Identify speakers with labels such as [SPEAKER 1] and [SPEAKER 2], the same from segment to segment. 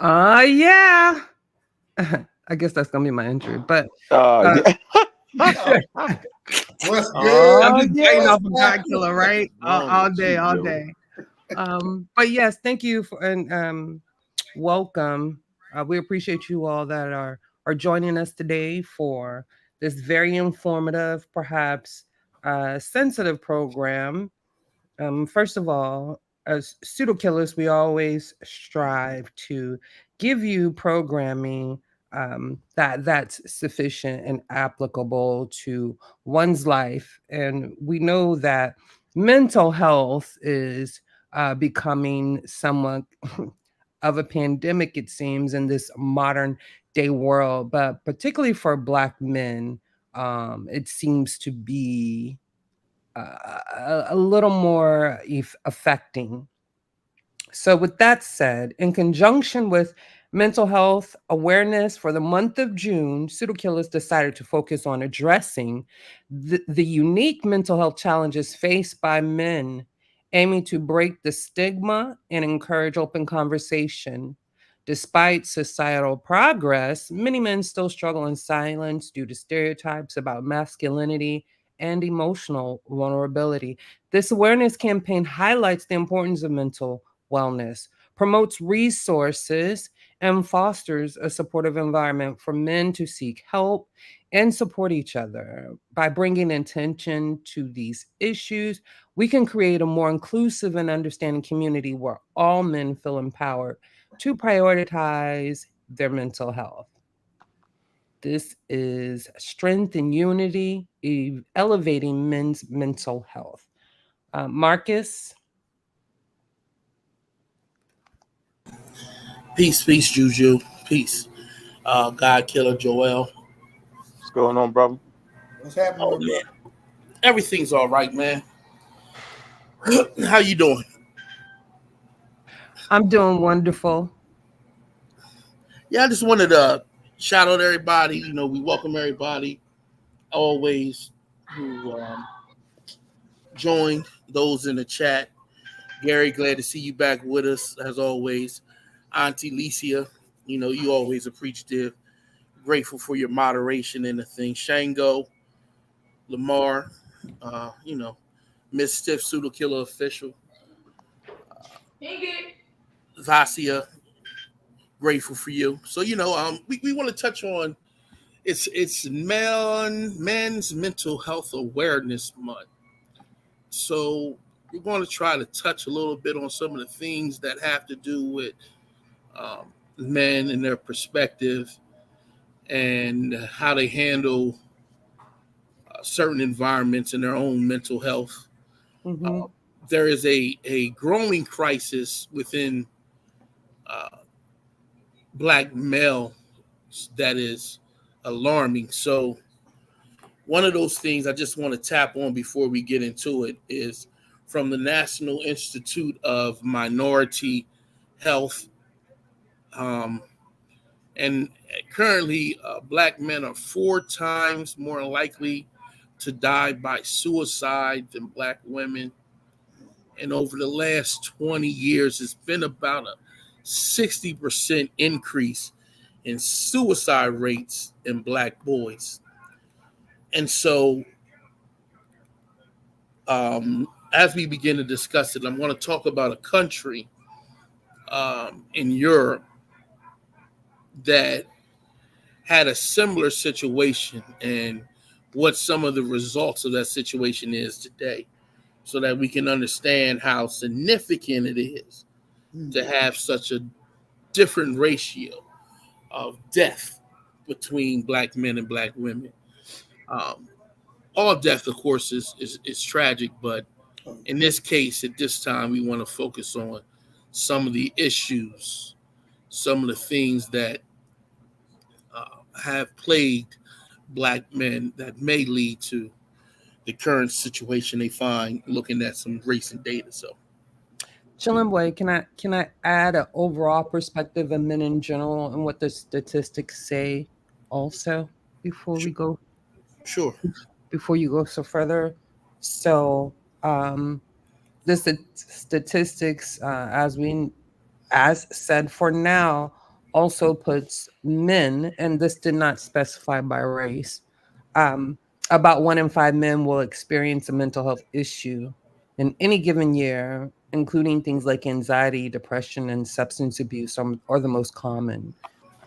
[SPEAKER 1] Yeah. I guess that's gonna be my entry, but uh,
[SPEAKER 2] Yeah.
[SPEAKER 3] What's good?
[SPEAKER 1] I'm
[SPEAKER 2] Oh
[SPEAKER 1] just biting
[SPEAKER 2] yeah.
[SPEAKER 1] off
[SPEAKER 3] What's
[SPEAKER 1] a God
[SPEAKER 3] happening?
[SPEAKER 1] killer, right?
[SPEAKER 2] Wrong
[SPEAKER 1] All
[SPEAKER 2] with
[SPEAKER 1] day,
[SPEAKER 2] you,
[SPEAKER 1] all
[SPEAKER 2] yo?
[SPEAKER 1] day. But yes, thank you for and welcome. We appreciate you all that are joining us today for this very informative, perhaps sensitive program. First of all, as pseudo killers, we always strive to give you programming that's sufficient and applicable to one's life. And we know that mental health is becoming somewhat of a pandemic, it seems, in this modern day world, but particularly for Black men, it seems to be a little more affecting. So, with that said, in conjunction with mental health awareness for the month of June, SudoKillas decided to focus on addressing the unique mental health challenges faced by men, aiming to break the stigma and encourage open conversation. Despite societal progress, many men still struggle in silence due to stereotypes about masculinity and emotional vulnerability. This awareness campaign highlights the importance of mental wellness, promotes resources, and fosters a supportive environment for men to seek help and support each other. By bringing attention to these issues, we can create a more inclusive and understanding community where all men feel empowered to prioritize their mental health. This is Strength and Unity, elevating men's mental health. Marcus,
[SPEAKER 4] Peace, peace, Juju. Peace. God Killer Joel.
[SPEAKER 2] What's going on, brother?
[SPEAKER 3] What's happening,
[SPEAKER 4] Oh
[SPEAKER 3] bro?
[SPEAKER 4] man. Everything's all right, man. How you doing?
[SPEAKER 1] I'm doing wonderful.
[SPEAKER 4] Yeah, I just wanted to shout out everybody. We welcome everybody always who joined, those in the chat. Gary, glad to see you back with us as always. Auntie Licia, you always appreciative. Grateful for your moderation in the thing. Shango, Lamar, Miss Stiff Pseudo Killer Official, Vasia, grateful for you. So we want to touch on it's men's mental health awareness month. So we're going to try to touch a little bit on some of the things that have to do with men and their perspective and how they handle certain environments in their own mental health.
[SPEAKER 1] Hmm.
[SPEAKER 4] Uh, there is a growing crisis within uh, black male that is alarming. So one of those things I just want to tap on before we get into it is from the National Institute of Minority Health. Um, and currently, black men are 4 times more likely to die by suicide than black women. And over the last 20 years, it's been about a 60% increase in suicide rates in black boys. And so, as we begin to discuss it, I'm going to talk about a country in Europe that had a similar situation and what some of the results of that situation is today, so that we can understand how significant it is to have such a different ratio of death between black men and black women. Um, all death, of course, is tragic, but in this case, at this time, we want to focus on some of the issues, some of the things that have plagued black men that may lead to the current situation they find looking at some recent data. So,
[SPEAKER 1] Chillin' boy, can I add an overall perspective of men in general and what the statistics say also before we go
[SPEAKER 4] sure.
[SPEAKER 1] before you go so further? So the statistics, as said for now, also puts men, and this did not specify by race, um, about 1 in 5 men will experience a mental health issue in any given year, including things like anxiety, depression, and substance abuse are the most common.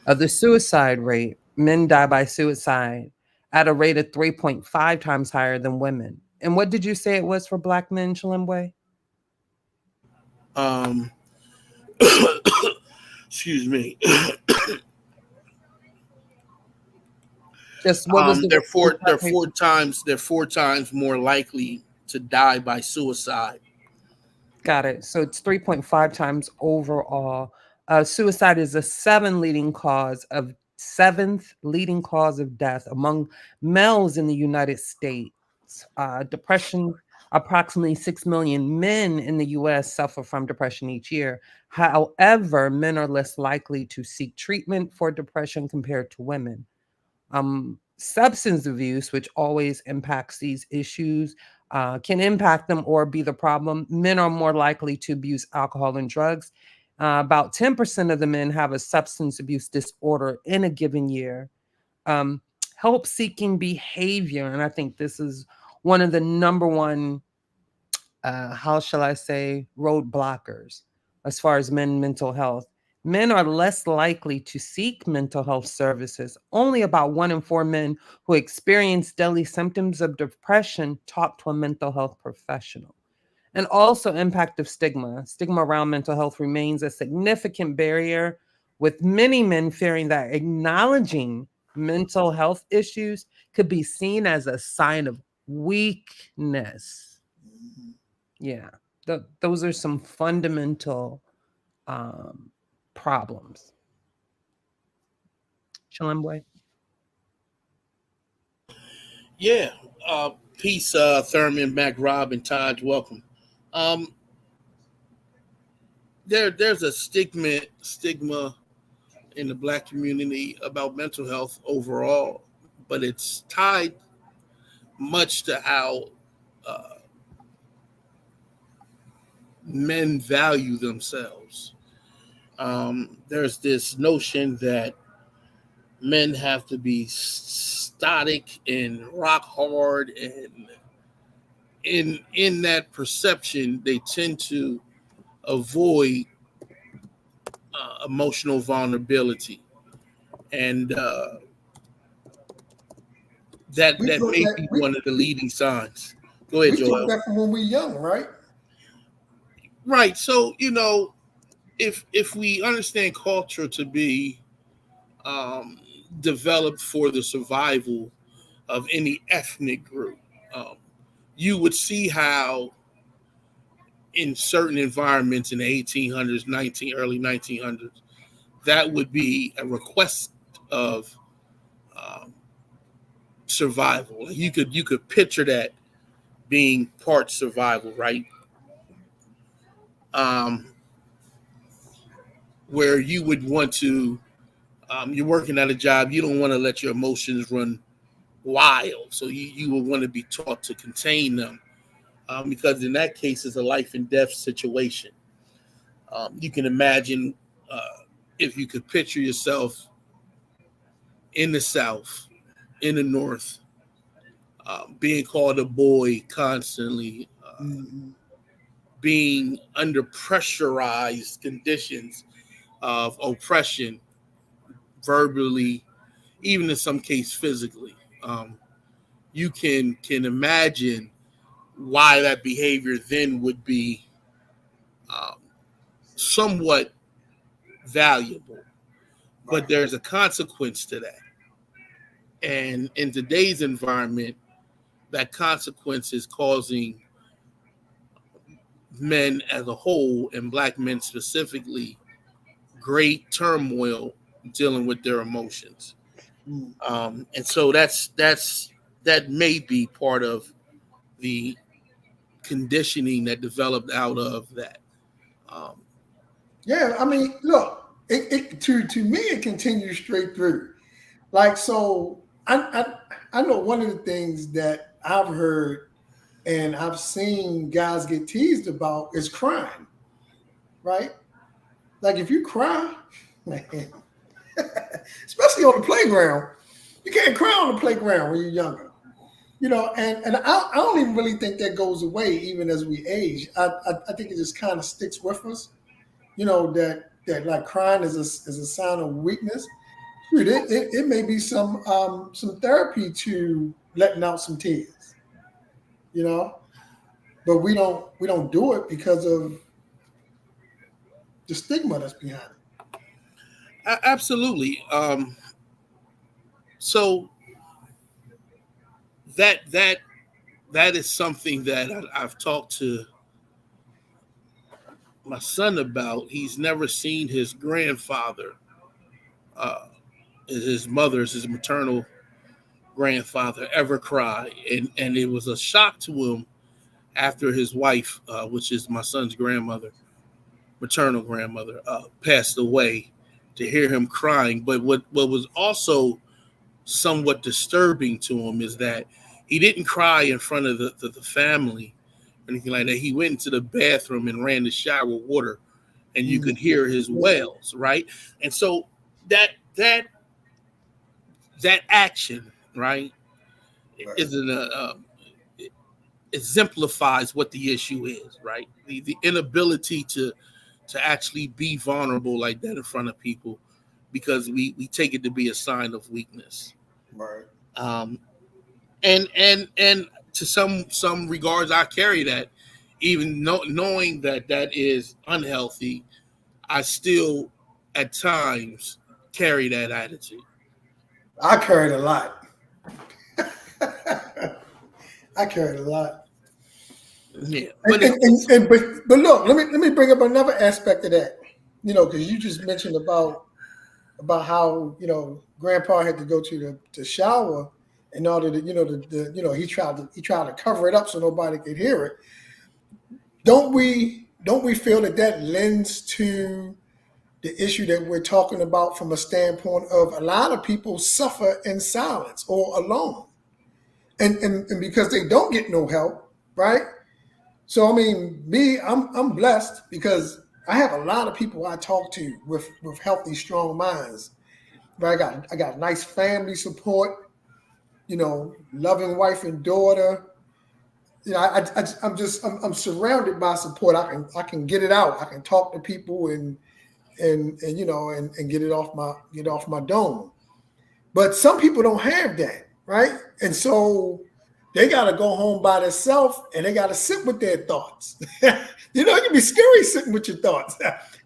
[SPEAKER 1] The suicide rate, men die by suicide at a rate of 3.5 times higher than women. And what did you say it was for Black men, Chalimbwe?
[SPEAKER 4] Um, excuse me.
[SPEAKER 1] Just what was the
[SPEAKER 4] They're 4 times more likely to die by suicide.
[SPEAKER 1] Got it. So it's 3.5 times overall. Suicide is the seventh leading cause of death among males in the United States. Depression, approximately 6 million men in the US suffer from depression each year. However, men are less likely to seek treatment for depression compared to women. Substance abuse, which always impacts these issues, can impact them or be the problem. Men are more likely to abuse alcohol and drugs. About 10% of the men have a substance abuse disorder in a given year. Um, Help seeking behavior, and I think this is one of the number one, how shall I say, roadblockers as far as men mental health. Men are less likely to seek mental health services. Only about 1 in 4 men who experience daily symptoms of depression talk to a mental health professional. And also, impact of stigma. Stigma around mental health remains a significant barrier, with many men fearing that acknowledging mental health issues could be seen as a sign of weakness. Yeah, those are some fundamental um, problems. Chilembwe.
[SPEAKER 4] Yeah. Peace, Thurman, Mac, Rob, and Todd. Welcome. Um, there's a stigma in the Black community about mental health overall, but it's tied much to how uh, men value themselves. There's this notion that men have to be static and rock hard, and in that perception, they tend to avoid emotional vulnerability, and
[SPEAKER 3] We
[SPEAKER 4] that
[SPEAKER 3] took
[SPEAKER 4] may
[SPEAKER 3] that
[SPEAKER 4] be one of the leading signs. Go ahead,
[SPEAKER 3] we took
[SPEAKER 4] Joel.
[SPEAKER 3] that from when we young, right?
[SPEAKER 4] Right. So if we understand culture to be um, developed for the survival of any ethnic group, um, you would see how in certain environments in the 1800s, early 1900s, that would be a request of um, survival. Like you could picture that being part survival, right? Um, where you would want to, you're working at a job, you don't want to let your emotions run wild, so you would want to be taught to contain them, because in that case, it's a life and death situation. You can imagine if you could picture yourself in the South, in the North, being called a boy constantly,
[SPEAKER 3] Mm-hmm.
[SPEAKER 4] being under pressurized conditions of oppression, verbally, even in some case physically. You can imagine why that behavior then would be um, somewhat valuable, but
[SPEAKER 3] Right.
[SPEAKER 4] there's a consequence to that. And in today's environment, that consequence is causing men as a whole, and Black men specifically, great turmoil dealing with their emotions.
[SPEAKER 3] Mm.
[SPEAKER 4] And so that may be part of the conditioning that developed out of that. Um,
[SPEAKER 3] Yeah, I mean, look, to me it continues straight through. Like so, I know one of the things that I've heard and I've seen guys get teased about is crying, right? Like if you cry, man. especially on the playground. You can't cry on the playground when you're younger. And I don't even really think that goes away even as we age. I think it just kind of sticks with us. That like crying is a sign of weakness. Dude, it may be some therapy to letting out some tears, but we don't do it because of the stigma that's behind it.
[SPEAKER 4] Absolutely. So that is something that I've talked to my son about. He's never seen his grandfather, his maternal grandfather, ever cry, and it was a shock to him after his wife, which is my son's maternal grandmother, passed away, to hear him crying. But what was also somewhat disturbing to him is that he didn't cry in front of the family or anything like that. He went into the bathroom and ran the shower with water, and you could hear his wails, right? And so that action, right, it exemplifies what the issue is, right? The inability to actually be vulnerable like that in front of people, because we take it to be a sign of weakness.
[SPEAKER 3] Right.
[SPEAKER 4] And to some regards, I carry that, even knowing that is unhealthy. I still at times carry that attitude.
[SPEAKER 3] I carried a lot. I carried a lot.
[SPEAKER 4] Yeah,
[SPEAKER 3] but look, let me bring up another aspect of that. Because you just mentioned about how Grandpa had to go to the shower in order to he tried to cover it up so nobody could hear it. Don't we feel that lends to the issue that we're talking about from a standpoint of a lot of people suffer in silence or alone, and because they don't get no help, right? So I mean, I'm blessed because I have a lot of people I talk to with healthy, strong minds. Right? I got nice family support, loving wife and daughter. I'm surrounded by support. I can get it out. I can talk to people and get it off my dome. But some people don't have that, right? And so they got to go home by themselves and they got to sit with their thoughts. It can be scary sitting with your thoughts.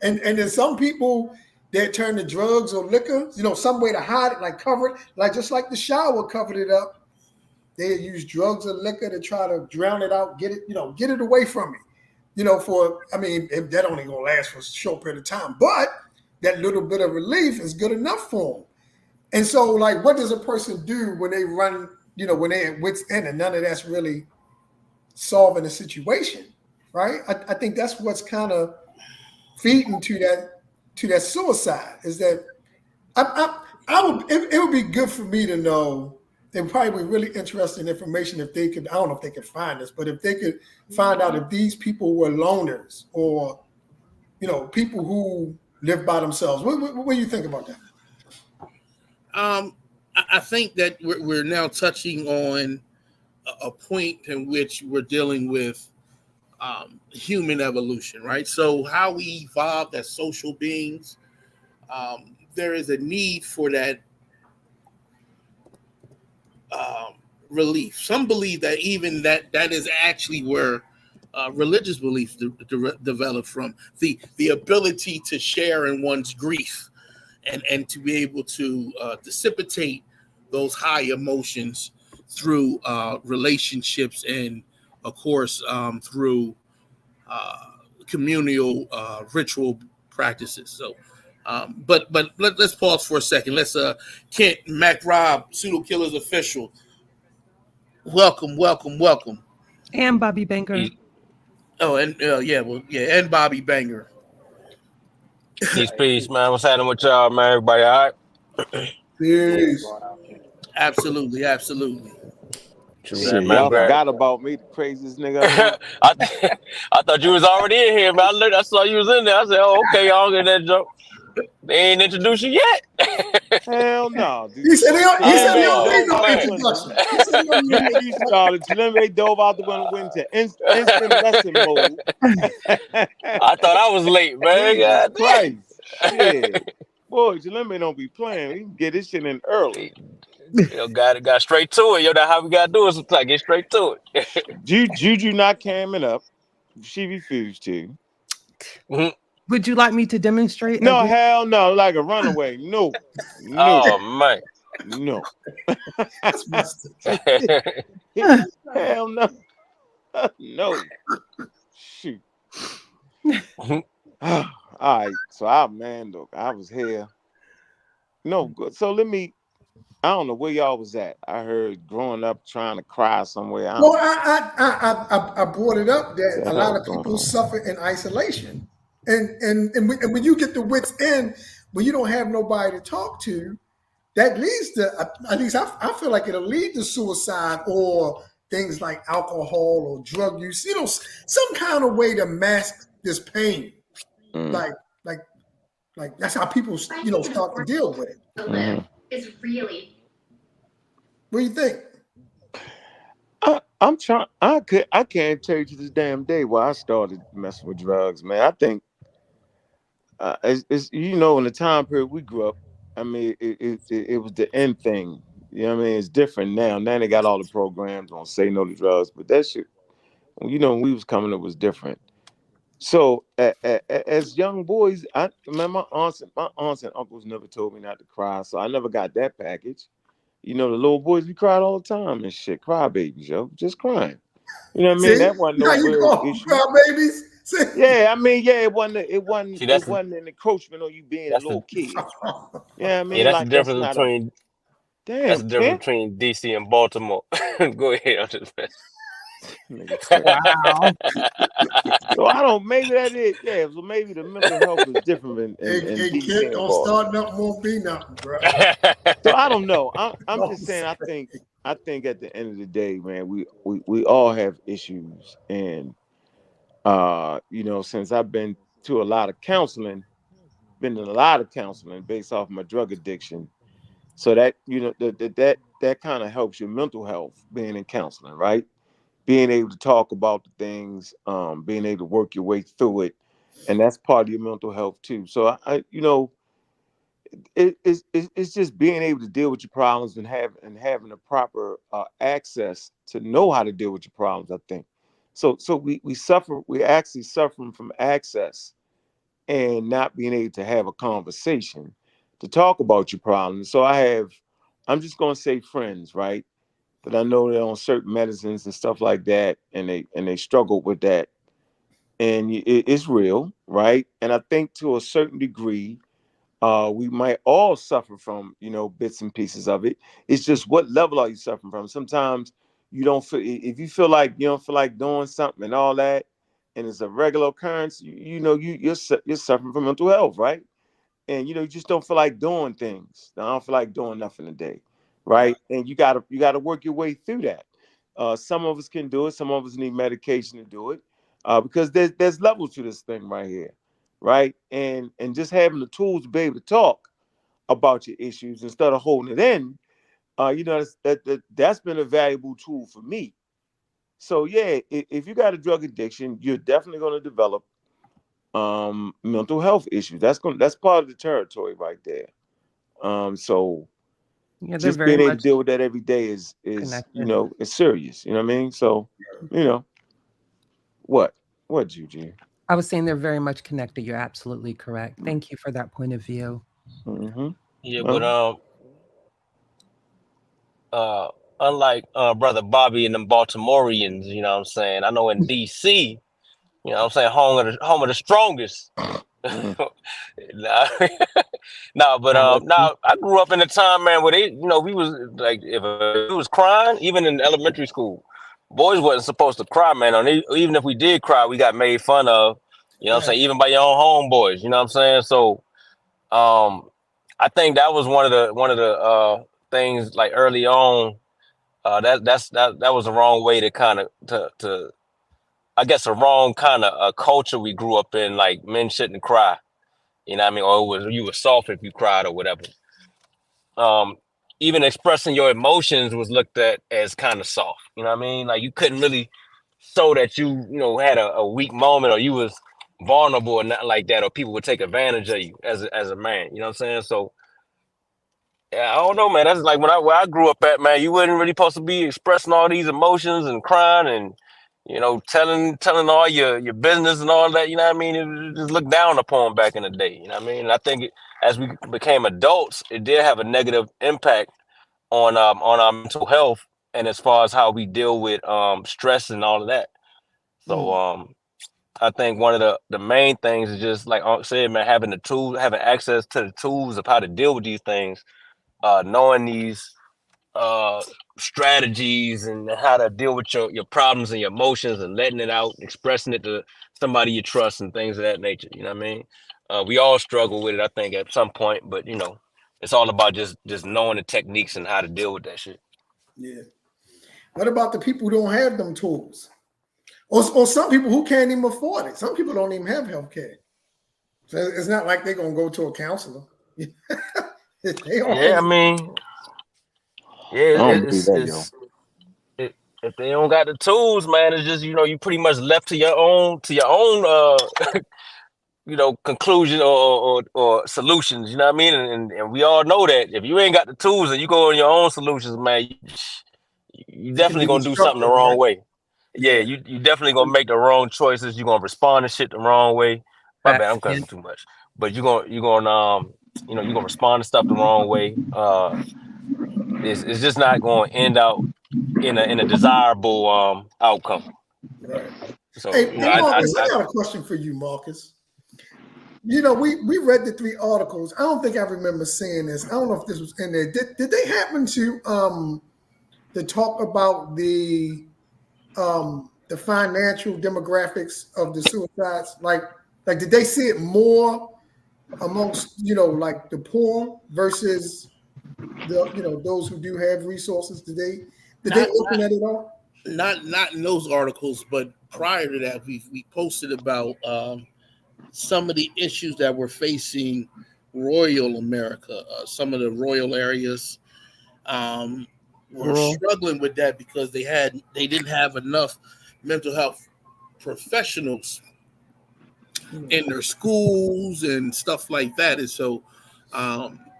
[SPEAKER 3] And then some people, they turn to drugs or liquor, some way to hide it, like cover it, like just like the shower covered it up. They use drugs or liquor to try to drown it out, get it away from me. If that only gonna last for a short period of time, but that little bit of relief is good enough for them. And so, like, what does a person do when they run, when they're at wit's end and none of that's really solving the situation, right? I think that's what's kind of feeding to that suicide, is that it would be good for me to know. It would probably be really interesting information if they could, I don't know if they could find this, but if they could find out if these people were loners or, people who live by themselves. What do you think about that?
[SPEAKER 4] I think that we're now touching on a point in which we're dealing with human evolution, right? So how we evolved as social beings, there is a need for that relief. Some believe that even that is actually where religious beliefs develop from, the ability to share in one's grief and to be able to dissipate those high emotions through relationships and, of course, through communal ritual practices. So, but let's pause for a second. Let's Kent, Mac Rob, PseudoKillas official. Welcome.
[SPEAKER 1] And Bobby Banker.
[SPEAKER 4] Oh, and and Bobby Banger.
[SPEAKER 5] Peace, man. What's happening with y'all, man? Everybody all right?
[SPEAKER 3] Peace.
[SPEAKER 4] Absolutely.
[SPEAKER 2] Shit, y'all forgot about me, the craziest nigga.
[SPEAKER 5] I thought you was already in here, man. I saw you was in there. I said, "Oh, okay, y'all get that joke." They ain't introduced you yet.
[SPEAKER 2] Hell no. Dude.
[SPEAKER 3] He said he don't
[SPEAKER 5] Oh
[SPEAKER 3] need no
[SPEAKER 5] man.
[SPEAKER 3] introduction. He said he don't need no
[SPEAKER 2] You started. They dove out the window, went into instant lesson mode.
[SPEAKER 5] I thought I was late, man.
[SPEAKER 2] Jesus
[SPEAKER 5] God
[SPEAKER 2] Christ. Shit. Boy, Jaleme don't be playing. We can get this shit in early.
[SPEAKER 5] Got straight to it. That's how we gotta do it. Sometimes get straight to it.
[SPEAKER 2] Juju not camming up. She refused to.
[SPEAKER 1] Would you like me to demonstrate
[SPEAKER 2] No,
[SPEAKER 1] again?
[SPEAKER 2] hell no. Like a runaway. No.
[SPEAKER 5] Oh man.
[SPEAKER 2] No.
[SPEAKER 3] That's busted.
[SPEAKER 2] Hell no. No. Shoot. All right. So look, I was here. No, so I don't know where y'all was at. I heard growing up trying to cry somewhere.
[SPEAKER 3] Well, I brought it up that
[SPEAKER 2] Yeah,
[SPEAKER 3] a lot
[SPEAKER 2] that
[SPEAKER 3] of
[SPEAKER 2] was
[SPEAKER 3] people
[SPEAKER 2] going on.
[SPEAKER 3] suffer in isolation, and when you get the wits end, when you don't have nobody to talk to, that leads to, at least I feel like it'll lead to suicide or things like alcohol or drug use. Some kind of way to mask this pain, like that's how people start to deal with it.
[SPEAKER 6] Is really.
[SPEAKER 3] What do you think?
[SPEAKER 2] I'm trying. I can't tell you to this damn day why I started messing with drugs, man. I think it's in the time period we grew up. I mean, it was the end thing. You know what I mean? It's different now. Now they got all the programs on say no to drugs, but that shit, when we was coming, it was different. So as young boys, my aunts and uncles never told me not to cry, so I never got that package. The little boys, we cried all the time and shit. Cry babies, yo. Just crying. You know what I mean?
[SPEAKER 3] See,
[SPEAKER 2] That wasn't no
[SPEAKER 3] how you
[SPEAKER 2] real
[SPEAKER 3] call
[SPEAKER 2] issue.
[SPEAKER 3] them babies? See?
[SPEAKER 2] Yeah, I mean, yeah, it wasn't
[SPEAKER 5] See, that's
[SPEAKER 2] an encroachment on you being a
[SPEAKER 5] that's the
[SPEAKER 2] little kid. Yeah, I mean,
[SPEAKER 5] yeah, that's the
[SPEAKER 2] like that's
[SPEAKER 5] difference
[SPEAKER 2] not
[SPEAKER 5] between
[SPEAKER 2] damn Kent.
[SPEAKER 5] DC and Baltimore. Go ahead. I'm just
[SPEAKER 2] Nigga Kent.
[SPEAKER 1] Wow.
[SPEAKER 2] So I don't. Maybe that is. Yeah. So maybe the mental health is different in
[SPEAKER 3] Hey,
[SPEAKER 2] DC
[SPEAKER 3] kid,
[SPEAKER 2] and
[SPEAKER 3] don't
[SPEAKER 2] Baltimore.
[SPEAKER 3] start nothing, won't be nothing, bro.
[SPEAKER 2] So I don't know. I'm
[SPEAKER 3] Don't
[SPEAKER 2] just saying. I think at the end of the day, man, we all have issues, and since I've been to a lot of counseling, been in a lot of counseling based off my drug addiction. So that that kind of helps your mental health being in counseling, right? Being able to talk about the things, being able to work your way through it, and that's part of your mental health too. So it's just being able to deal with your problems and having the proper access to know how to deal with your problems. I think so. We're actually suffering from access and not being able to have a conversation to talk about your problems. So I'm just gonna say friends, right? But I know they're on certain medicines and stuff like that, and they struggle with that, and it's real, right? And I think to a certain degree, we might all suffer from bits and pieces of it. It's just what level are you suffering from? Sometimes you don't feel if you feel like you don't feel like doing something and all that, and it's a regular occurrence. You're suffering from mental health, right? And you just don't feel like doing things. I don't feel like doing nothing today, right? And you gotta work your way through that. Some of us can do it. Some of us need medication to do it, because there's levels to this thing right here, right? And just having the tools to be able to talk about your issues instead of holding it in, that's been a valuable tool for me. So yeah, if you got a drug addiction, you're definitely going to develop mental health issues. That's part of the territory right there. So
[SPEAKER 1] Yeah, they're
[SPEAKER 2] just
[SPEAKER 1] very
[SPEAKER 2] being able to
[SPEAKER 1] much
[SPEAKER 2] deal with that every day is
[SPEAKER 1] connected.
[SPEAKER 2] it's serious. You know what I mean? So you know what Juju.
[SPEAKER 1] I was saying they're very much connected. You're absolutely correct. Thank you for that point of view.
[SPEAKER 2] Mm-hmm.
[SPEAKER 5] yeah, but
[SPEAKER 2] Well,
[SPEAKER 5] uh unlike brother Bobby and them Baltimoreans, what I'm saying. I know in DC, I'm saying home of the strongest.
[SPEAKER 2] mm,
[SPEAKER 5] Nah, no, but
[SPEAKER 2] I'll let you.
[SPEAKER 5] now I grew up in a time, man, where we was like, if we was crying, even in elementary school, boys wasn't supposed to cry, man. Even if we did cry, we got made fun of. What I'm saying, even by your own homeboys. You know what I'm saying? So, I think that was one of the things like early on. That was the wrong way to kind of to I guess a wrong kind of culture we grew up in. Like men shouldn't cry. You know what I mean? Or you were soft if you cried or whatever. Um, Even expressing your emotions was looked at as kind of soft. You know what I mean? Like you couldn't really show that you had a weak moment or you was vulnerable or nothing like that, or people would take advantage of you as a man. You know what I'm saying? So yeah, I don't know, man. That's like where I grew up at, man. You wasn't really supposed to be expressing all these emotions and crying and telling all your business and all that. You know what I mean? It was just looked down upon back in the day. You know what I mean? And I think as we became adults, it did have a negative impact on our mental health and as far as how we deal with stress and all of that. So
[SPEAKER 3] Mm,
[SPEAKER 5] I think one of the main things is just like Unc said, man, having the tools, having access to the tools of how to deal with these things, knowing these uh strategies and how to deal with your problems and your emotions and letting it out, expressing it to somebody you trust and things of that nature. You know what I mean? We all struggle with it, I think, at some point, but it's all about just knowing the techniques and how to deal with that shit.
[SPEAKER 3] yeah. What about the people who don't have them tools? Or some people who can't even afford it. Some people don't even have health care. So it's not like they're gonna go to a counselor. They don't
[SPEAKER 5] Yeah, I
[SPEAKER 3] have
[SPEAKER 5] mean, yeah,
[SPEAKER 2] I don't believe that, yo.
[SPEAKER 5] if they don't got the tools, man, it's just you pretty much left to your own conclusion or solutions. You know what I mean? And we all know that if you ain't got the tools and you go on your own solutions, man, you
[SPEAKER 3] it can
[SPEAKER 5] definitely
[SPEAKER 3] be
[SPEAKER 5] gonna do something the
[SPEAKER 3] destructive,
[SPEAKER 5] wrong
[SPEAKER 3] right?
[SPEAKER 5] way. Yeah,
[SPEAKER 3] Yeah.
[SPEAKER 5] you definitely gonna make the wrong choices. You're gonna respond to shit the wrong way. My bad,
[SPEAKER 1] Facts.
[SPEAKER 5] I'm cussing too much. But you're gonna respond to stuff the wrong way. It's just not gonna end out in a desirable outcome.
[SPEAKER 3] Right.
[SPEAKER 5] So
[SPEAKER 3] Hey, Marcus, I
[SPEAKER 5] I
[SPEAKER 3] got a question for you, Marcus. We read the three articles. I don't think I remember seeing this. I don't know if this was in there. Did they happen to talk about the financial demographics of the suicides? Like did they see it more amongst like the poor versus the those who do have resources? Did they
[SPEAKER 4] Not
[SPEAKER 3] open that at all?
[SPEAKER 4] not in those articles, but prior to that, we posted about some of the issues that we're facing royal America. Some of the royal areas um, were
[SPEAKER 1] Rural.
[SPEAKER 4] struggling with that because they didn't have enough mental health professionals in their schools and stuff like that. And so,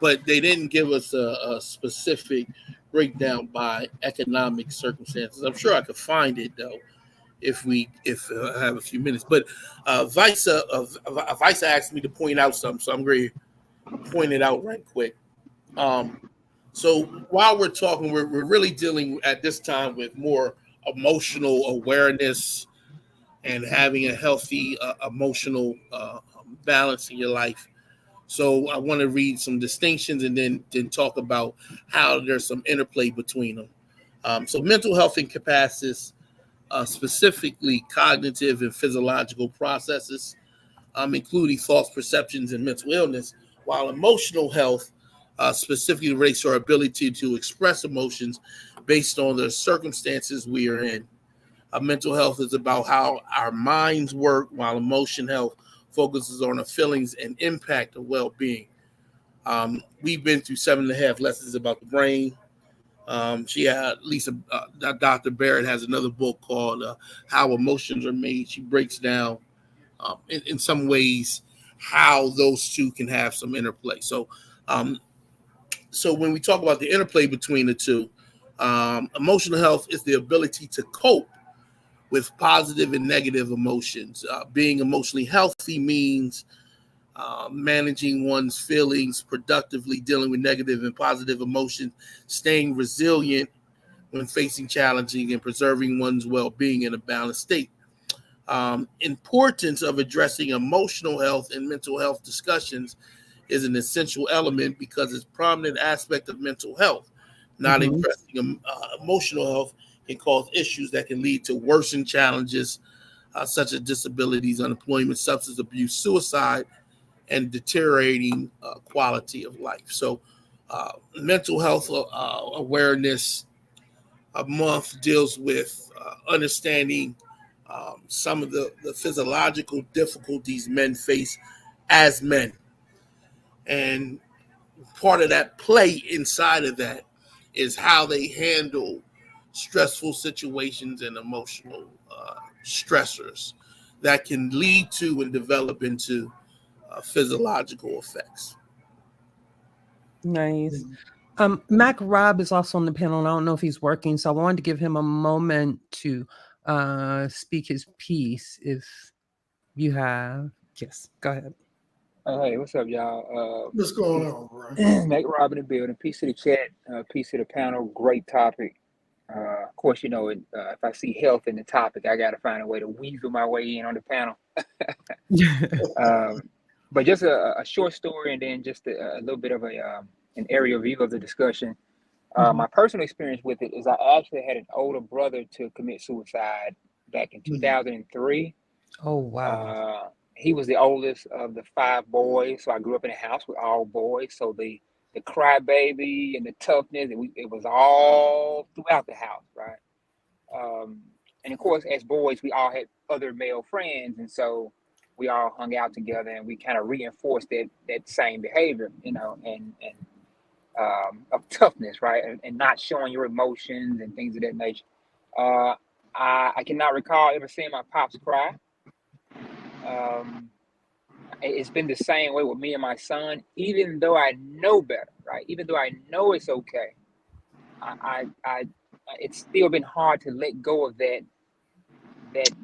[SPEAKER 4] but they didn't give us a specific breakdown by economic circumstances. I'm sure I could find it though if I have a few minutes. But Visa asked me to point out something, so I'm going to point it out right quick. Um, so while we're talking, we're really dealing at this time with more emotional awareness and having a healthy emotional balance in your life. So I want to read some distinctions and then talk about how there's some interplay between them. So mental health encompasses specifically cognitive and physiological processes, including false perceptions and mental illness, while emotional health specifically relates to our ability to express emotions based on the circumstances we are in. Mental health is about how our minds work, while emotion health focuses on the feelings and impact of well-being. We've been through 7.5 lessons about the brain. She had Dr. Barrett has another book called How Emotions Are Made. She breaks down in some ways how those two can have some interplay. Um, so when we talk about the interplay between the two, emotional health is the ability to cope with positive and negative emotions. Being emotionally healthy means managing one's feelings productively, dealing with negative and positive emotions, staying resilient when facing challenging, and preserving one's well-being in a balanced state. Importance of addressing emotional health and mental health discussions is an essential element because it's a prominent aspect of mental health. Not
[SPEAKER 1] Mm-hmm.
[SPEAKER 4] addressing emotional health can cause issues that can lead to worsened challenges such as disabilities, unemployment, substance abuse, suicide, and deteriorating quality of life. So, mental health awareness month deals with understanding some of the physiological difficulties men face as men. And part of that play inside of that is how they handle stressful situations and emotional stressors that can lead to and develop into physiological effects.
[SPEAKER 1] Nice. Mac Rob is also on the panel, and I don't know if he's working, so I wanted to give him a moment to speak his piece. If you have, yes, go ahead.
[SPEAKER 7] Hey, what's up, y'all?
[SPEAKER 3] What's going on, bro?
[SPEAKER 7] Nate Robin in the building. Peace to the chat. Peace to the panel. Great topic. Of course, you know, if I see health in the topic, I got to find a way to weasel my way in on the panel. But just a short story, and then just a little bit of an aerial view of the discussion. My personal experience with it is I actually had an older brother to commit suicide back in 2003.
[SPEAKER 1] Oh wow.
[SPEAKER 7] He was the oldest of the 5 boys, so I grew up in a house with all boys. So the crybaby and the toughness, it was all throughout the house, right? And of course, as boys, we all had other male friends, and so we all hung out together, and we kind of reinforced that same behavior, you know, and of toughness, right, and not showing your emotions and things of that nature. I cannot recall ever seeing my pops cry. It's been the same way with me and my son, even though I know better, right? Even though I know it's okay, I it's still been hard to let go of that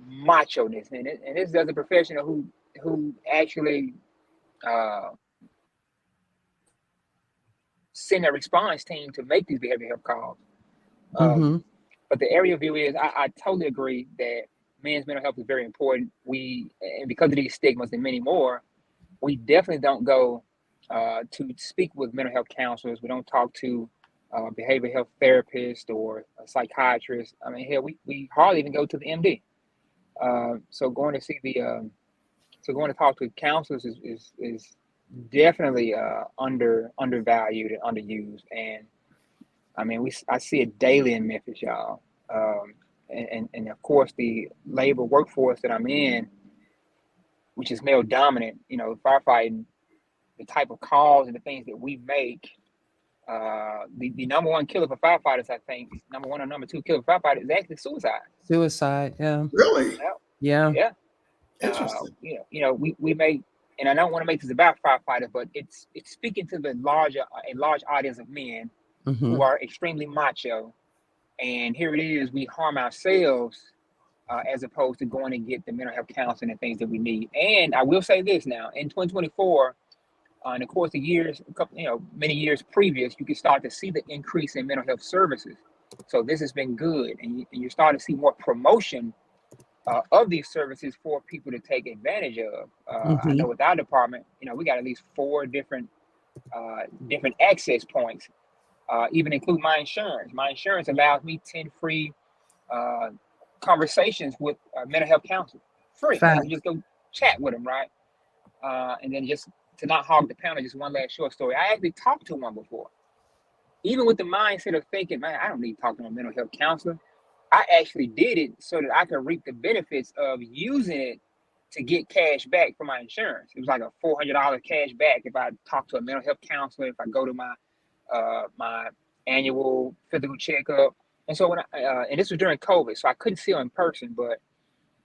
[SPEAKER 7] macho-ness. And this is a professional who actually send a response team to make these behavioral health calls. But the area view is I totally agree that men's mental health is very important. And because of these stigmas and many more, we definitely don't go to speak with mental health counselors. We don't talk to behavioral health therapists or a psychiatrist. I mean, hell, we hardly even go to the MD. So going to talk to counselors is definitely undervalued and underused. And I mean, I see it daily in Memphis, y'all. And of course, the labor workforce that I'm in, which is male dominant, you know, firefighting, the type of calls and the things that we make, the number one killer for firefighters, I think, number one or number 2 killer for firefighters is actually suicide.
[SPEAKER 1] Suicide, yeah.
[SPEAKER 3] Really?
[SPEAKER 1] Yeah.
[SPEAKER 7] Yeah.
[SPEAKER 3] Interesting.
[SPEAKER 7] You know, we make, and I don't want to make this about firefighters, but it's speaking to a large audience of men who are extremely macho. And here it is, we harm ourselves as opposed to going and get the mental health counseling and things that we need. And I will say this now, in 2024, in the course of years, many years previous, you can start to see the increase in mental health services. So this has been good, and you're starting to see more promotion of these services for people to take advantage of. I know with our department, you know, we got at least 4 different access points, even include my insurance. My insurance allows me 10 free conversations with mental health counselors, free. I can just go chat with them, right? And then just to not hog the panel, just one last short story. I actually talked to one before, even with the mindset of thinking, man, I don't need to talk to a mental health counselor. I actually did it so that I could reap the benefits of using it to get cash back for my insurance. It was like a $400 cash back if I talk to a mental health counselor, if I go to my my annual physical checkup. And so when and this was during COVID, so I couldn't see her in person, but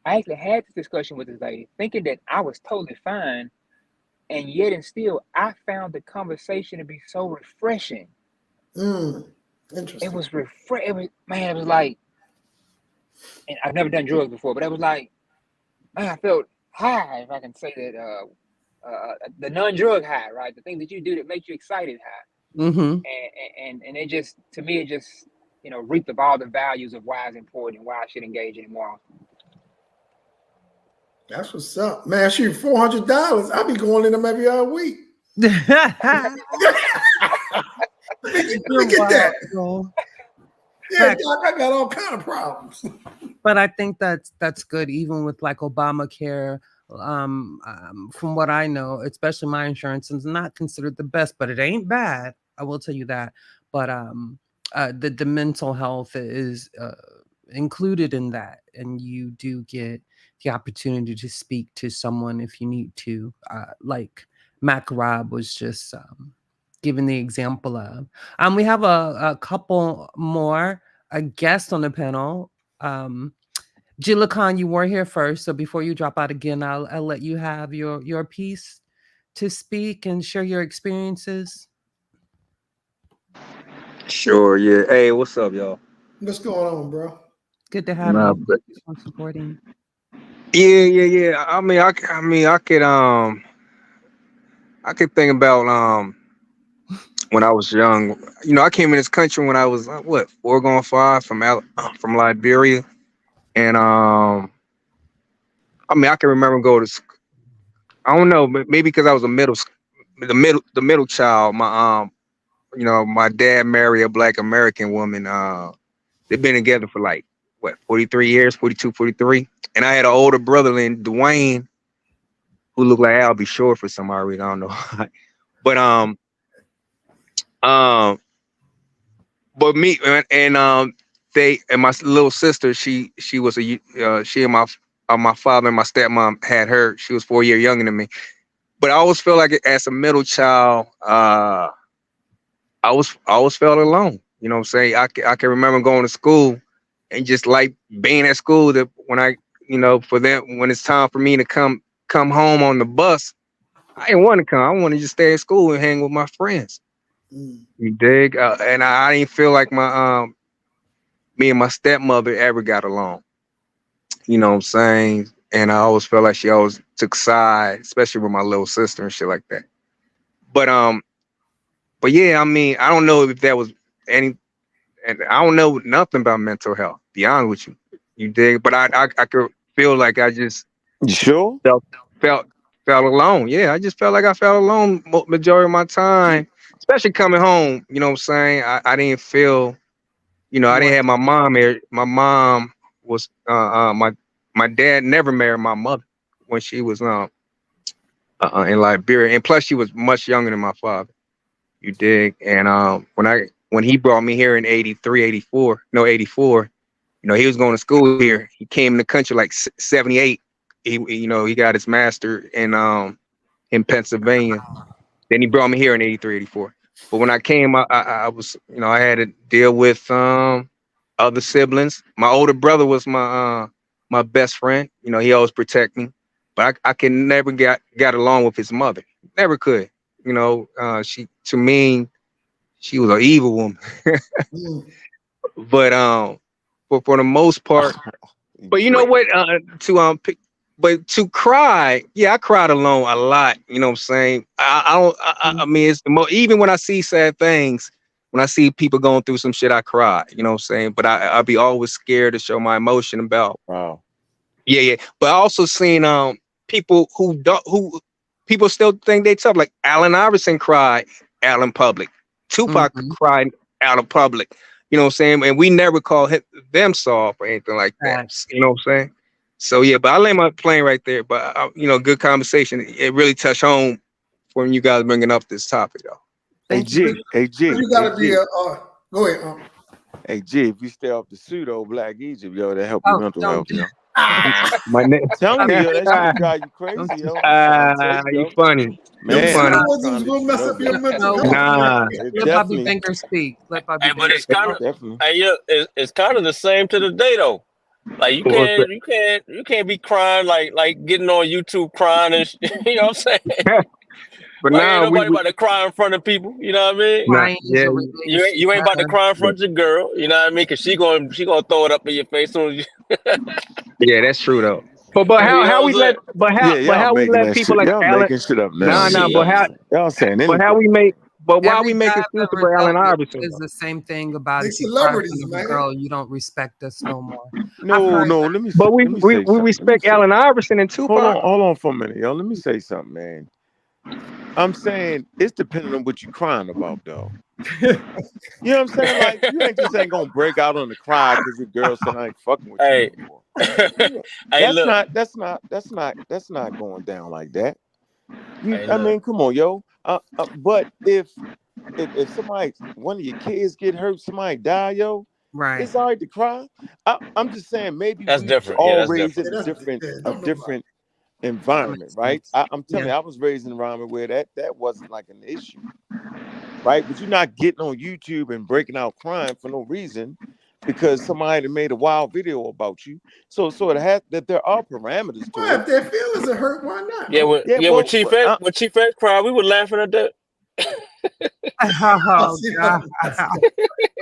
[SPEAKER 7] I actually had this discussion with this lady, thinking that I was totally fine, and yet and still, I found the conversation to be so refreshing.
[SPEAKER 3] Interesting.
[SPEAKER 7] It was refreshing. It was like, and I've never done drugs before, but it was like, man, I felt high, if I can say that, the non-drug high, right? The thing that you do that makes you excited high. And it just, to me, it just, you know, reaped of all the values of why it's important and why I should engage in it more often.
[SPEAKER 3] That's what's up, man. Shoot, $400. I'll be going in them every other week. Look at that. Yeah, Doc, I got all kind of problems.
[SPEAKER 1] But I think that's good, even with like Obamacare. From what I know, especially my insurance is not considered the best, but it ain't bad. I will tell you that. But the mental health is included in that, and you do get the opportunity to speak to someone if you need to, like Mac Rob was just giving the example of. We have a couple more guests on the panel. Jilla Khan, you were here first, so before you drop out again, I'll let you have your piece to speak and share your experiences.
[SPEAKER 8] Sure, yeah. Hey, what's up, y'all?
[SPEAKER 3] What's going on, bro?
[SPEAKER 1] Good to have
[SPEAKER 8] Nah,
[SPEAKER 1] you.
[SPEAKER 8] but
[SPEAKER 1] Thank you for supporting.
[SPEAKER 8] yeah. I could think about when I was young. You know, I came in this country when I was what, 4 going 5 from Liberia, and I can remember go to. I don't know, maybe because I was the middle child. My dad married a Black American woman. They've been together for like what, 43 years, 42, 43. And I had an older brother named Dwayne who looked like Albie Shore for some odd reason. I don't know why. But um but me and they and my little sister, she was she and my father and my stepmom had her. She was 4 years younger than me. But I always felt like as a middle child, I always felt alone. You know what I'm saying? I can remember going to school and just like being at school, that when for them, when it's time for me to come home on the bus, I didn't want to come. I wanted to just stay at school and hang with my friends.
[SPEAKER 3] Mm.
[SPEAKER 8] You dig? And I didn't feel like me and my stepmother ever got along. You know what I'm saying? And I always felt like she always took side, especially with my little sister and shit like that. But yeah, I don't know if that was any, and I don't know nothing about mental health. Be honest with you, you dig? But I could feel like I just
[SPEAKER 2] You sure?
[SPEAKER 8] felt felt felt alone. Yeah, I just felt like I felt alone majority of my time, especially coming home. You know what I'm saying? I didn't feel, I didn't
[SPEAKER 1] What?
[SPEAKER 8] have my mom here. My mom was my dad never married my mother when she was in Liberia, and plus she was much younger than my father. You dig? And when he brought me here in 83, 84, no 84, he was going to school here. He came in the country like 78. He got his master in Pennsylvania. Then he brought me here in 83, 84. But when I came, I was, I had to deal with other siblings. My older brother was my best friend. He always protect me, but I can never got along with his mother. Never could. She, to me, she was an evil woman.
[SPEAKER 3] Mm.
[SPEAKER 8] But for the most part. But you know what? But to cry, yeah, I cried alone a lot. You know what I'm saying? I don't. I mean, it's even when I see sad things, when I see people going through some shit, I cry. You know what I'm saying? But I be always scared to show my emotion about.
[SPEAKER 2] Wow.
[SPEAKER 8] Yeah. But I also seen people who don't, who people still think they tough. Like Allen Iverson cried out in public. Tupac
[SPEAKER 1] Mm-hmm.
[SPEAKER 8] cried out in public. You know what I'm saying? And we never call them soft or anything like that.
[SPEAKER 1] Right.
[SPEAKER 8] You know what I'm saying? So yeah, but I lay my plane right there. But good conversation. It really touched home when you guys bringing up this topic, though.
[SPEAKER 2] Hey
[SPEAKER 1] Thank you.
[SPEAKER 2] G, hey G,
[SPEAKER 3] You
[SPEAKER 2] hey
[SPEAKER 3] gotta be
[SPEAKER 2] G,
[SPEAKER 3] go ahead.
[SPEAKER 2] hey G. If you stay off the pseudo Black Egypt, yo, that help your
[SPEAKER 1] Oh,
[SPEAKER 2] mental
[SPEAKER 1] don't
[SPEAKER 2] health,
[SPEAKER 1] do
[SPEAKER 2] yo.
[SPEAKER 8] My name.
[SPEAKER 2] Telling you, yo, that shit
[SPEAKER 1] don't
[SPEAKER 2] drive you crazy,
[SPEAKER 1] you
[SPEAKER 2] yo. I'm trying to tell you,
[SPEAKER 8] You
[SPEAKER 2] yo.
[SPEAKER 8] funny. You
[SPEAKER 3] Them
[SPEAKER 2] Man,
[SPEAKER 8] funny.
[SPEAKER 2] I'm
[SPEAKER 3] pseudo
[SPEAKER 2] trying to let
[SPEAKER 3] will
[SPEAKER 2] you
[SPEAKER 3] mess
[SPEAKER 2] know,
[SPEAKER 3] up your
[SPEAKER 2] yo.
[SPEAKER 3] mental
[SPEAKER 1] no.
[SPEAKER 3] health, man.
[SPEAKER 8] Nah.
[SPEAKER 2] It
[SPEAKER 1] Let Bobby
[SPEAKER 2] definitely,
[SPEAKER 1] Banker speak. Let Bobby
[SPEAKER 5] Hey, but
[SPEAKER 1] Banker
[SPEAKER 5] it's kind of,
[SPEAKER 2] definitely.
[SPEAKER 5] hey, yeah, it's kind of the same to the day though. Like
[SPEAKER 8] What's that?
[SPEAKER 5] you can't be crying like getting on YouTube crying and you know what I'm saying?
[SPEAKER 8] But
[SPEAKER 5] Like ain't
[SPEAKER 8] now
[SPEAKER 5] nobody
[SPEAKER 8] we
[SPEAKER 5] about to cry in front of people. You know what I mean?
[SPEAKER 8] not
[SPEAKER 1] crying is
[SPEAKER 8] yeah.
[SPEAKER 1] a release.
[SPEAKER 5] You ain't about to cry in
[SPEAKER 8] Yeah,
[SPEAKER 5] front of your girl. You know what I mean? Cause she gonna throw it up in your face soon as you.
[SPEAKER 8] yeah, that's true though. But
[SPEAKER 5] You know
[SPEAKER 8] how
[SPEAKER 5] what I'm
[SPEAKER 8] we let
[SPEAKER 5] saying?
[SPEAKER 8] how
[SPEAKER 2] Yeah,
[SPEAKER 8] but
[SPEAKER 2] y'all
[SPEAKER 8] how we
[SPEAKER 2] making
[SPEAKER 8] let
[SPEAKER 2] that
[SPEAKER 8] people
[SPEAKER 2] shit.
[SPEAKER 8] like
[SPEAKER 2] Y'all
[SPEAKER 8] Allen.
[SPEAKER 2] making shit up now,
[SPEAKER 8] Nah,
[SPEAKER 2] yo.
[SPEAKER 8] but
[SPEAKER 5] Shit.
[SPEAKER 2] Y'all saying
[SPEAKER 8] how
[SPEAKER 2] anything.
[SPEAKER 8] we make, but why
[SPEAKER 1] Every
[SPEAKER 8] we make
[SPEAKER 1] guy I've
[SPEAKER 8] excuses
[SPEAKER 1] ever
[SPEAKER 8] for
[SPEAKER 1] dealt
[SPEAKER 8] Allen
[SPEAKER 1] with
[SPEAKER 8] Iverson
[SPEAKER 1] is
[SPEAKER 8] though?
[SPEAKER 1] the same thing about
[SPEAKER 3] They
[SPEAKER 1] if you cry in front
[SPEAKER 3] celebrities,
[SPEAKER 1] of a
[SPEAKER 3] man.
[SPEAKER 1] girl, you don't respect us no more. I've
[SPEAKER 2] No,
[SPEAKER 1] heard
[SPEAKER 2] no.
[SPEAKER 1] that.
[SPEAKER 8] But
[SPEAKER 2] Let me say
[SPEAKER 8] we
[SPEAKER 2] something. Let me
[SPEAKER 8] respect
[SPEAKER 2] say.
[SPEAKER 8] Allen Iverson and Tupac.
[SPEAKER 2] Hold on for a minute, yo. Let me say something, man. I'm saying it's depending on what you're crying about, though. You know what I'm saying? Like you ain't gonna break out on the cry because your girl said I ain't fucking with you
[SPEAKER 5] Hey,
[SPEAKER 2] no more. Yeah.
[SPEAKER 5] hey, look.
[SPEAKER 2] That's not going down like that.
[SPEAKER 5] Hey,
[SPEAKER 2] I
[SPEAKER 5] look.
[SPEAKER 2] mean, come on, yo. But if somebody, one of your kids get hurt, somebody die, yo,
[SPEAKER 1] Right.
[SPEAKER 2] it's all right to cry. I'm just saying maybe
[SPEAKER 5] That's
[SPEAKER 2] we was
[SPEAKER 5] different. Yeah,
[SPEAKER 2] all
[SPEAKER 5] that's
[SPEAKER 2] raised
[SPEAKER 5] different.
[SPEAKER 2] in
[SPEAKER 3] Yeah,
[SPEAKER 2] a
[SPEAKER 3] that's
[SPEAKER 2] different
[SPEAKER 3] yeah,
[SPEAKER 2] a
[SPEAKER 3] don't nobody.
[SPEAKER 2] different environment, right? I'm telling you, I was raised in an environment where that wasn't like an issue, right? But you're not getting on YouTube and breaking out crying for no reason because somebody made a wild video about you. So it has that there are parameters to
[SPEAKER 3] Why,
[SPEAKER 2] it.
[SPEAKER 3] if their feelings are hurt, why not,
[SPEAKER 5] Yeah,
[SPEAKER 3] man?
[SPEAKER 5] when Chief Ed cried, we were laughing at that.
[SPEAKER 1] Oh God,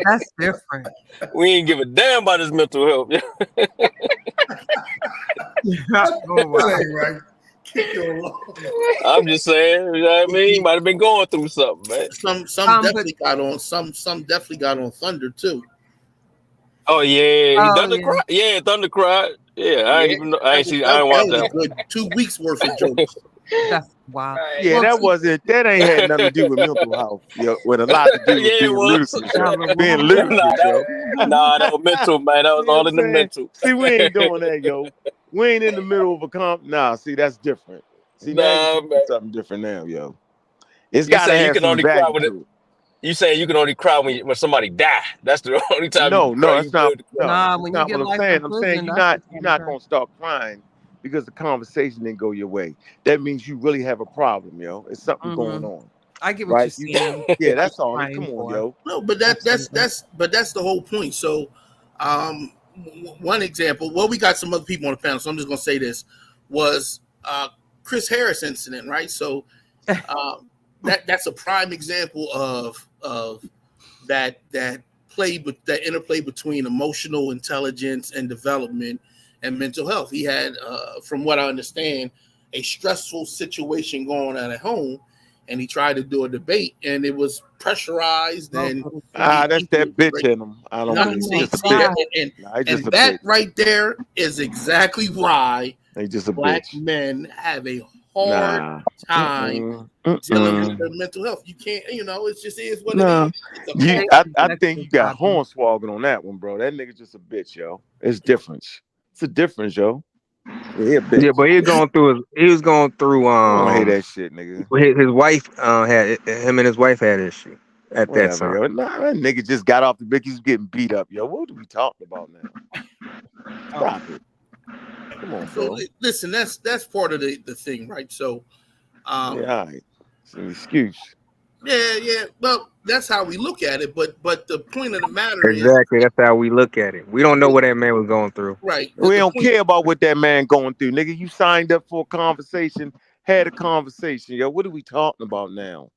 [SPEAKER 1] that's different.
[SPEAKER 5] We ain't give a damn about his mental health.
[SPEAKER 1] Oh, wow.
[SPEAKER 3] That ain't right. Kick your law.
[SPEAKER 5] I'm just saying, you know what I mean? He might have been going through something, man.
[SPEAKER 4] Some definitely got on some definitely got on Thunder too.
[SPEAKER 5] Oh yeah,
[SPEAKER 1] Oh,
[SPEAKER 5] Thunder
[SPEAKER 1] yeah.
[SPEAKER 5] cried. Yeah, Thunder cried. Yeah, I ain't even know. I ain't see. I ain't
[SPEAKER 4] That
[SPEAKER 5] watch
[SPEAKER 4] was
[SPEAKER 5] that.
[SPEAKER 4] a good 2 weeks worth of jokes.
[SPEAKER 1] That's wow.
[SPEAKER 7] Right.
[SPEAKER 2] Yeah,
[SPEAKER 1] Well,
[SPEAKER 2] that ain't had nothing to do with mental health. With a lot to do with
[SPEAKER 5] Yeah, it
[SPEAKER 2] being
[SPEAKER 5] was.
[SPEAKER 2] ludicrous, yo. Being ludicrous, yo.
[SPEAKER 5] That was mental, man. That was
[SPEAKER 2] See what
[SPEAKER 5] all
[SPEAKER 2] I'm
[SPEAKER 5] in the
[SPEAKER 2] saying?
[SPEAKER 5] mental.
[SPEAKER 2] See, we ain't doing that, yo. We ain't in the middle of a Nah, see, that's different. See, now
[SPEAKER 5] Nah,
[SPEAKER 2] you're
[SPEAKER 5] man.
[SPEAKER 2] something different now, yo. It's
[SPEAKER 5] You
[SPEAKER 2] got to
[SPEAKER 5] say you
[SPEAKER 2] have
[SPEAKER 5] can
[SPEAKER 2] some
[SPEAKER 5] only cry
[SPEAKER 2] value
[SPEAKER 5] when
[SPEAKER 2] to it.
[SPEAKER 5] you saying you can only cry when somebody die. That's the only time you
[SPEAKER 2] No,
[SPEAKER 5] can cry.
[SPEAKER 2] that's not. No,
[SPEAKER 1] nah,
[SPEAKER 2] that's
[SPEAKER 1] when you
[SPEAKER 2] not
[SPEAKER 1] get
[SPEAKER 2] what I'm
[SPEAKER 1] life
[SPEAKER 2] saying.
[SPEAKER 1] in
[SPEAKER 2] I'm saying
[SPEAKER 1] prison,
[SPEAKER 2] you're
[SPEAKER 1] that's
[SPEAKER 2] not
[SPEAKER 1] the time to
[SPEAKER 2] gonna start crying because the conversation didn't go your way. That means you really have a problem, yo. It's something going on,
[SPEAKER 1] I get what you're
[SPEAKER 2] right?
[SPEAKER 1] saying.
[SPEAKER 2] Yeah, that's all.
[SPEAKER 1] Crying
[SPEAKER 2] Come on,
[SPEAKER 1] for.
[SPEAKER 2] yo.
[SPEAKER 4] No, but that's the whole point. So, one example. Well, we got some other people on the panel, so I'm just gonna say this was Chris Harris incident, right? So, that's a prime example of that interplay between emotional intelligence and development and mental health. He had, from what I understand, a stressful situation going on at home, and he tried to do a debate, and it was pressurized, and
[SPEAKER 2] That's that bitch in him. I don't
[SPEAKER 4] not
[SPEAKER 2] believe
[SPEAKER 4] see,
[SPEAKER 2] he's just a
[SPEAKER 4] see that,
[SPEAKER 2] bitch. He's just
[SPEAKER 4] and
[SPEAKER 2] a
[SPEAKER 4] that
[SPEAKER 2] bitch.
[SPEAKER 4] right there is exactly why
[SPEAKER 2] He's just a
[SPEAKER 4] Black
[SPEAKER 2] bitch.
[SPEAKER 4] men have a hard
[SPEAKER 2] Nah.
[SPEAKER 4] time dealing with their mental health. You can't, it just is what it
[SPEAKER 2] No.
[SPEAKER 4] is. It's a
[SPEAKER 2] I think you got hornswoggled on that one, bro. That nigga just a bitch, yo. It's difference. It's a difference, yo. Yeah, bitch.
[SPEAKER 8] Yeah, but he was going through
[SPEAKER 2] I don't hate that shit, nigga.
[SPEAKER 8] his wife had him and his wife had issue at that
[SPEAKER 2] Whatever,
[SPEAKER 8] time.
[SPEAKER 2] yo. Nah, that nigga just got off the bitch. He's getting beat up, yo. What are we talking about now? Stop it. Come on, bro.
[SPEAKER 4] So listen, that's part of the thing, right? So,
[SPEAKER 2] Yeah, all right. It's an excuse.
[SPEAKER 4] yeah. Well, that's how we look at it. But the point of the matter is,
[SPEAKER 8] Exactly, that's how we look at it. We don't know what that man was going through.
[SPEAKER 4] right?
[SPEAKER 2] We don't care about what that man going through, nigga. You signed up for a conversation, had a conversation, yo. What are we talking about now?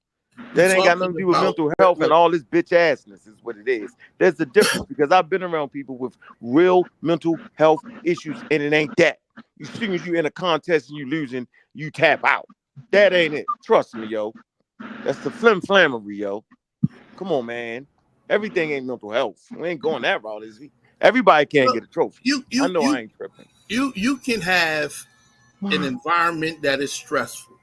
[SPEAKER 2] That ain't got nothing to do with mental health and all this bitch assness is what it is. There's a difference because I've been around people with real mental health issues and it ain't that. As soon as you're in a contest and you losing, you tap out. That ain't it. Trust me, yo. That's the flammery, yo. Come on, man. Everything ain't mental health. We ain't going that route, is we? Everybody can't get a trophy. I know I ain't tripping.
[SPEAKER 4] You can have an environment that is stressful.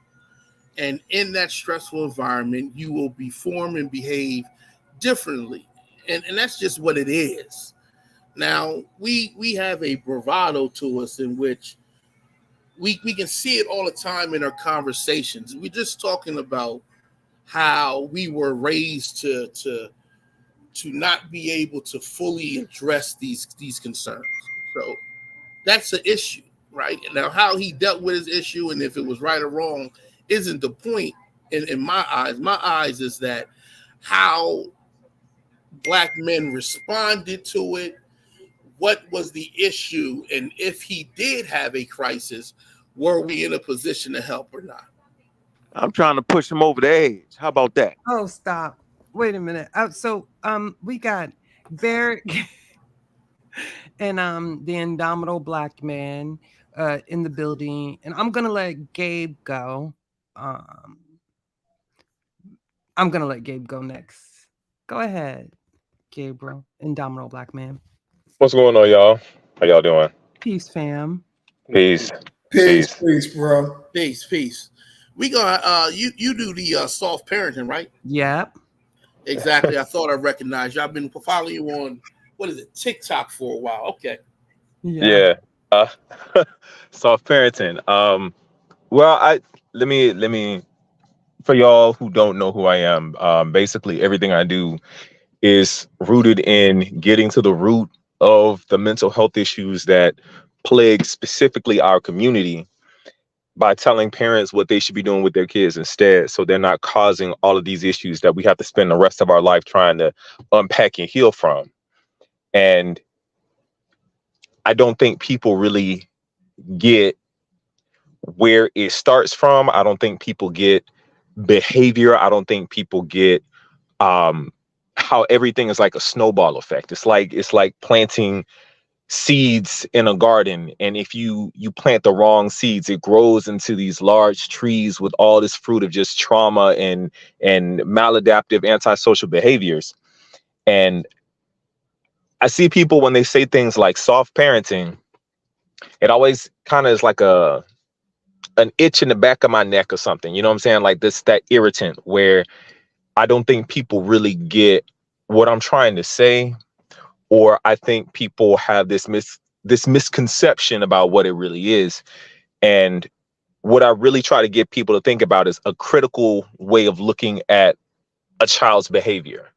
[SPEAKER 4] And in that stressful environment, you will be formed and behave differently. And that's just what it is. Now, we have a bravado to us in which we can see it all the time in our conversations. We're just talking about how we were raised to not be able to fully address these concerns. So that's the issue, right? Now, how he dealt with his issue and if it was right or wrong isn't the point in my eyes. My eyes is that how Black men responded to it, what was the issue, and if he did have a crisis, were we in a position to help or not?
[SPEAKER 2] I'm trying to push him over the edge. How about that?
[SPEAKER 1] Oh, stop. Wait a minute. So we got Bear and the indomitable Black man in the building, and I'm gonna let Gabe go. I'm gonna let Gabe go next. Go ahead, Gabriel, indomitable Black man.
[SPEAKER 9] What's going on, y'all? How y'all doing?
[SPEAKER 1] Peace, fam.
[SPEAKER 9] Peace.
[SPEAKER 3] Peace, bro.
[SPEAKER 4] Peace. We gonna you do the soft parenting, right?
[SPEAKER 1] Yep.
[SPEAKER 4] Exactly. I thought I recognized you. I've been following you on what is it, TikTok for a while. Okay.
[SPEAKER 9] Yeah. Soft parenting. Well, let me for y'all who don't know who I am, basically everything I do is rooted in getting to the root of the mental health issues that plague specifically our community by telling parents what they should be doing with their kids instead, so they're not causing all of these issues that we have to spend the rest of our life trying to unpack and heal from. And I don't think people really get where it starts from. I don't think people get behavior. I don't think people get how everything is like a snowball effect. It's like planting seeds in a garden, and if you plant the wrong seeds, it grows into these large trees with all this fruit of just trauma and maladaptive antisocial behaviors. And I see people when they say things like soft parenting, it always kind of is like an itch in the back of my neck or something, you know what I'm saying? Like that irritant where I don't think people really get what I'm trying to say, or I think people have this misconception about what it really is. And what I really try to get people to think about is a critical way of looking at a child's behavior,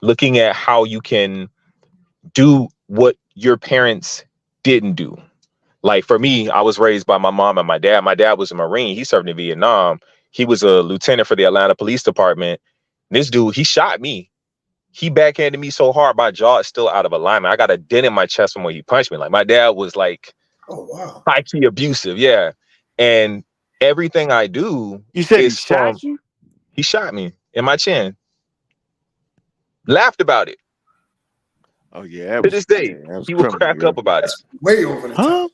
[SPEAKER 9] looking at how you can do what your parents didn't do. Like for me, I was raised by my mom and my dad. My dad was a Marine. He served in Vietnam. He was a lieutenant for the Atlanta Police Department. This dude, he shot me. He backhanded me so hard, my jaw is still out of alignment. I got a dent in my chest from when he punched me. Like my dad was like,
[SPEAKER 3] oh wow,
[SPEAKER 9] psyche abusive, yeah. And everything I do,
[SPEAKER 2] You said he
[SPEAKER 9] is from.
[SPEAKER 2] shot you?
[SPEAKER 9] He shot me in my chin. Laughed about it.
[SPEAKER 2] Oh yeah,
[SPEAKER 9] To this day,
[SPEAKER 2] that was
[SPEAKER 9] he will
[SPEAKER 2] criminal,
[SPEAKER 9] crack
[SPEAKER 2] yo.
[SPEAKER 9] up about it.
[SPEAKER 3] that's way over the
[SPEAKER 2] Huh?
[SPEAKER 3] top.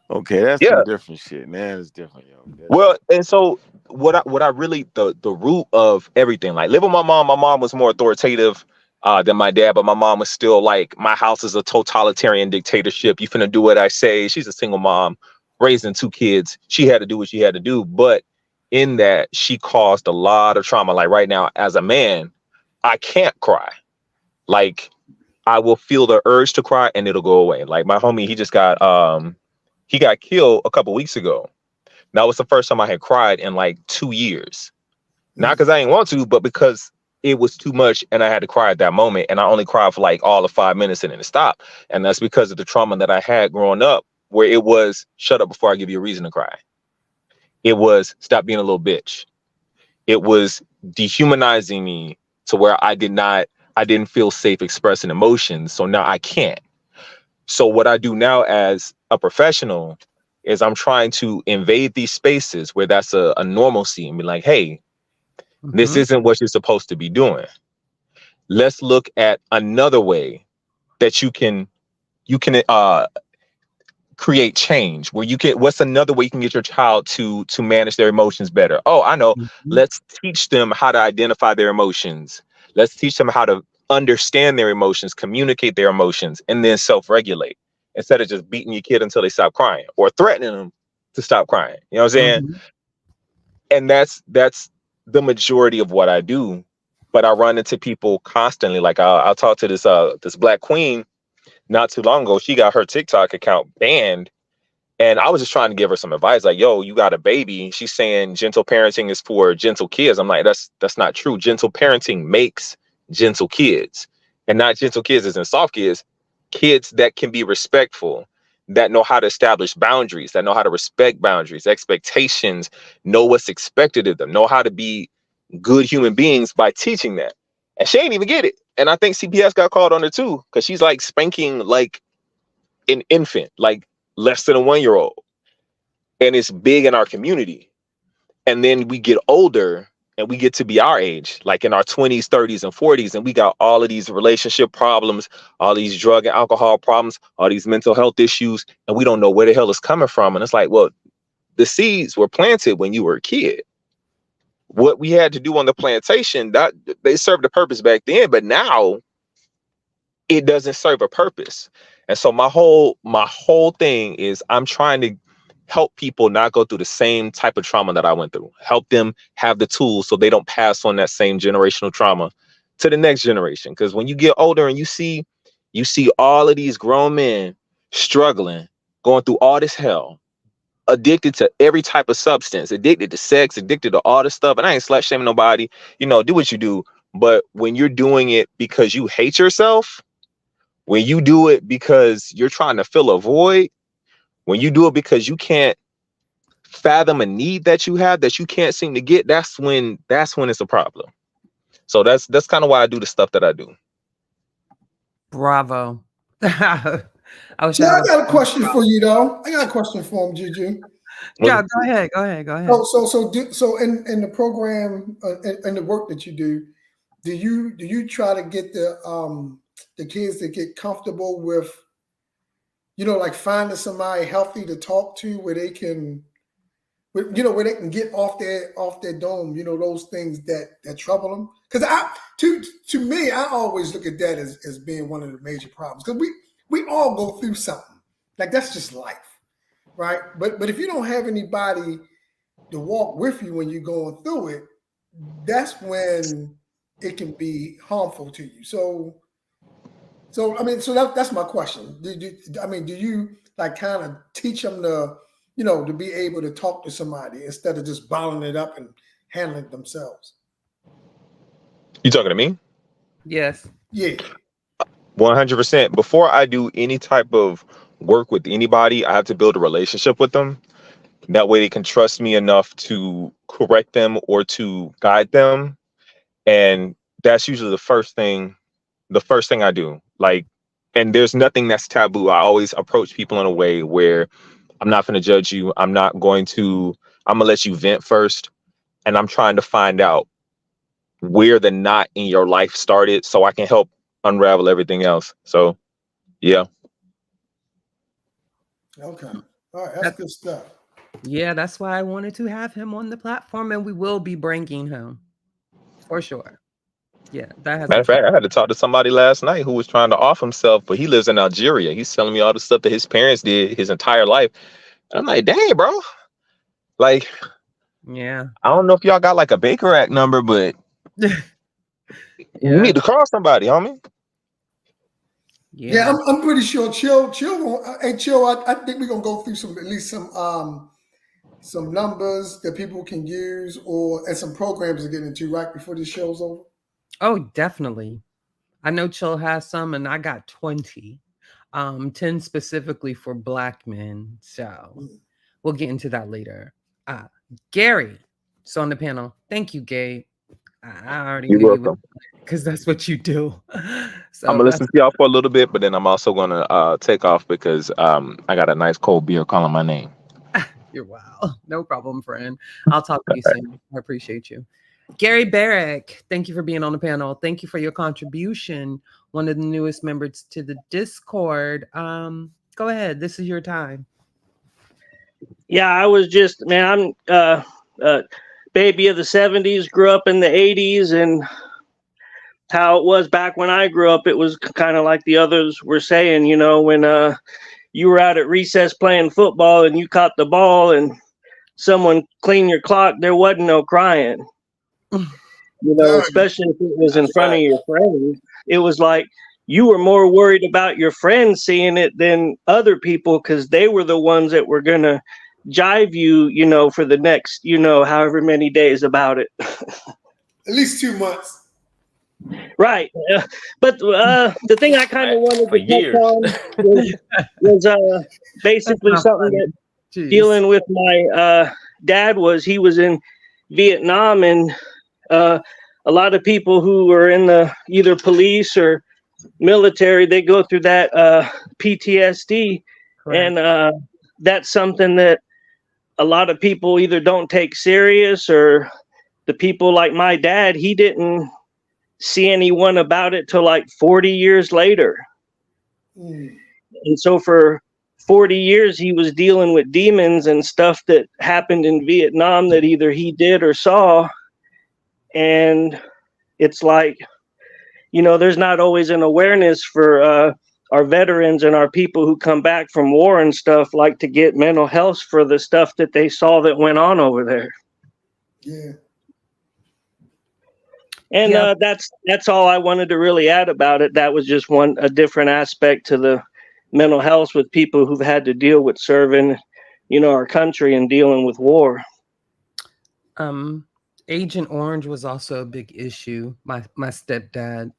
[SPEAKER 2] Okay, that's
[SPEAKER 9] Yeah.
[SPEAKER 2] some different shit, man. It's different, yo.
[SPEAKER 9] Well, and so what I really the root of everything, like living with my mom was more authoritative than my dad, but my mom was still like, my house is a totalitarian dictatorship. You finna do what I say. She's a single mom raising 2 kids. She had to do what she had to do. But in that, she caused a lot of trauma. Like right now, as a man, I can't cry. Like I will feel the urge to cry and it'll go away. Like my homie, he got killed a couple weeks ago. That was the first time I had cried in like 2 years. Not because I didn't want to, but because it was too much and I had to cry at that moment. And I only cried for like all of 5 minutes and then it stopped. And that's because of the trauma that I had growing up, where it was shut up before I give you a reason to cry. It was stop being a little bitch. It was dehumanizing me to where I didn't feel safe expressing emotions. So now I can't. So what I do now as a professional is I'm trying to invade these spaces where that's a normalcy and be like, hey, this isn't what you're supposed to be doing. Let's look at another way that you can create change, where what's another way you can get your child to manage their emotions better? Oh, I know. Let's teach them how to identify their emotions. Let's teach them how to understand their emotions, communicate their emotions, and then self-regulate, instead of just beating your kid until they stop crying or threatening them to stop crying. You know what I'm saying? And that's the majority of what I do. But I run into people constantly. Like I'll talk to this black queen not too long ago. She got her TikTok account banned. And I was just trying to give her some advice. Like, yo, you got a baby. She's saying gentle parenting is for gentle kids. I'm like, that's not true. Gentle parenting makes gentle kids. And not gentle kids as in soft kids. Kids that can be respectful, that know how to establish boundaries, that know how to respect boundaries, expectations, know what's expected of them, know how to be good human beings by teaching that. And she ain't even get it. And I think CPS got called on her too, because she's like spanking like an infant, like less than a 1-year-old. And it's big in our community. And then we get older and we get to be our age, like in our 20s, 30s, and 40s. And we got all of these relationship problems, all these drug and alcohol problems, all these mental health issues. And we don't know where the hell it's coming from. And it's like, well, the seeds were planted when you were a kid. What we had to do on the plantation, that they served a purpose back then, but now it doesn't serve a purpose. And so my whole thing is I'm trying to help people not go through the same type of trauma that I went through. Help them have the tools so they don't pass on that same generational trauma to the next generation. Because when you get older and you see all of these grown men struggling, going through all this hell, addicted to every type of substance, addicted to sex, addicted to all this stuff. And I ain't slut shaming nobody, do what you do. But when you're doing it because you hate yourself, when you do it because you're trying to fill a void, when you do it because you can't fathom a need that you have that you can't seem to get, that's when it's a problem. So that's kind of why I do the stuff that I do.
[SPEAKER 1] Bravo. I wish
[SPEAKER 3] So
[SPEAKER 1] I had
[SPEAKER 3] I
[SPEAKER 1] a.
[SPEAKER 3] got a question for you though. I got a question for him, Juju.
[SPEAKER 1] Yeah, go ahead. Go ahead. Go ahead.
[SPEAKER 3] So in the program and the work that you do you try to get the kids to get comfortable with, like finding somebody healthy to talk to where they can, where they can get off their dome, those things that trouble them? Because to me, I always look at that as being one of the major problems, because we all go through something. Like, that's just life, right? But if you don't have anybody to walk with you when you're going through it, that's when it can be harmful to you. So that's my question. Do you like kind of teach them to be able to talk to somebody instead of just bottling it up and handling it themselves?
[SPEAKER 9] You talking to me?
[SPEAKER 1] Yes.
[SPEAKER 3] Yeah.
[SPEAKER 9] 100%. Before I do any type of work with anybody, I have to build a relationship with them. That way they can trust me enough to correct them or to guide them. And that's usually the first thing I do. Like, and there's nothing that's taboo. I always approach people in a way where I'm not going to judge you. I'm going to let you vent first. And I'm trying to find out where the knot in your life started so I can help unravel everything else. So, yeah.
[SPEAKER 3] Okay. All right. That's good stuff.
[SPEAKER 1] Yeah, that's why I wanted to have him on the platform, and we will be bringing him for sure. Yeah, that
[SPEAKER 9] Matter
[SPEAKER 1] hasn't
[SPEAKER 9] of fact,
[SPEAKER 1] changed.
[SPEAKER 9] I had to talk to somebody last night who was trying to off himself, but he lives in Algeria. He's telling me all the stuff that his parents did his entire life. And I'm like, dang, bro. Like,
[SPEAKER 1] Yeah.
[SPEAKER 9] I don't know if y'all got like a Baker Act number, but you
[SPEAKER 1] Yeah.
[SPEAKER 9] need to call somebody, homie.
[SPEAKER 3] Yeah,
[SPEAKER 1] Yeah.
[SPEAKER 3] I'm pretty sure Chill. Hey, Chill. I think we're gonna go through some numbers that people can use and some programs to get into right before this show's over.
[SPEAKER 1] Oh, definitely. I know Chill has some, and I got 20. 10 specifically for Black men. So we'll get into that later. Gary, so on the panel. Thank you, Gabe. I already
[SPEAKER 9] You're
[SPEAKER 1] knew you would,
[SPEAKER 9] welcome.
[SPEAKER 1] because that's what you do.
[SPEAKER 9] I'm
[SPEAKER 1] So
[SPEAKER 9] gonna
[SPEAKER 1] that's
[SPEAKER 9] listen to y'all for a little bit, but then I'm also gonna take off because I got a nice cold beer calling my name.
[SPEAKER 1] you're wow. No problem, friend. I'll talk to you soon. I appreciate you. Gary Barrick, thank you for being on the panel. Thank you for your contribution. One of the newest members to the Discord. Go ahead. This is your time.
[SPEAKER 10] Yeah, I was just, man, I'm baby of the 70s, grew up in the 80s, and how it was back when I grew up, it was kind of like the others were saying, when you were out at recess playing football and you caught the ball and someone cleaned your clock, there wasn't no crying. Especially if it was in
[SPEAKER 5] That's
[SPEAKER 10] front of
[SPEAKER 5] fact.
[SPEAKER 10] your friends. It was like you were more worried about your friends seeing it than other people, because they were the ones that were going to jive you, for the next, however many days about it.
[SPEAKER 3] At least 2 months.
[SPEAKER 10] Right. But the thing I kind of wanted
[SPEAKER 5] For
[SPEAKER 10] to touch
[SPEAKER 5] years.
[SPEAKER 10] on was
[SPEAKER 1] That's
[SPEAKER 10] basically
[SPEAKER 1] not
[SPEAKER 10] something
[SPEAKER 1] funny.
[SPEAKER 10] that
[SPEAKER 1] Jeez.
[SPEAKER 10] dealing with my dad he was in Vietnam, and a lot of people who are in the either police or military, they go through that PTSD.
[SPEAKER 1] Correct.
[SPEAKER 10] And that's something that a lot of people either don't take serious, or the people like my dad, he didn't see anyone about it till like 40 years later. And so for 40 years he was dealing with demons and stuff that happened in Vietnam that either he did or saw. And it's like, there's not always an awareness for our veterans and our people who come back from war and stuff, like to get mental health for the stuff that they saw that went on over there.
[SPEAKER 3] Yeah.
[SPEAKER 10] And that's all I wanted to really add about it. That was just a different aspect to the mental health with people who've had to deal with serving, our country and dealing with war.
[SPEAKER 1] Agent Orange was also a big issue. My stepdad,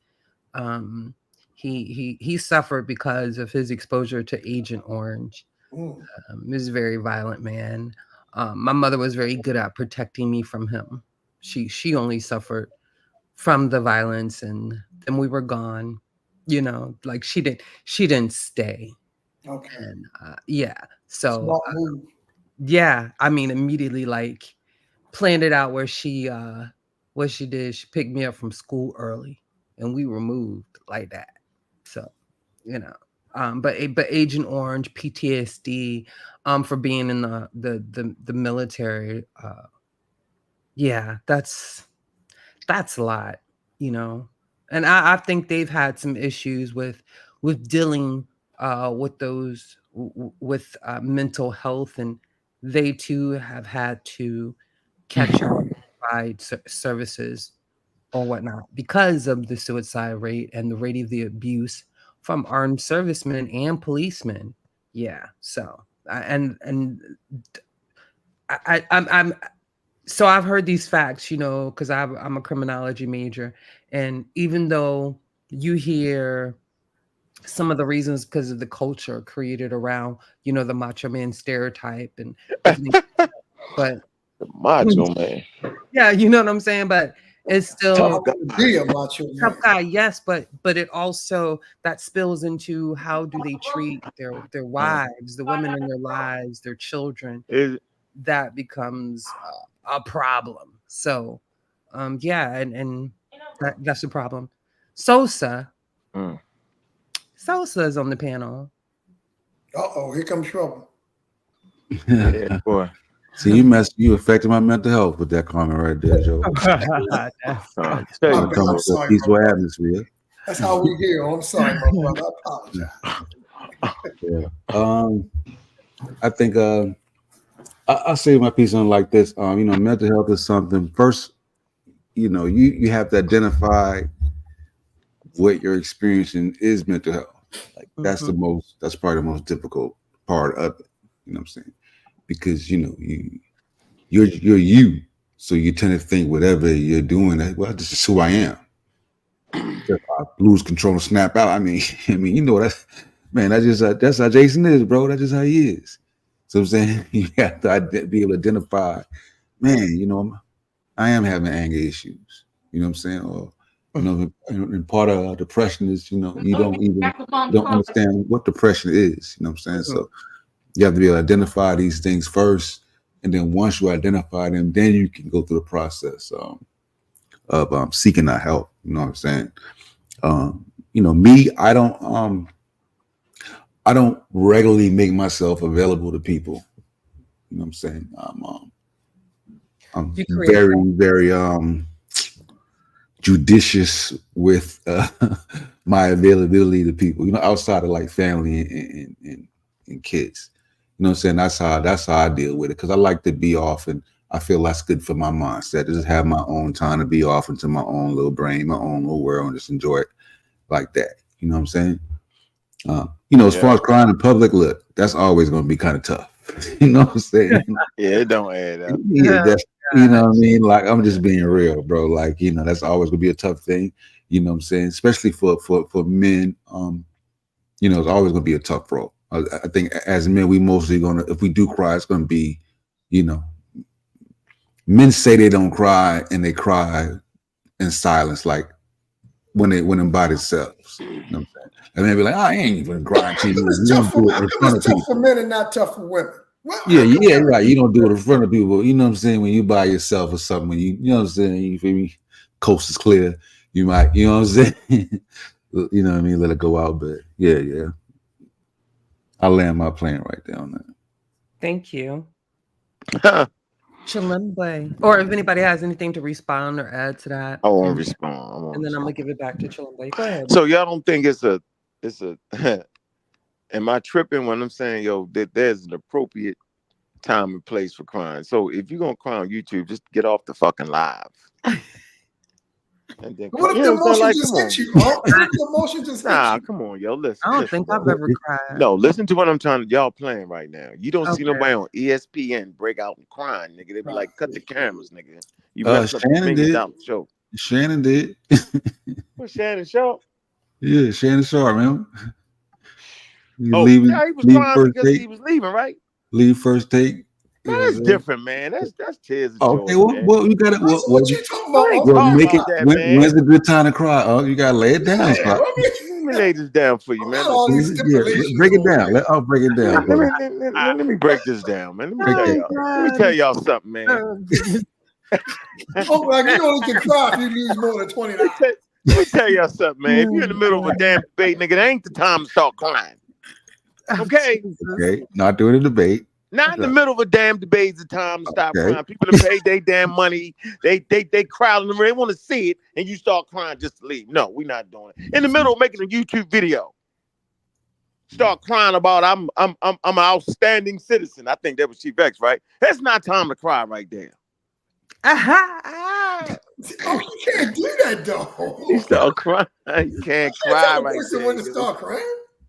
[SPEAKER 1] he suffered because of his exposure to Agent Orange. He was a very violent man. My mother was very good at protecting me from him. She only suffered from the violence, and then we were gone. Like she didn't stay.
[SPEAKER 3] Okay.
[SPEAKER 1] And yeah, so
[SPEAKER 3] Smart move.
[SPEAKER 1] yeah, I mean, immediately like planned it out where what she did, she picked me up from school early, and we were moved like that. So, you know, but Agent Orange, PTSD, for being in the military, yeah, that's a lot, and I think they've had some issues with dealing with those with mental health, and they too have had to catch up, provide services or whatnot because of the suicide rate and the rate of the abuse from armed servicemen and policemen. Yeah, so and I'm so I've heard these facts, because I'm a criminology major, and even though you hear some of the reasons because of the culture created around, the macho man stereotype and everything, but
[SPEAKER 2] The macho man.
[SPEAKER 1] yeah, you know what I'm saying. But it's
[SPEAKER 3] I
[SPEAKER 1] still
[SPEAKER 2] Tough
[SPEAKER 3] want to
[SPEAKER 2] guy.
[SPEAKER 3] be a macho
[SPEAKER 1] tough
[SPEAKER 3] man.
[SPEAKER 1] guy, yes, but it also that spills into how do they treat their wives, the women in their lives, their children.
[SPEAKER 2] Is
[SPEAKER 1] That becomes a problem. So, yeah, and that's the problem. Sosa,
[SPEAKER 2] mm.
[SPEAKER 1] Sosa is on the panel.
[SPEAKER 3] Uh-oh, here comes trouble.
[SPEAKER 2] Yeah, boy.
[SPEAKER 11] See, you affected my mental health with that comment right there, Joe.
[SPEAKER 2] Trying to tell
[SPEAKER 3] My
[SPEAKER 2] you,
[SPEAKER 3] bad.
[SPEAKER 11] Come
[SPEAKER 3] I'm
[SPEAKER 11] up with a
[SPEAKER 3] sorry, my
[SPEAKER 11] peaceful
[SPEAKER 3] brother.
[SPEAKER 11] atmosphere.
[SPEAKER 3] That's how we hear. I'm sorry, my brother. I apologize.
[SPEAKER 11] Yeah. I think I'll say my piece on like this. Mental health is something. First, you have to identify what you're experiencing is mental health. Like that's
[SPEAKER 1] Mhm.
[SPEAKER 11] that's probably the most difficult part of it. You know what I'm saying? Because you're you, so you tend to think whatever you're doing, well, this is who I am. If I lose control and snap out, I mean, that's man, that's how Jason is, bro. That's just how he is. So I'm saying you have to be able to identify, man. I am having anger issues. You know what I'm saying? Or and part of depression is you don't understand what depression is. You know what I'm saying?
[SPEAKER 1] Mhm.
[SPEAKER 11] So you have to be able to identify these things first, and then once you identify them, then you can go through the process of seeking that help. You know what I'm saying? Me, I don't regularly make myself available to people. You know what I'm saying? I'm
[SPEAKER 1] You create
[SPEAKER 11] very,
[SPEAKER 1] that.
[SPEAKER 11] very judicious with my availability to people. Outside of like family and kids. You know what I'm saying? That's how I deal with it, because I like to be off, and I feel that's good for my mindset. Just have my own time to be off into my own little brain, my own little world, and just enjoy it like that. You know what I'm saying? As far
[SPEAKER 2] Yeah.
[SPEAKER 11] as crying in public, look, that's always going to be kind of tough. You know what I'm saying?
[SPEAKER 2] Yeah, it don't add up.
[SPEAKER 11] Yeah,
[SPEAKER 1] Oh
[SPEAKER 11] that's what I
[SPEAKER 1] gosh.
[SPEAKER 11] mean. Like, I'm just being real, bro. Like, that's always gonna be a tough thing. You know what I'm saying? Especially for men. It's always gonna be a tough role. I think as men, we mostly if we do cry, it's gonna be, you know, men say they don't cry and they cry in silence, like when them by themselves. You know what I'm saying? And they be like, I ain't even crying to
[SPEAKER 3] How come
[SPEAKER 11] you.
[SPEAKER 3] it's
[SPEAKER 11] You
[SPEAKER 3] tough
[SPEAKER 11] don't
[SPEAKER 3] for
[SPEAKER 11] do
[SPEAKER 3] how
[SPEAKER 11] it in
[SPEAKER 3] come
[SPEAKER 11] front
[SPEAKER 3] it's
[SPEAKER 11] of
[SPEAKER 3] tough for
[SPEAKER 11] people.
[SPEAKER 3] men and not tough for women? Well,
[SPEAKER 11] Yeah,
[SPEAKER 3] how come
[SPEAKER 11] yeah,
[SPEAKER 3] that?
[SPEAKER 11] right. You don't do it in front of people. You know what I'm saying? When you by yourself or something, when you know what I'm saying? You feel me? Coast is clear. You might, you know what I'm saying? You know what I mean? Let it go out. But yeah. I land my plane right there on that.
[SPEAKER 1] Thank you. Chilimbe. Or if anybody has anything to respond or add to that,
[SPEAKER 2] I won't
[SPEAKER 1] and
[SPEAKER 2] respond. I won't
[SPEAKER 1] then I'm gonna
[SPEAKER 2] respond.
[SPEAKER 1] give it back to Chilimbe. Go ahead.
[SPEAKER 2] So y'all don't think it's a am I tripping when I'm saying, yo, that there's an appropriate time and place for crying? So if you're gonna cry on YouTube, just get off the fucking live. And then cry.
[SPEAKER 3] What
[SPEAKER 2] You
[SPEAKER 3] if
[SPEAKER 2] know
[SPEAKER 3] the
[SPEAKER 2] what I'm saying?
[SPEAKER 3] emotion
[SPEAKER 2] Like,
[SPEAKER 3] just
[SPEAKER 2] come
[SPEAKER 3] hit
[SPEAKER 2] on.
[SPEAKER 3] you? What if the emotion just hit
[SPEAKER 2] Nah,
[SPEAKER 3] you?
[SPEAKER 2] come on, yo. Listen,
[SPEAKER 1] I don't
[SPEAKER 2] listen,
[SPEAKER 1] think I've
[SPEAKER 2] bro.
[SPEAKER 1] ever cried.
[SPEAKER 2] No, listen to what I'm trying to y'all playing right now. You don't see
[SPEAKER 1] Okay.
[SPEAKER 2] nobody on ESPN break out and crying, nigga. They be
[SPEAKER 3] Right.
[SPEAKER 2] like, cut the cameras, nigga. You messing up a
[SPEAKER 11] Shannon
[SPEAKER 2] $1 million
[SPEAKER 11] did.
[SPEAKER 2] show.
[SPEAKER 11] Shannon did.
[SPEAKER 2] What's Shannon Show?
[SPEAKER 11] Yeah, Shannon Sharp, man. You
[SPEAKER 2] Oh, yeah, he was
[SPEAKER 11] leave
[SPEAKER 2] crying
[SPEAKER 11] first
[SPEAKER 2] because
[SPEAKER 11] take,
[SPEAKER 2] he was leaving, right?
[SPEAKER 11] leave first take.
[SPEAKER 2] Man, that's different, man. That's tears of joy,
[SPEAKER 11] Okay,
[SPEAKER 2] man.
[SPEAKER 11] well, you got it.
[SPEAKER 3] What you talking
[SPEAKER 2] I
[SPEAKER 3] about?
[SPEAKER 2] ain't
[SPEAKER 11] Well,
[SPEAKER 2] talking
[SPEAKER 11] make it.
[SPEAKER 2] about that, man.
[SPEAKER 11] When's a good time to cry? Oh, you gotta lay it down.
[SPEAKER 3] Yeah,
[SPEAKER 11] Pop.
[SPEAKER 2] Let me lay this down for you, man.
[SPEAKER 3] all these
[SPEAKER 11] Yeah,
[SPEAKER 3] stipulations
[SPEAKER 11] break it
[SPEAKER 3] over
[SPEAKER 11] down.
[SPEAKER 3] here.
[SPEAKER 11] I'll break it down, brother.
[SPEAKER 2] Let me break this down, man. Let me
[SPEAKER 11] Break
[SPEAKER 2] tell
[SPEAKER 11] that.
[SPEAKER 2] y'all. Let me tell y'all something, man.
[SPEAKER 3] Oh, like you only can cry if you lose more than $20.
[SPEAKER 2] Let me tell y'all something, man. If you're in the middle of a damn debate, nigga, that ain't the time to start crying. Okay?
[SPEAKER 11] Okay, not doing a debate.
[SPEAKER 2] Not in the middle of a damn debate is the time to stop
[SPEAKER 11] Okay.
[SPEAKER 2] crying. People that pay their damn money, they crowd in the room, they want to see it, and you start crying just to leave. No, we're not doing it. In the middle of making a YouTube video, start crying about I'm an outstanding citizen. I think that was Chief X, right? That's not time to cry right there.
[SPEAKER 3] Oh, you can't do that though.
[SPEAKER 2] You start crying. You can't
[SPEAKER 3] I
[SPEAKER 2] cry
[SPEAKER 3] tell a
[SPEAKER 2] right
[SPEAKER 3] person
[SPEAKER 2] there.
[SPEAKER 3] when to
[SPEAKER 2] Yo.
[SPEAKER 3] start crying.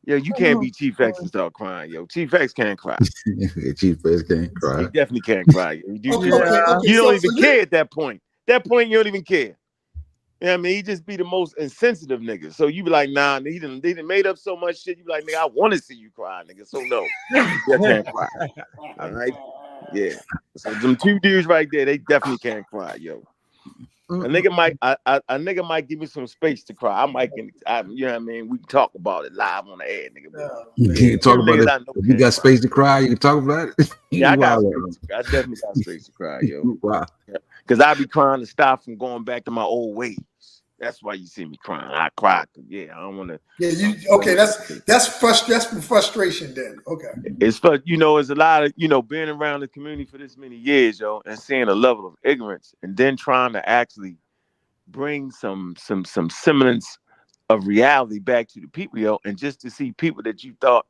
[SPEAKER 2] Yo, you can't be Chief X and start crying, yo. Chief X can't cry.
[SPEAKER 11] Chief X can't cry.
[SPEAKER 2] He definitely can't cry. You
[SPEAKER 3] Okay,
[SPEAKER 2] don't
[SPEAKER 3] so
[SPEAKER 2] even care at that point. That point, you don't even care. You know what I mean? He just be the most insensitive nigga. So you be like, nah, they done made up so much shit. You be like, nigga, I want to see you cry, nigga. So no, you can't cry. All right? Yeah. So them two dudes right there, they definitely can't cry, yo. A nigga might give me some space to cry. You know what I mean? We can talk about it live on the air, nigga.
[SPEAKER 11] You can't talk about it. If you got space to cry, you can talk about it.
[SPEAKER 2] Yeah, I definitely got space to cry, yo. Wow. Because I be crying to stop from going back to my old ways. That's why you see me crying. I cry. Yeah, I don't want to.
[SPEAKER 3] Yeah, okay? That's frustration then. Okay.
[SPEAKER 2] It's for it's a lot of being around the community for this many years, yo, and seeing a level of ignorance, and then trying to actually bring some semblance of reality back to the people, yo, and just to see people that you thought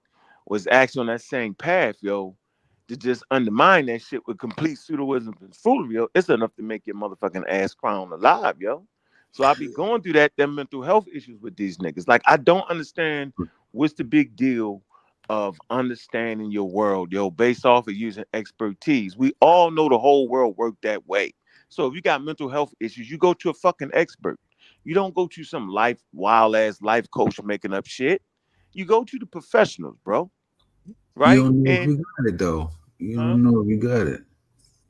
[SPEAKER 2] was actually on that same path, yo, to just undermine that shit with complete pseudoism and foolery, yo, it's enough to make your motherfucking ass cry on the live, yo. So I be going through them mental health issues with these niggas. Like, I don't understand what's the big deal of understanding your world, yo, based off of using expertise. We all know the whole world worked that way. So if you got mental health issues, you go to a fucking expert. You don't go to some wild ass life coach making up shit. You go to the professionals, bro. Right?
[SPEAKER 11] You don't know if you got it though. You don't know if you got it.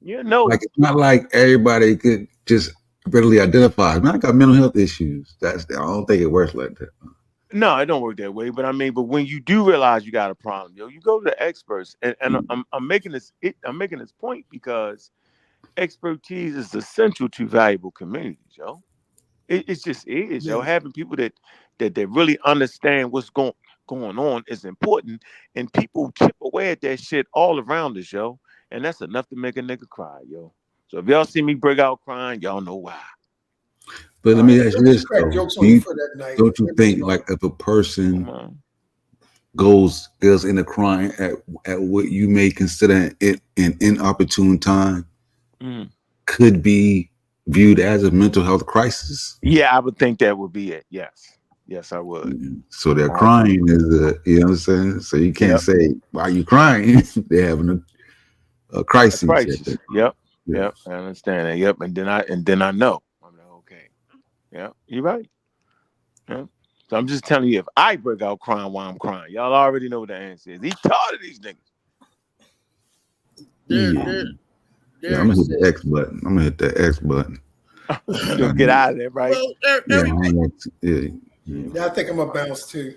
[SPEAKER 2] You know,
[SPEAKER 11] like it's not like everybody could just readily identify. Man, I got mental health issues. I don't think it works like that.
[SPEAKER 2] No, it don't work that way. But I mean, but when you do realize you got a problem, yo, you go to the experts. And I'm making this point because expertise is essential to valuable communities, yo. It just is, yo. Having people that really understand what's going on is important, and people chip away at that shit all around us, yo. And that's enough to make a nigga cry, yo. So if y'all see me break out crying, y'all know why.
[SPEAKER 11] But let me ask you this though: don't you think, like, if a person goes into crying at what you may consider an inopportune time, could be viewed as a mental health crisis?
[SPEAKER 2] Yeah, I would think that would be it. Yes, I would.
[SPEAKER 11] So their crying is you know what I'm saying? So you can't say, why are you crying? They're having a crisis.
[SPEAKER 2] Yep. I understand that. Yep. And then I know. I'm like, okay. Yeah, you're right. Yeah. So I'm just telling you, if I break out crying while I'm crying, y'all already know what the answer is. He's tired of these niggas.
[SPEAKER 11] Yeah, I'm gonna hit the X button. I'm gonna hit the X button.
[SPEAKER 2] You'll get out of there, right?
[SPEAKER 3] Well, I think I'm gonna bounce too.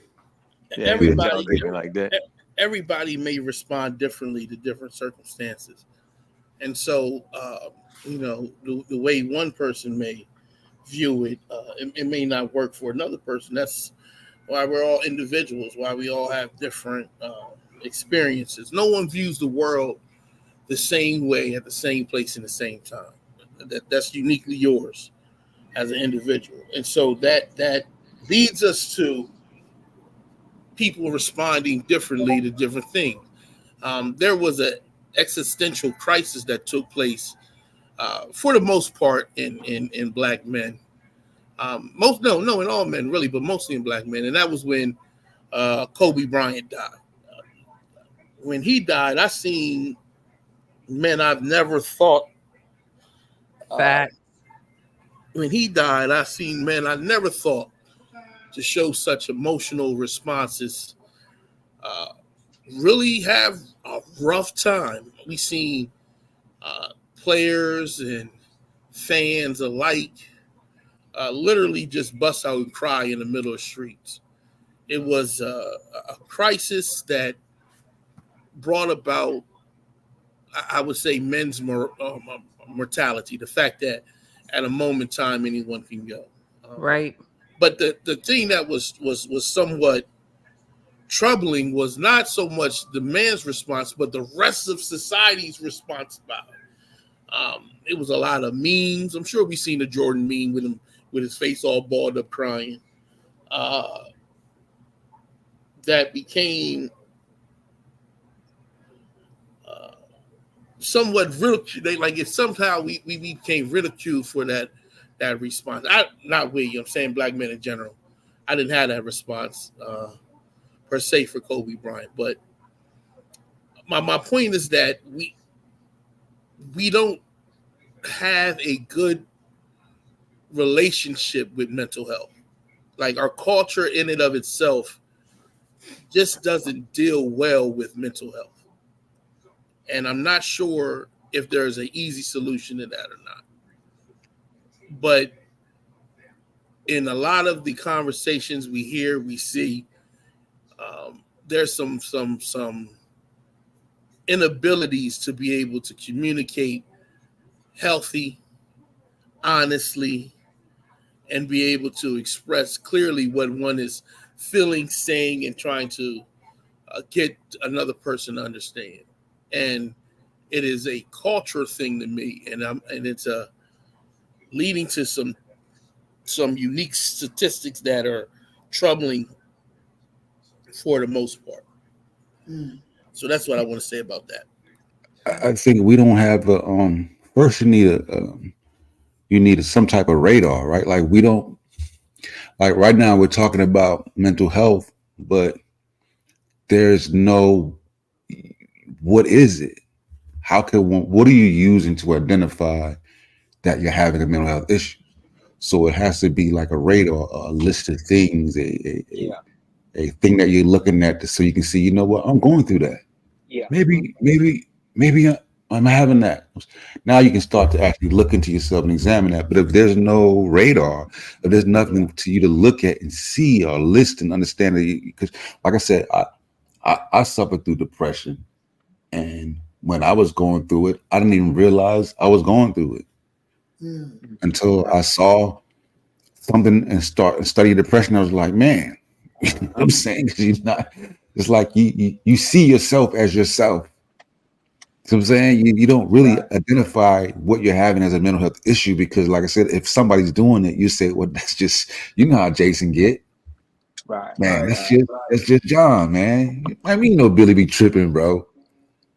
[SPEAKER 4] Everybody may respond differently to different circumstances, and so the way one person may view it, it may not work for another person. That's why we're all individuals. Why we all have different experiences. No one views the world the same way at the same place in the same time. That's uniquely yours as an individual, and so that leads us to people responding differently to different things. There was an existential crisis that took place for the most part in black men. In all men really, but mostly in black men, and that was when Kobe Bryant died. When he died, I seen men I've never thought. When he died, I seen men I never thought to show such emotional responses really have a rough time. We seen Players and fans alike literally just bust out and cry in the middle of streets. It was a crisis that brought about, I would say, men's mortality. The fact that at a moment in time anyone can go.
[SPEAKER 1] Right.
[SPEAKER 4] But the thing that was somewhat troubling was not so much the man's response, but the rest of society's response about it. It was a lot of memes. I'm sure we've seen the Jordan meme with him with his face all balled up crying. That became somewhat ridiculed. Like if somehow we became ridiculed for that response. Not we. I'm saying black men in general. I didn't have that response per se for Kobe Bryant, but my point is that we don't have a good relationship with mental health. Like our culture in and of itself just doesn't deal well with mental health. And I'm not sure if there's an easy solution to that or not. But in a lot of the conversations we hear, we see, there's some inabilities to be able to communicate healthy, honestly, and be able to express clearly what one is feeling, saying, and trying to get another person to understand. And it is a culture thing to me, and it's leading to some unique statistics that are troubling for the most part. So that's what I want to say about that.
[SPEAKER 11] I think we don't have first you need some type of radar, right? Like we don't, like right now we're talking about mental health, but there's no, what is it? What are you using to identify that you're having a mental health issue? So it has to be like a radar, a list of things, a thing that you're looking at so you can see, you know what, I'm going through that.
[SPEAKER 7] Yeah.
[SPEAKER 11] Maybe I'm having that. Now you can start to actually look into yourself and examine that. But if there's no radar, if there's nothing to you to look at and see or list and understand it, because like I said, I suffered through depression, and when I was going through it, I didn't even realize I was going through it until I saw something and study depression. I was like, man, I'm saying, it's like you see yourself as yourself. So I'm saying you don't really identify what you're having as a mental health issue, because like I said, if somebody's doing it, you say, well, that's just, you know how Jason get.
[SPEAKER 7] Right.
[SPEAKER 11] Man, that's just John, man. I mean, Billy be tripping, bro.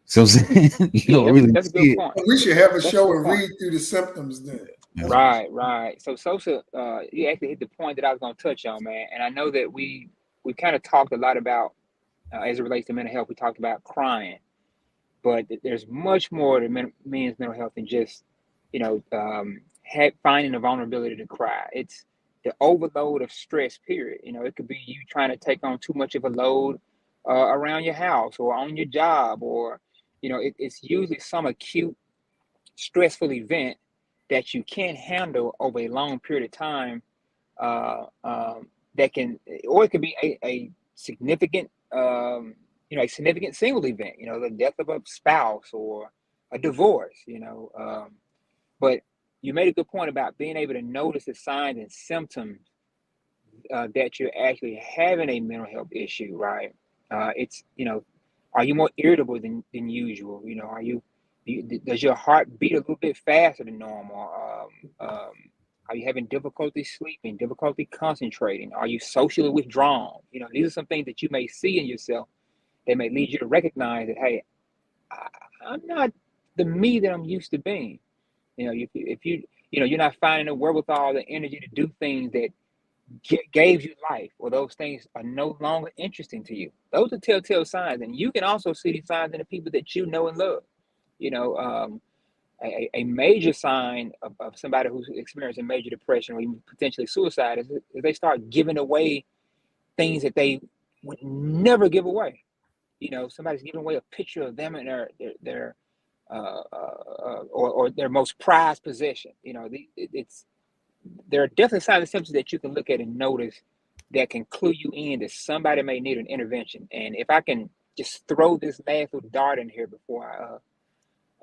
[SPEAKER 11] So I'm saying you don't really
[SPEAKER 7] that's a
[SPEAKER 11] see
[SPEAKER 7] good point.
[SPEAKER 3] We should have a show and read through the symptoms then.
[SPEAKER 7] Right. So Sosa, you actually hit the point that I was going to touch on, man. And I know that we kind of talked a lot about, as it relates to mental health, we talked about crying, but there's much more to men's mental health than just, finding the vulnerability to cry. It's the overload of stress, period. It could be you trying to take on too much of a load around your house or on your job, or, it's usually some acute stressful event that you can't handle over a long period of time, that can, or it could be a significant, a significant single event, the death of a spouse or a divorce, but you made a good point about being able to notice the signs and symptoms that you're actually having a mental health issue, right? It's, are you more irritable than usual? Does your heart beat a little bit faster than normal? Are you having difficulty sleeping, difficulty concentrating? Are you socially withdrawn? These are some things that you may see in yourself that may lead you to recognize that, hey, I'm not the me that I'm used to being. If you're not finding the wherewithal, the energy to do things that gave you life, or those things are no longer interesting to you. Those are telltale signs, and you can also see these signs in the people that you know and love. A major sign of somebody who's experiencing major depression or even potentially suicide is they start giving away things that they would never give away. Somebody's giving away a picture of them and their or their most prized possession. There are definitely signs and symptoms that you can look at and notice that can clue you in that somebody may need an intervention. And if I can just throw this last little dart in here before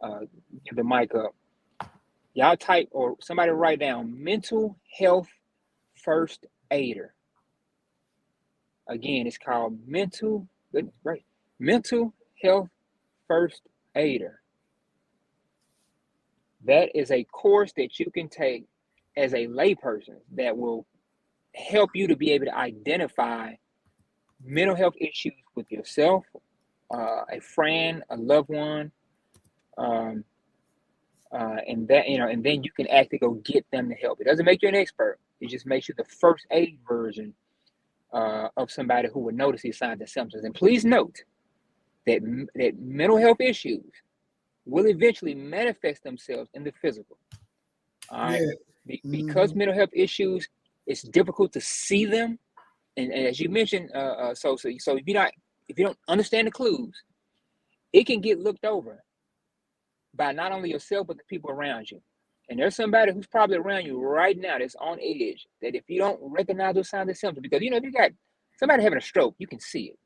[SPEAKER 7] I give the mic up, y'all type or somebody write down mental health first aider. Again, it's called mental health first aider. That is a course that you can take as a layperson that will help you to be able to identify mental health issues with yourself, a friend, a loved one, and then you can actually go get them the help. It doesn't make you an expert. It just makes you the first aid version of somebody who would notice these signs and symptoms. And please note that mental health issues will eventually manifest themselves in the physical. All right, because mental health issues, it's difficult to see them, and as you mentioned, so if you don't understand the clues, it can get looked over by not only yourself but the people around you. And there's somebody who's probably around you right now that's on edge. That if you don't recognize those signs and symptoms, because if you got somebody having a stroke, you can see it.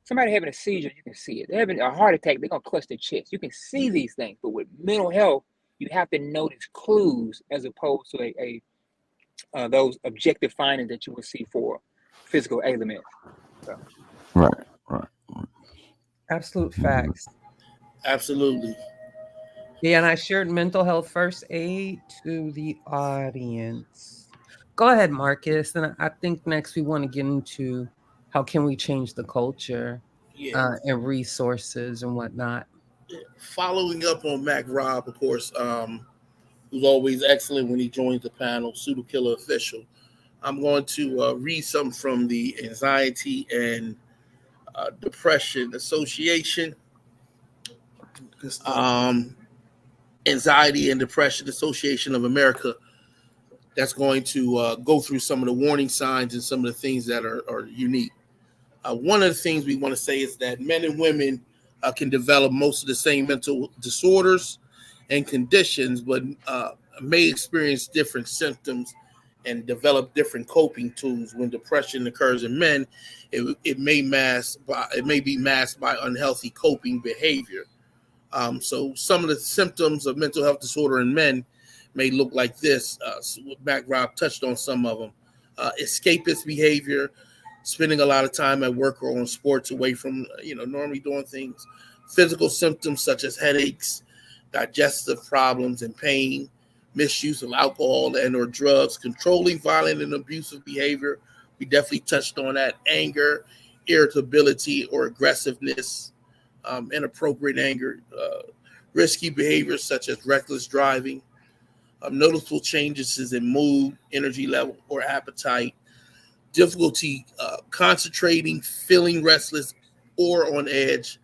[SPEAKER 7] Somebody having a seizure, you can see it. They're having a heart attack, they're gonna clutch their chest. You can see these things, but with mental health, you have to notice clues as opposed to those objective findings that you will see for physical ailments. So.
[SPEAKER 11] Right.
[SPEAKER 1] Absolute facts.
[SPEAKER 4] Absolutely.
[SPEAKER 1] Yeah, and I shared mental health first aid to the audience. Go ahead, Marcus. And I think next we want to get into how can we change the culture and resources and whatnot.
[SPEAKER 4] Following up on Mac Rob, of course, who's always excellent when he joins the panel, Pseudo Killer official. I'm going to read something from the Anxiety and Depression Association. Anxiety and Depression Association of America. That's going to go through some of the warning signs and some of the things that are unique. One of the things we want to say is that men and women can develop most of the same mental disorders and conditions, but may experience different symptoms and develop different coping tools. When depression occurs in men, it may be masked by unhealthy coping behavior. So some of the symptoms of mental health disorder in men may look like this. Mac Rob touched on some of them. Escapist behavior, spending a lot of time at work or on sports away from normally doing things. Physical symptoms such as headaches, digestive problems and pain, misuse of alcohol and or drugs, controlling violent and abusive behavior. We definitely touched on that. Anger, irritability or aggressiveness, inappropriate anger, risky behaviors such as reckless driving, noticeable changes in mood, energy level, or appetite, difficulty concentrating, feeling restless or on edge.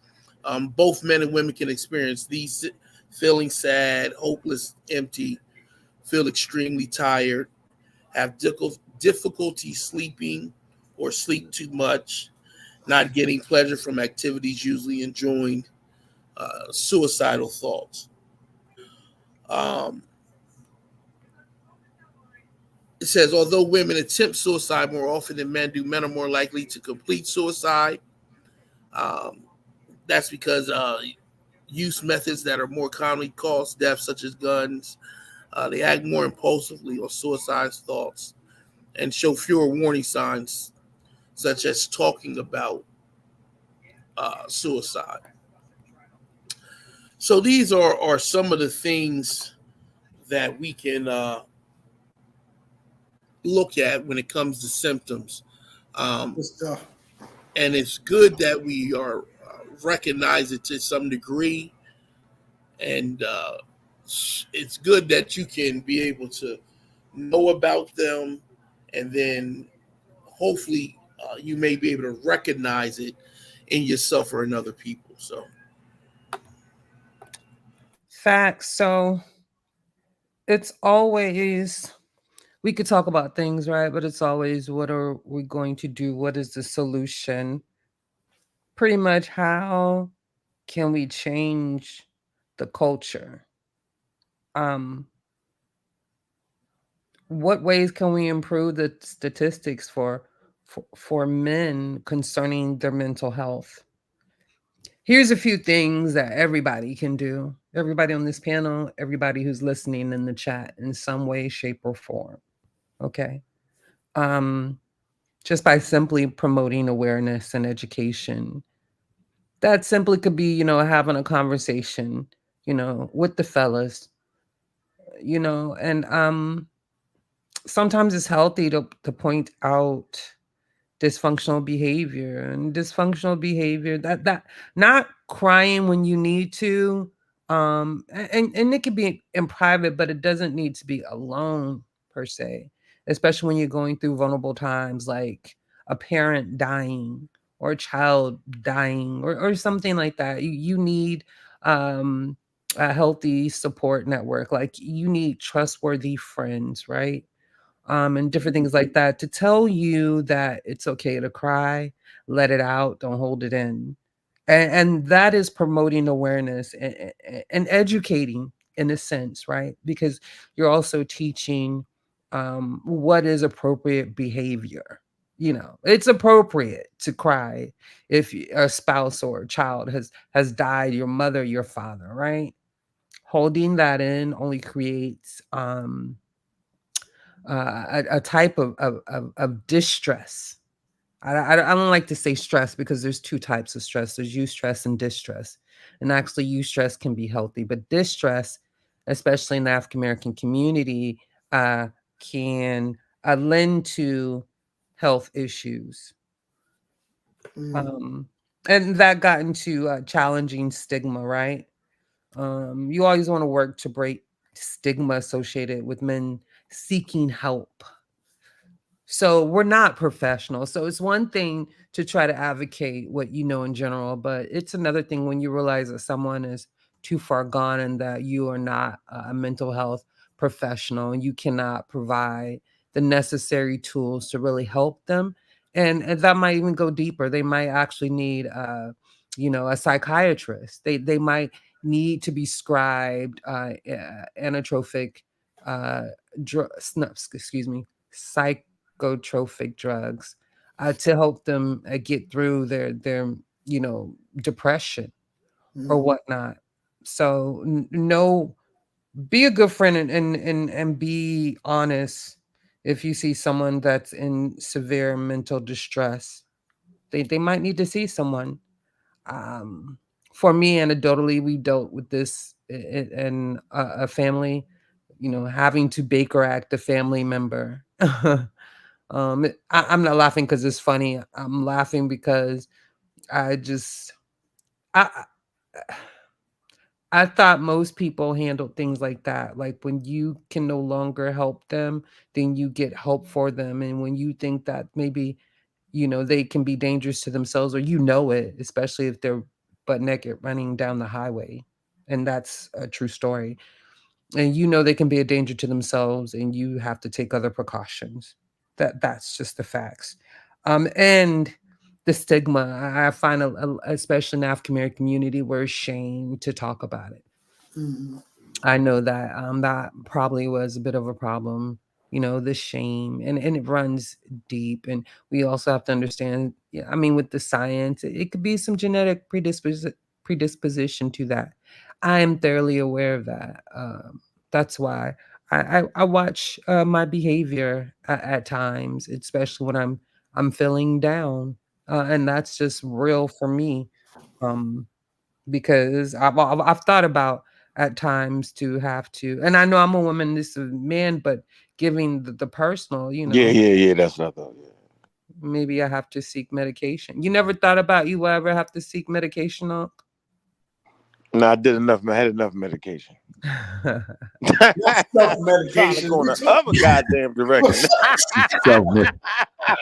[SPEAKER 4] Both men and women can experience these, feeling sad, hopeless, empty, feel extremely tired, have difficulty sleeping or sleep too much, not getting pleasure from activities usually enjoying, suicidal thoughts. It says, although women attempt suicide more often than men do, men are more likely to complete suicide. That's because use methods that are more commonly cause death, such as guns. They act more impulsively on suicide thoughts and show fewer warning signs, such as talking about suicide. So these are some of the things that we can look at when it comes to symptoms. And it's good that we are recognize it to some degree. And it's good that you can be able to know about them, and then hopefully you may be able to recognize it in yourself or in other people. So
[SPEAKER 1] Facts. So it's always, we could talk about things, right? But it's always, what are we going to do? What is the solution? Pretty much, how can we change the culture. What ways can we improve the statistics for men concerning their mental health? Here's a few things that everybody can do. Everybody on this panel, everybody who's listening in the chat in some way, shape, or form. Okay. Just by simply promoting awareness and education. That simply could be, having a conversation, with the fellas, and sometimes it's healthy to point out dysfunctional behavior, and dysfunctional behavior that not crying when you need to, and it could be in private, but it doesn't need to be alone per se, especially when you're going through vulnerable times like a parent dying or a child dying, or something like that. You need a healthy support network. Like, you need trustworthy friends, right? And different things like that to tell you that it's okay to cry, let it out, don't hold it in. And that is promoting awareness and educating in a sense, right? Because you're also teaching what is appropriate behavior. It's appropriate to cry if a spouse or a child has died, your mother, your father, right? Holding that in only creates a type of distress. I don't like to say stress, because there's two types of stress. There's eustress and distress. And actually, eustress can be healthy, but distress, especially in the African American community, can lend to health issues. And that got into challenging stigma, right? You always want to work to break stigma associated with men seeking help. So we're not professionals. So it's one thing to try to advocate what you know in general, but it's another thing when you realize that someone is too far gone and that you are not a mental health professional and you cannot provide the necessary tools to really help them. And that might even go deeper. They might actually need a psychiatrist. They might need to be scribed anatropic excuse me, psychotropic drugs to help them get through their depression or whatnot. So no, be a good friend and be honest. If you see someone that's in severe mental distress, they might need to see someone. For me, anecdotally, we dealt with this in a family, having to Baker Act a family member. I'm not laughing because it's funny. I'm laughing because I just I I thought most people handled things like that. Like, when you can no longer help them, then you get help for them. And when you think that maybe, they can be dangerous to themselves, or it, especially if they're butt naked running down the highway. And that's a true story. And they can be a danger to themselves, and you have to take other precautions. That's just the facts. And the stigma, I find, especially in the African American community, we're ashamed to talk about it. I know that that probably was a bit of a problem, the shame, and it runs deep. And we also have to understand, I mean, with the science, it could be some genetic predisposition to that. I am thoroughly aware of that. That's why I watch my behavior at times, especially when I'm feeling down, and that's just real for me. Because I've thought about at times to have to, and I know I'm a woman, this is a man, but giving the personal,
[SPEAKER 2] Yeah. That's what I thought. Yeah.
[SPEAKER 1] maybe I have to seek medication. You never thought about you will ever have to seek medication on?
[SPEAKER 2] No, I did enough. I had enough medication.
[SPEAKER 3] That's
[SPEAKER 2] Trying to
[SPEAKER 3] self-medication.
[SPEAKER 2] go in the other goddamn direction.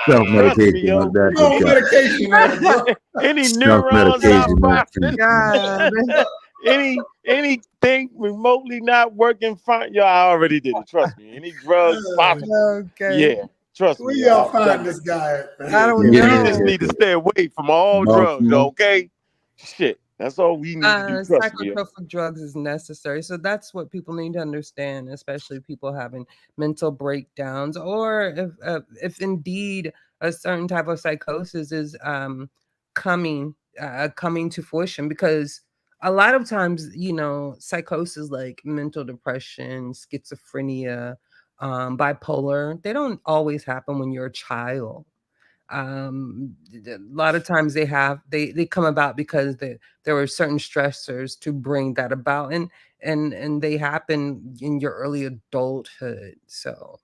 [SPEAKER 11] Self-medication,
[SPEAKER 2] yo.
[SPEAKER 3] Medication, man, bro.
[SPEAKER 2] Any neurons out
[SPEAKER 11] Self-medication,
[SPEAKER 2] firing, anything remotely not working fine. Yo, I already did it. Trust me. Any drugs popping?
[SPEAKER 1] Okay.
[SPEAKER 2] Yeah, trust me.
[SPEAKER 3] Where y'all find this guy at, man?
[SPEAKER 1] I don't
[SPEAKER 2] You
[SPEAKER 1] know.
[SPEAKER 2] just need to stay away from all drugs, okay? Shit. That's all we need to do. Trust me.
[SPEAKER 1] Psychotropic drugs is necessary. So that's what people need to understand, especially people having mental breakdowns, or if indeed a certain type of psychosis is coming to fruition. Because a lot of times, psychosis like mental depression, schizophrenia, bipolar, they don't always happen when you're a child. A lot of times they come about because there were certain stressors to bring that about, and they happen in your early adulthood. So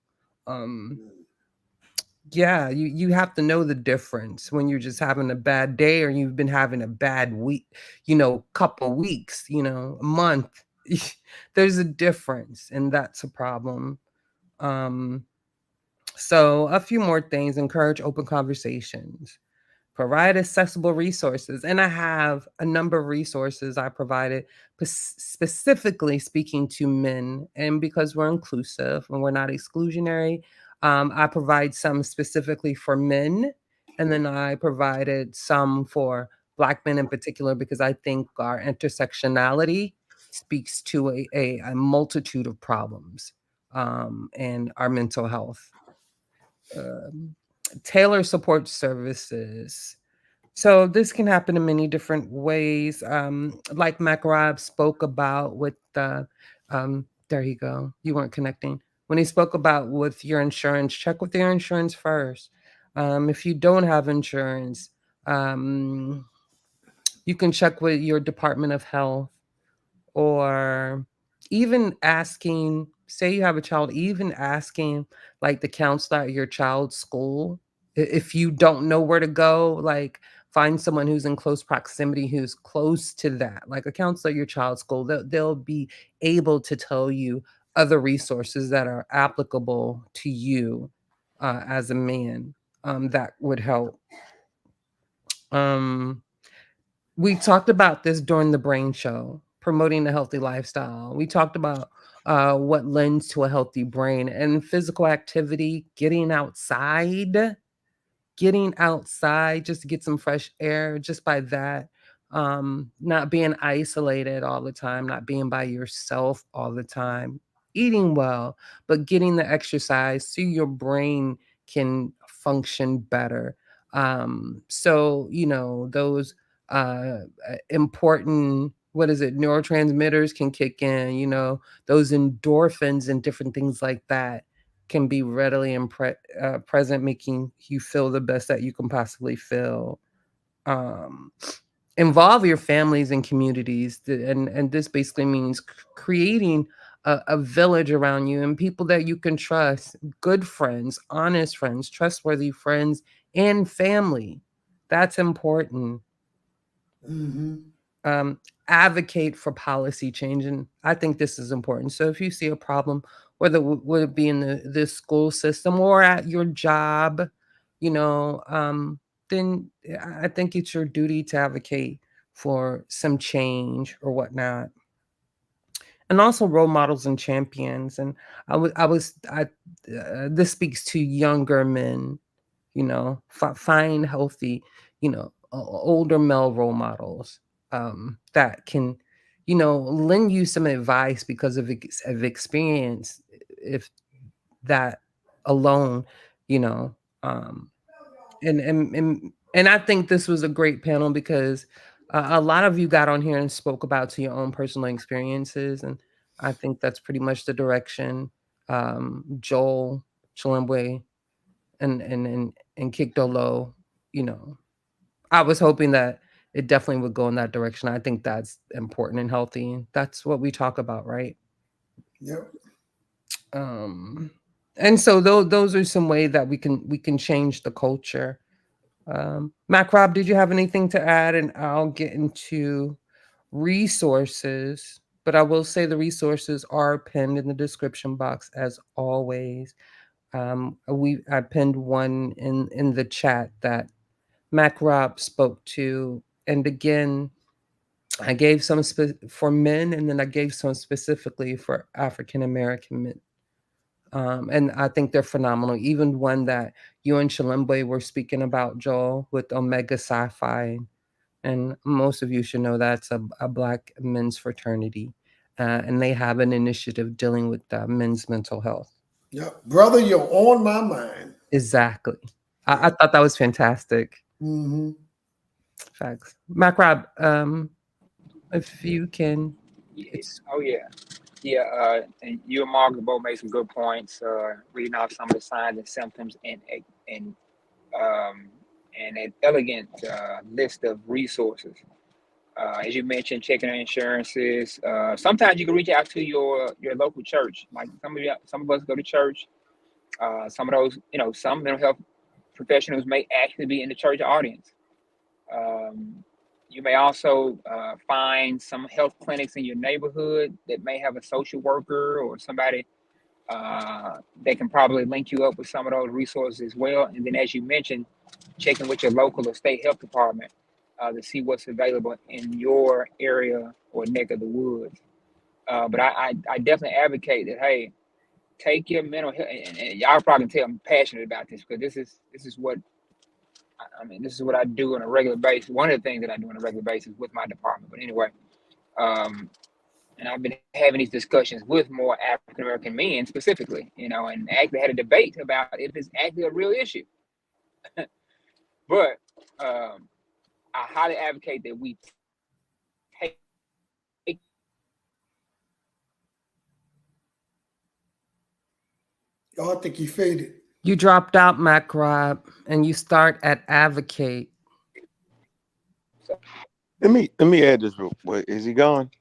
[SPEAKER 1] yeah, you have to know the difference when you're just having a bad day, or you've been having a bad week, couple weeks, a month. There's a difference, and that's a problem. um so a few more things: encourage open conversations, provide accessible resources. And I have a number of resources I provided specifically speaking to men. And because we're inclusive and we're not exclusionary, I provide some specifically for men. And then I provided some for Black men in particular, because I think our intersectionality speaks to a multitude of problems, and our mental health. Um, Tailor support services. So this can happen in many different ways. Like Makarab spoke about with the, there you go. You weren't connecting. When he spoke about with your insurance, check with your insurance first. If you don't have insurance, um, you can check with your Department of Health, or even asking, say you have a child, even asking like the counselor at your child's school. If you don't know where to go, like find someone who's in close proximity, who's close to that, like a counselor at your child's school. They'll be able to tell you other resources that are applicable to you, as a man, that would help. um we talked about this during the brain show, promoting a healthy lifestyle. We talked about what lends to a healthy brain, and physical activity, getting outside just to get some fresh air. Just by that, not being isolated all the time, not being by yourself all the time, eating well, but getting the exercise so your brain can function better. So those important, what is it, neurotransmitters can kick in. Those endorphins and different things like that can be readily present, making you feel the best that you can possibly feel. Um, Involve your families and communities, and this basically means creating a village around you, and people that you can trust, good friends, honest friends, trustworthy friends, and family. That's important.
[SPEAKER 3] Mm-hmm.
[SPEAKER 1] Advocate for policy change, and I think this is important. So if you see a problem, whether would it be in the school system or at your job, you know then I think it's your duty to advocate for some change or whatnot. And also role models and champions. And this speaks to younger men. Find healthy, older male role models, that can, lend you some advice because of experience. If that alone, you know, um, and I think this was a great panel because a lot of you got on here and spoke about to your own personal experiences, and I think that's pretty much the direction. Joel, Chilembwe, and Kikdolo, you know, I was hoping that it definitely would go in that direction. I think that's important and healthy. That's what we talk about, right?
[SPEAKER 3] Yep.
[SPEAKER 1] And so those are some ways that we can change the culture. Mac Rob, did you have anything to add? And I'll get into resources, but I will say the resources are pinned in the description box as always. I pinned one in the chat that Mac Rob spoke to, and again, I gave some for men, and then I gave some specifically for African American men. And I think they're phenomenal. Even one that you and Chilembwe were speaking about, Joel, with Omega Sci-Fi. and most of you should know that's a Black men's fraternity, and they have an initiative dealing with men's mental health.
[SPEAKER 3] Yeah, brother, you're on my mind.
[SPEAKER 1] Exactly. I thought that was fantastic.
[SPEAKER 3] Mm-hmm.
[SPEAKER 1] Facts. Macrab, if you can,
[SPEAKER 7] Yeah.
[SPEAKER 1] it's
[SPEAKER 7] Oh yeah, yeah. And you and Mark both made some good points. Reading off some of the signs and symptoms, and um, and an elegant list of resources. As you mentioned, checking on insurances. Sometimes you can reach out to your local church. Like some of us go to church. Some of those, some mental health professionals may actually be in the church audience. Um, you may also find some health clinics in your neighborhood that may have a social worker or somebody that can probably link you up with some of those resources as well. And then, as you mentioned, checking with your local or state health department to see what's available in your area or neck of the woods. But I definitely advocate that, hey, take your mental health, and y'all probably can tell I'm passionate about this because this is what this is what I do on a regular basis. One of the things that I do on a regular basis with my department. But anyway, um, and I've been having these discussions with more African American men specifically, and actually had a debate about if it's actually a real issue. But I highly advocate that we take
[SPEAKER 3] Oh, I think he faded.
[SPEAKER 1] you dropped out, Macrab, and you start at advocate.
[SPEAKER 2] Let me add this real quick. Is he gone?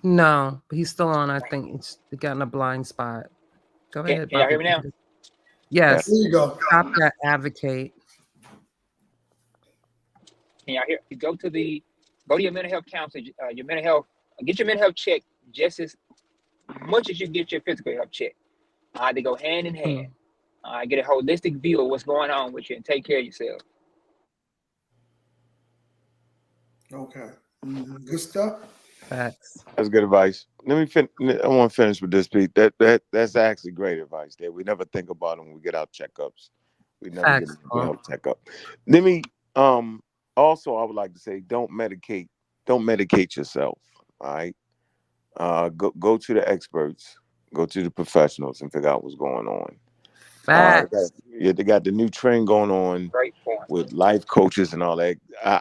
[SPEAKER 1] No, but he's still on. I think it's gotten a blind spot. Go ahead,
[SPEAKER 7] can y'all
[SPEAKER 1] brother.
[SPEAKER 7] hear me now?
[SPEAKER 2] Yeah.
[SPEAKER 1] Yes,
[SPEAKER 3] There you go.
[SPEAKER 1] stop at advocate.
[SPEAKER 7] Can y'all hear? You go to your mental health counselor, your mental health, get your mental health checked just as much as you get your physical health checked. They go hand in hand.
[SPEAKER 1] Mm,
[SPEAKER 7] Get a holistic view of what's going on with you and take care of yourself.
[SPEAKER 3] Okay. Good stuff.
[SPEAKER 1] facts.
[SPEAKER 2] That's good advice. Let me I want to finish with this, Pete. That's actually great advice. That we never think about it when we get our checkups. We never get a
[SPEAKER 1] Facts.
[SPEAKER 2] mental health checkup. Let me also I would like to say don't medicate yourself. All right. Go to the experts, go to the professionals and figure out what's going on.
[SPEAKER 1] Facts.
[SPEAKER 2] They got the new trend going on
[SPEAKER 7] Great point.
[SPEAKER 2] with life coaches and all that.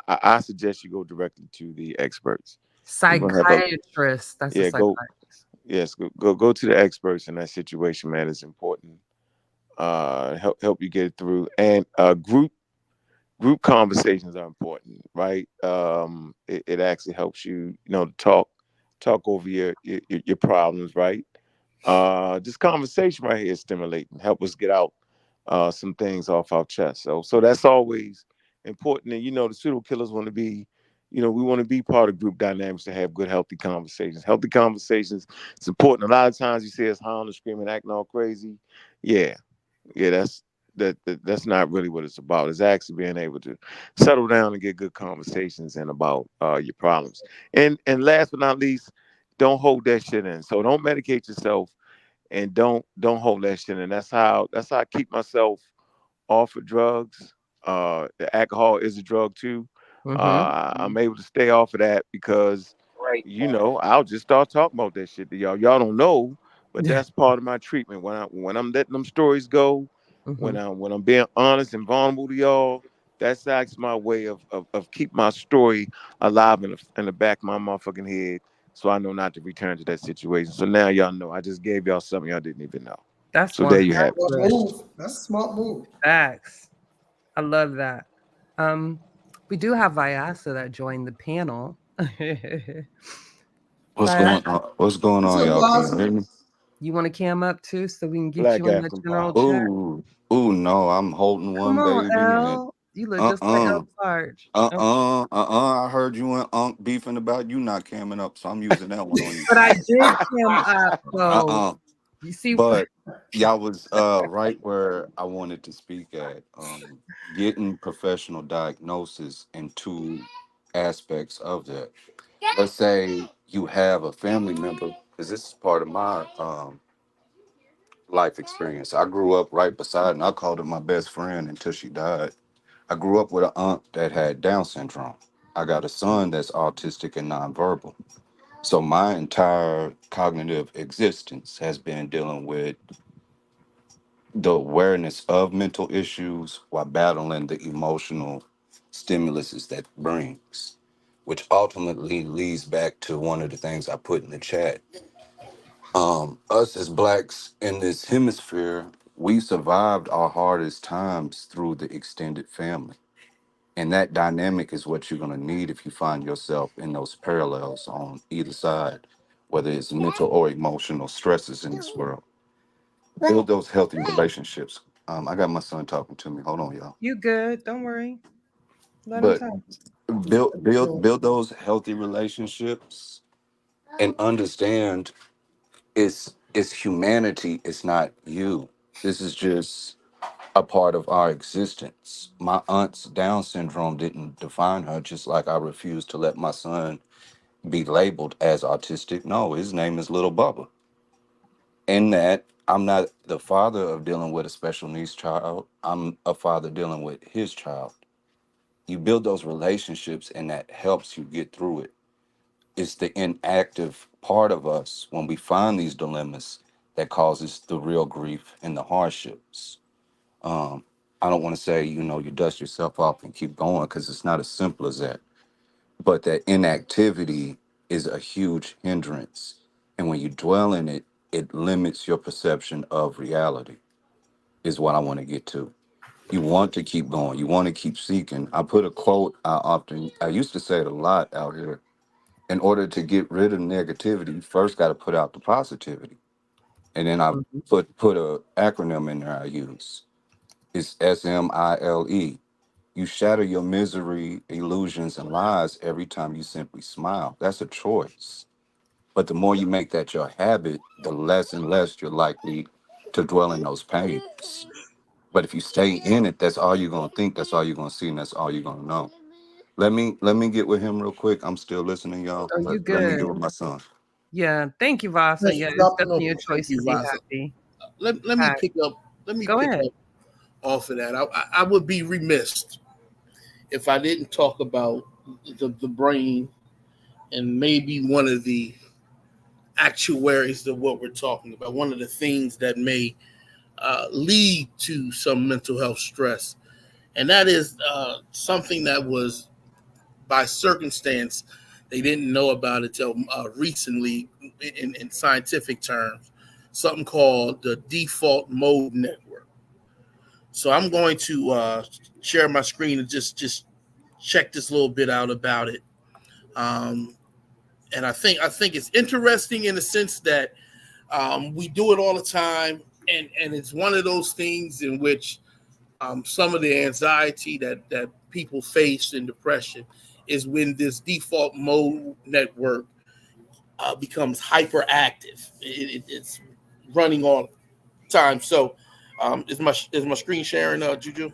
[SPEAKER 2] I suggest you go directly to the experts. You're gonna have a
[SPEAKER 1] Psychiatrist. That's a
[SPEAKER 2] yeah, go
[SPEAKER 1] psychiatrist.
[SPEAKER 2] yes, go to the experts in that situation, man. It's important. Help you get it through. And group conversations are important, right? It actually helps you, to talk over your problems, right? This conversation right here is stimulating. Help us get out some things off our chest. So that's always important. And the pseudo killers want to be, we want to be part of group dynamics to have good, healthy conversations. Healthy conversations, it's important. A lot of times you see us hollering, screaming, acting all crazy. Yeah, yeah, that's not really what it's about. It's actually being able to settle down and get good conversations and about your problems. And last but not least, don't hold that shit in. So don't medicate yourself and don't hold that shit in. That's how I keep myself off of drugs. The alcohol is a drug too.
[SPEAKER 1] Mm-hmm.
[SPEAKER 2] I'm able to stay off of that because,
[SPEAKER 7] Great point.
[SPEAKER 2] I'll just start talking about that shit to y'all. Y'all don't know, but that's part of my treatment. When I'm letting them stories go,
[SPEAKER 1] Mm-hmm.
[SPEAKER 2] when I'm being honest and vulnerable to y'all, that's actually my way of keep my story alive in the back of my motherfucking head, so I know not to return to that situation. So now y'all know. I just gave y'all something y'all didn't even know.
[SPEAKER 1] That's
[SPEAKER 2] So there you have it.
[SPEAKER 3] Smart
[SPEAKER 1] 100
[SPEAKER 3] move. That's a smart move.
[SPEAKER 1] facts. I love that. Um, we do have Vyasa that joined the panel.
[SPEAKER 12] What's
[SPEAKER 1] Vyasa,
[SPEAKER 12] going on? What's going
[SPEAKER 3] What's
[SPEAKER 12] on,
[SPEAKER 3] up,
[SPEAKER 12] y'all? Can you
[SPEAKER 3] Blossom?
[SPEAKER 12] hear me?
[SPEAKER 1] you want to cam up too so we can get
[SPEAKER 2] Black
[SPEAKER 1] you in that
[SPEAKER 2] African
[SPEAKER 1] general
[SPEAKER 2] power.
[SPEAKER 1] chat?
[SPEAKER 12] Ooh, ooh, no, I'm holding
[SPEAKER 1] Come
[SPEAKER 12] one,
[SPEAKER 1] on,
[SPEAKER 12] baby, and
[SPEAKER 1] L. You look just like
[SPEAKER 12] uh-uh,
[SPEAKER 1] El Sarge. Okay.
[SPEAKER 12] I heard you and Unc beefing about you not camming up, so I'm using that one on you.
[SPEAKER 1] But I did cam up though.
[SPEAKER 12] Uh-uh,
[SPEAKER 1] You see,
[SPEAKER 12] but y'all was right where I wanted to speak at. Getting professional diagnosis in two aspects of that. Let's say you have a family member, because this is part of my life experience. I grew up right beside, and I called her my best friend until she died. I grew up with an aunt that had Down syndrome. I got a son that's autistic and nonverbal. So my entire cognitive existence has been dealing with the awareness of mental issues while battling the emotional stimuluses that brings, which ultimately leads back to one of the things I put in the chat. Us as blacks in this hemisphere, we survived our hardest times through the extended family. And that dynamic is what you're going to need if you find yourself in those parallels on either side, whether it's mental or emotional stresses in this world. Build those healthy relationships. I got my son talking to me. Hold on, y'all.
[SPEAKER 1] You good? Don't worry. Let him
[SPEAKER 12] But
[SPEAKER 1] talk.
[SPEAKER 12] build those healthy relationships and understand it's humanity. It's not you. This is just a part of our existence. My aunt's Down syndrome didn't define her, just like I refuse to let my son be labeled as autistic. No, his name is Little Bubba. In that, I'm not the father of dealing with a special needs child. I'm a father dealing with his child. You build those relationships, and that helps you get through it. It's the inactive part of us when we find these dilemmas that causes the real grief and the hardships. Um, I don't want to say, you dust yourself off and keep going because it's not as simple as that. But that inactivity is a huge hindrance. And when you dwell in it, it limits your perception of reality, is what I want to get to. You want to keep going. You want to keep seeking. I put a quote I used to say it a lot out here. In order to get rid of negativity, you first got to put out the positivity. And then I
[SPEAKER 1] Mhm.
[SPEAKER 12] put a acronym in there I use. It's SMILE. You shatter your misery, illusions, and lies every time you simply smile. That's a choice. But the more you make that your habit, the less and less you're likely to dwell in those pains. But if you stay in it, that's all you're gonna think, that's all you're gonna see, and that's all you're gonna know. Let me get with him real quick. I'm still listening, y'all.
[SPEAKER 1] Oh, you
[SPEAKER 12] Let me
[SPEAKER 1] good?
[SPEAKER 12] get with my son.
[SPEAKER 1] Yeah. Thank you, Vasa.
[SPEAKER 3] Thanks
[SPEAKER 1] Yeah,
[SPEAKER 3] for
[SPEAKER 1] it's
[SPEAKER 3] dropping
[SPEAKER 1] definitely a
[SPEAKER 3] over.
[SPEAKER 1] choice
[SPEAKER 4] Thank
[SPEAKER 1] to
[SPEAKER 4] you,
[SPEAKER 1] be
[SPEAKER 4] Vasa.
[SPEAKER 1] happy.
[SPEAKER 4] Let me
[SPEAKER 1] Hi.
[SPEAKER 4] pick up. Let me
[SPEAKER 1] Go
[SPEAKER 4] pick
[SPEAKER 1] ahead.
[SPEAKER 4] up off of that. I would be remiss if I didn't talk about the brain and maybe one of the actuaries of what we're talking about. One of the things that may lead to some mental health stress, and that is something that was by circumstance they didn't know about it till recently in scientific terms, something called the default mode network. So I'm going to share my screen and just check this little bit out about it. Um, and I think it's interesting in the sense that we do it all the time, and it's one of those things in which some of the anxiety that people face in depression is when this default mode network becomes hyperactive. It's running all the time. So, is my screen sharing, Juju?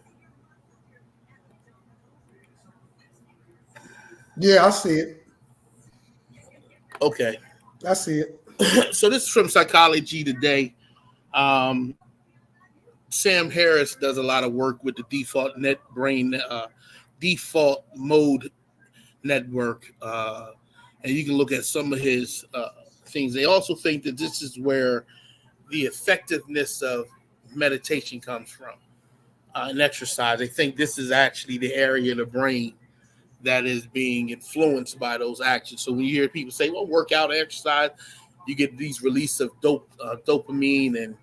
[SPEAKER 3] Yeah, I see it.
[SPEAKER 4] Okay.
[SPEAKER 3] I see it.
[SPEAKER 4] So this is from Psychology Today. Um, Sam Harris does a lot of work with the default mode network, and you can look at some of his things. They also think that this is where the effectiveness of meditation comes from, and exercise. They think this is actually the area of the brain that is being influenced by those actions. So when you hear people say, "Well, work out, exercise," you get these release of dopamine, and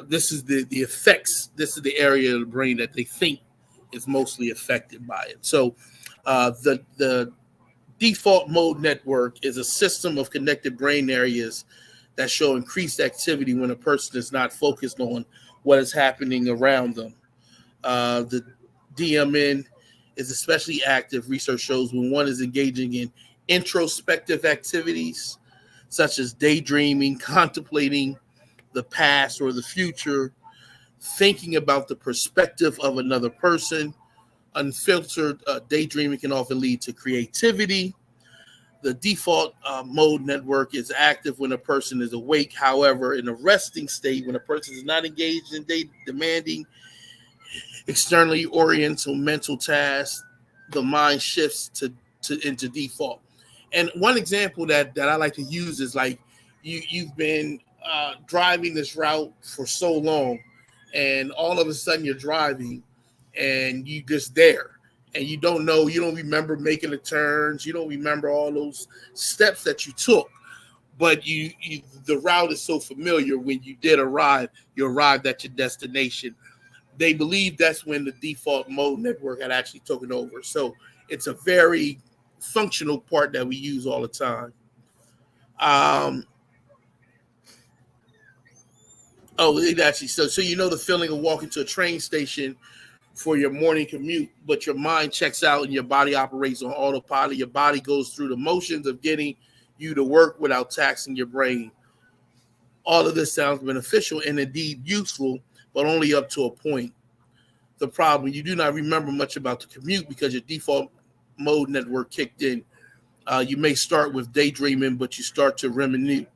[SPEAKER 4] this is the effects. This is the area of the brain that they think is mostly affected by it. So the default mode network is a system of connected brain areas that show increased activity when a person is not focused on what is happening around them. The DMN is especially active, research shows, when one is engaging in introspective activities such as daydreaming, contemplating the past or the future, thinking about the perspective of another person. Unfiltered daydreaming can often lead to creativity. The default mode network is active when a person is awake. However, in a resting state, when a person is not engaged in demanding, externally oriented mental tasks, the mind shifts to into default. And one example that I like to use is like you've been driving this route for so long, and all of a sudden you're driving, and you just there, and you don't know, you don't remember making the turns, you don't remember all those steps that you took, but you the route is so familiar. When you did arrive, you arrived at your destination. They believe that's when the default mode network had actually taken over. So it's a very functional part that we use all the time. Um, oh, it actually, so you know the feeling of walking to a train station for your morning commute, but your mind checks out and your body operates on autopilot. Your body goes through the motions of getting you to work without taxing your brain. All of this sounds beneficial and indeed useful, but only up to a point. The problem, you do not remember much about the commute because your default mode network kicked in. You may start with daydreaming, but you start to ruminate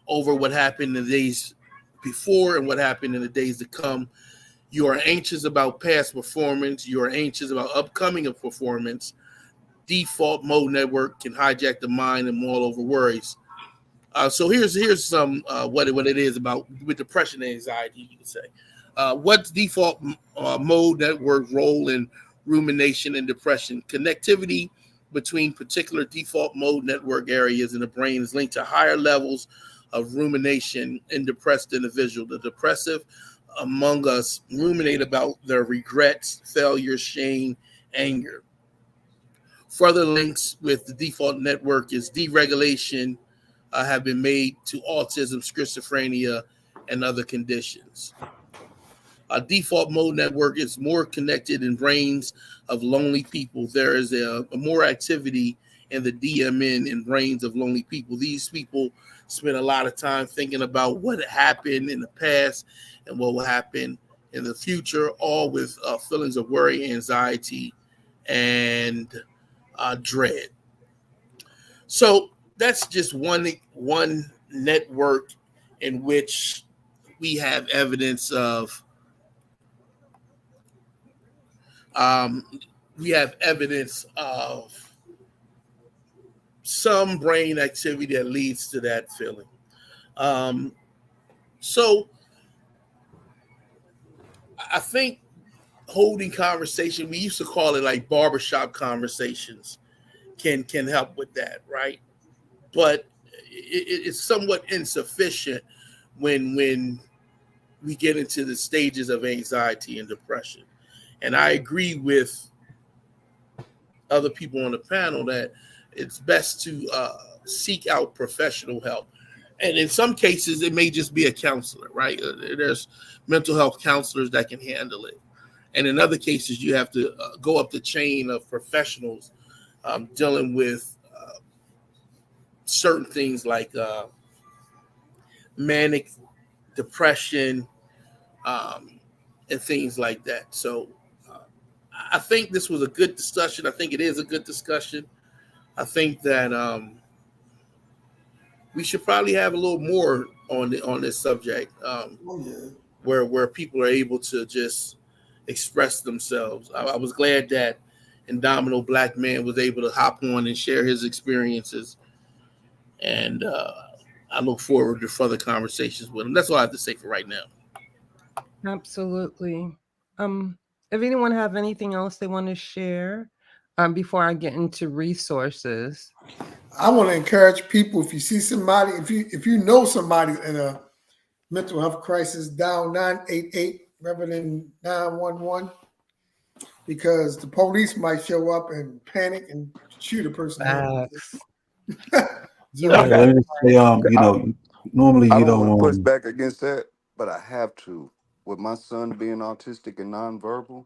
[SPEAKER 4] over what happened in the days before and what happened in the days to come. You are anxious about past performance. You are anxious about upcoming performance. Default mode network can hijack the mind and mull over worries. So here's some what it is about with depression and anxiety. You could say, what's default mode network role in rumination and depression? Connectivity between particular default mode network areas in the brain is linked to higher levels of rumination in depressed individuals. The depressive among us ruminate about their regrets, failures, shame, anger. Further links with the default network is deregulation have been made to autism, schizophrenia, and other conditions. A default mode network is more connected in brains of lonely people. There is a more activity in the DMN in brains of lonely people. These people spend a lot of time thinking about what happened in the past and what will happen in the future, all with feelings of worry, anxiety, and dread. So that's just one network in which we have evidence of um, some brain activity that leads to that feeling. Um, so I think holding conversation, we used to call it like barbershop conversations, can help with that, right? But it's somewhat insufficient when we get into the stages of anxiety and depression. And I agree with other people on the panel that it's best to seek out professional help. And in some cases, it may just be a counselor, right? There's mental health counselors that can handle it. And in other cases, you have to go up the chain of professionals dealing with certain things like manic depression and things like that. So I think this was a good discussion. I think it is a good discussion. I think that we should probably have a little more on this subject, where people are able to just express themselves. I was glad that Indomitable Black Man was able to hop on and share his experiences, and I look forward to further conversations with him. That's all I have to say for right now.
[SPEAKER 1] Absolutely. If anyone have anything else they want to share before I get into resources.
[SPEAKER 3] I want to encourage people, if you see somebody, if you know somebody in a mental health crisis, dial 988 rather than 911, because the police might show up and panic and shoot a person.
[SPEAKER 1] You
[SPEAKER 11] let me just say, normally
[SPEAKER 12] I
[SPEAKER 11] you
[SPEAKER 12] don't want to push
[SPEAKER 11] don't.
[SPEAKER 12] back against that, but I have to. With my son being autistic and nonverbal,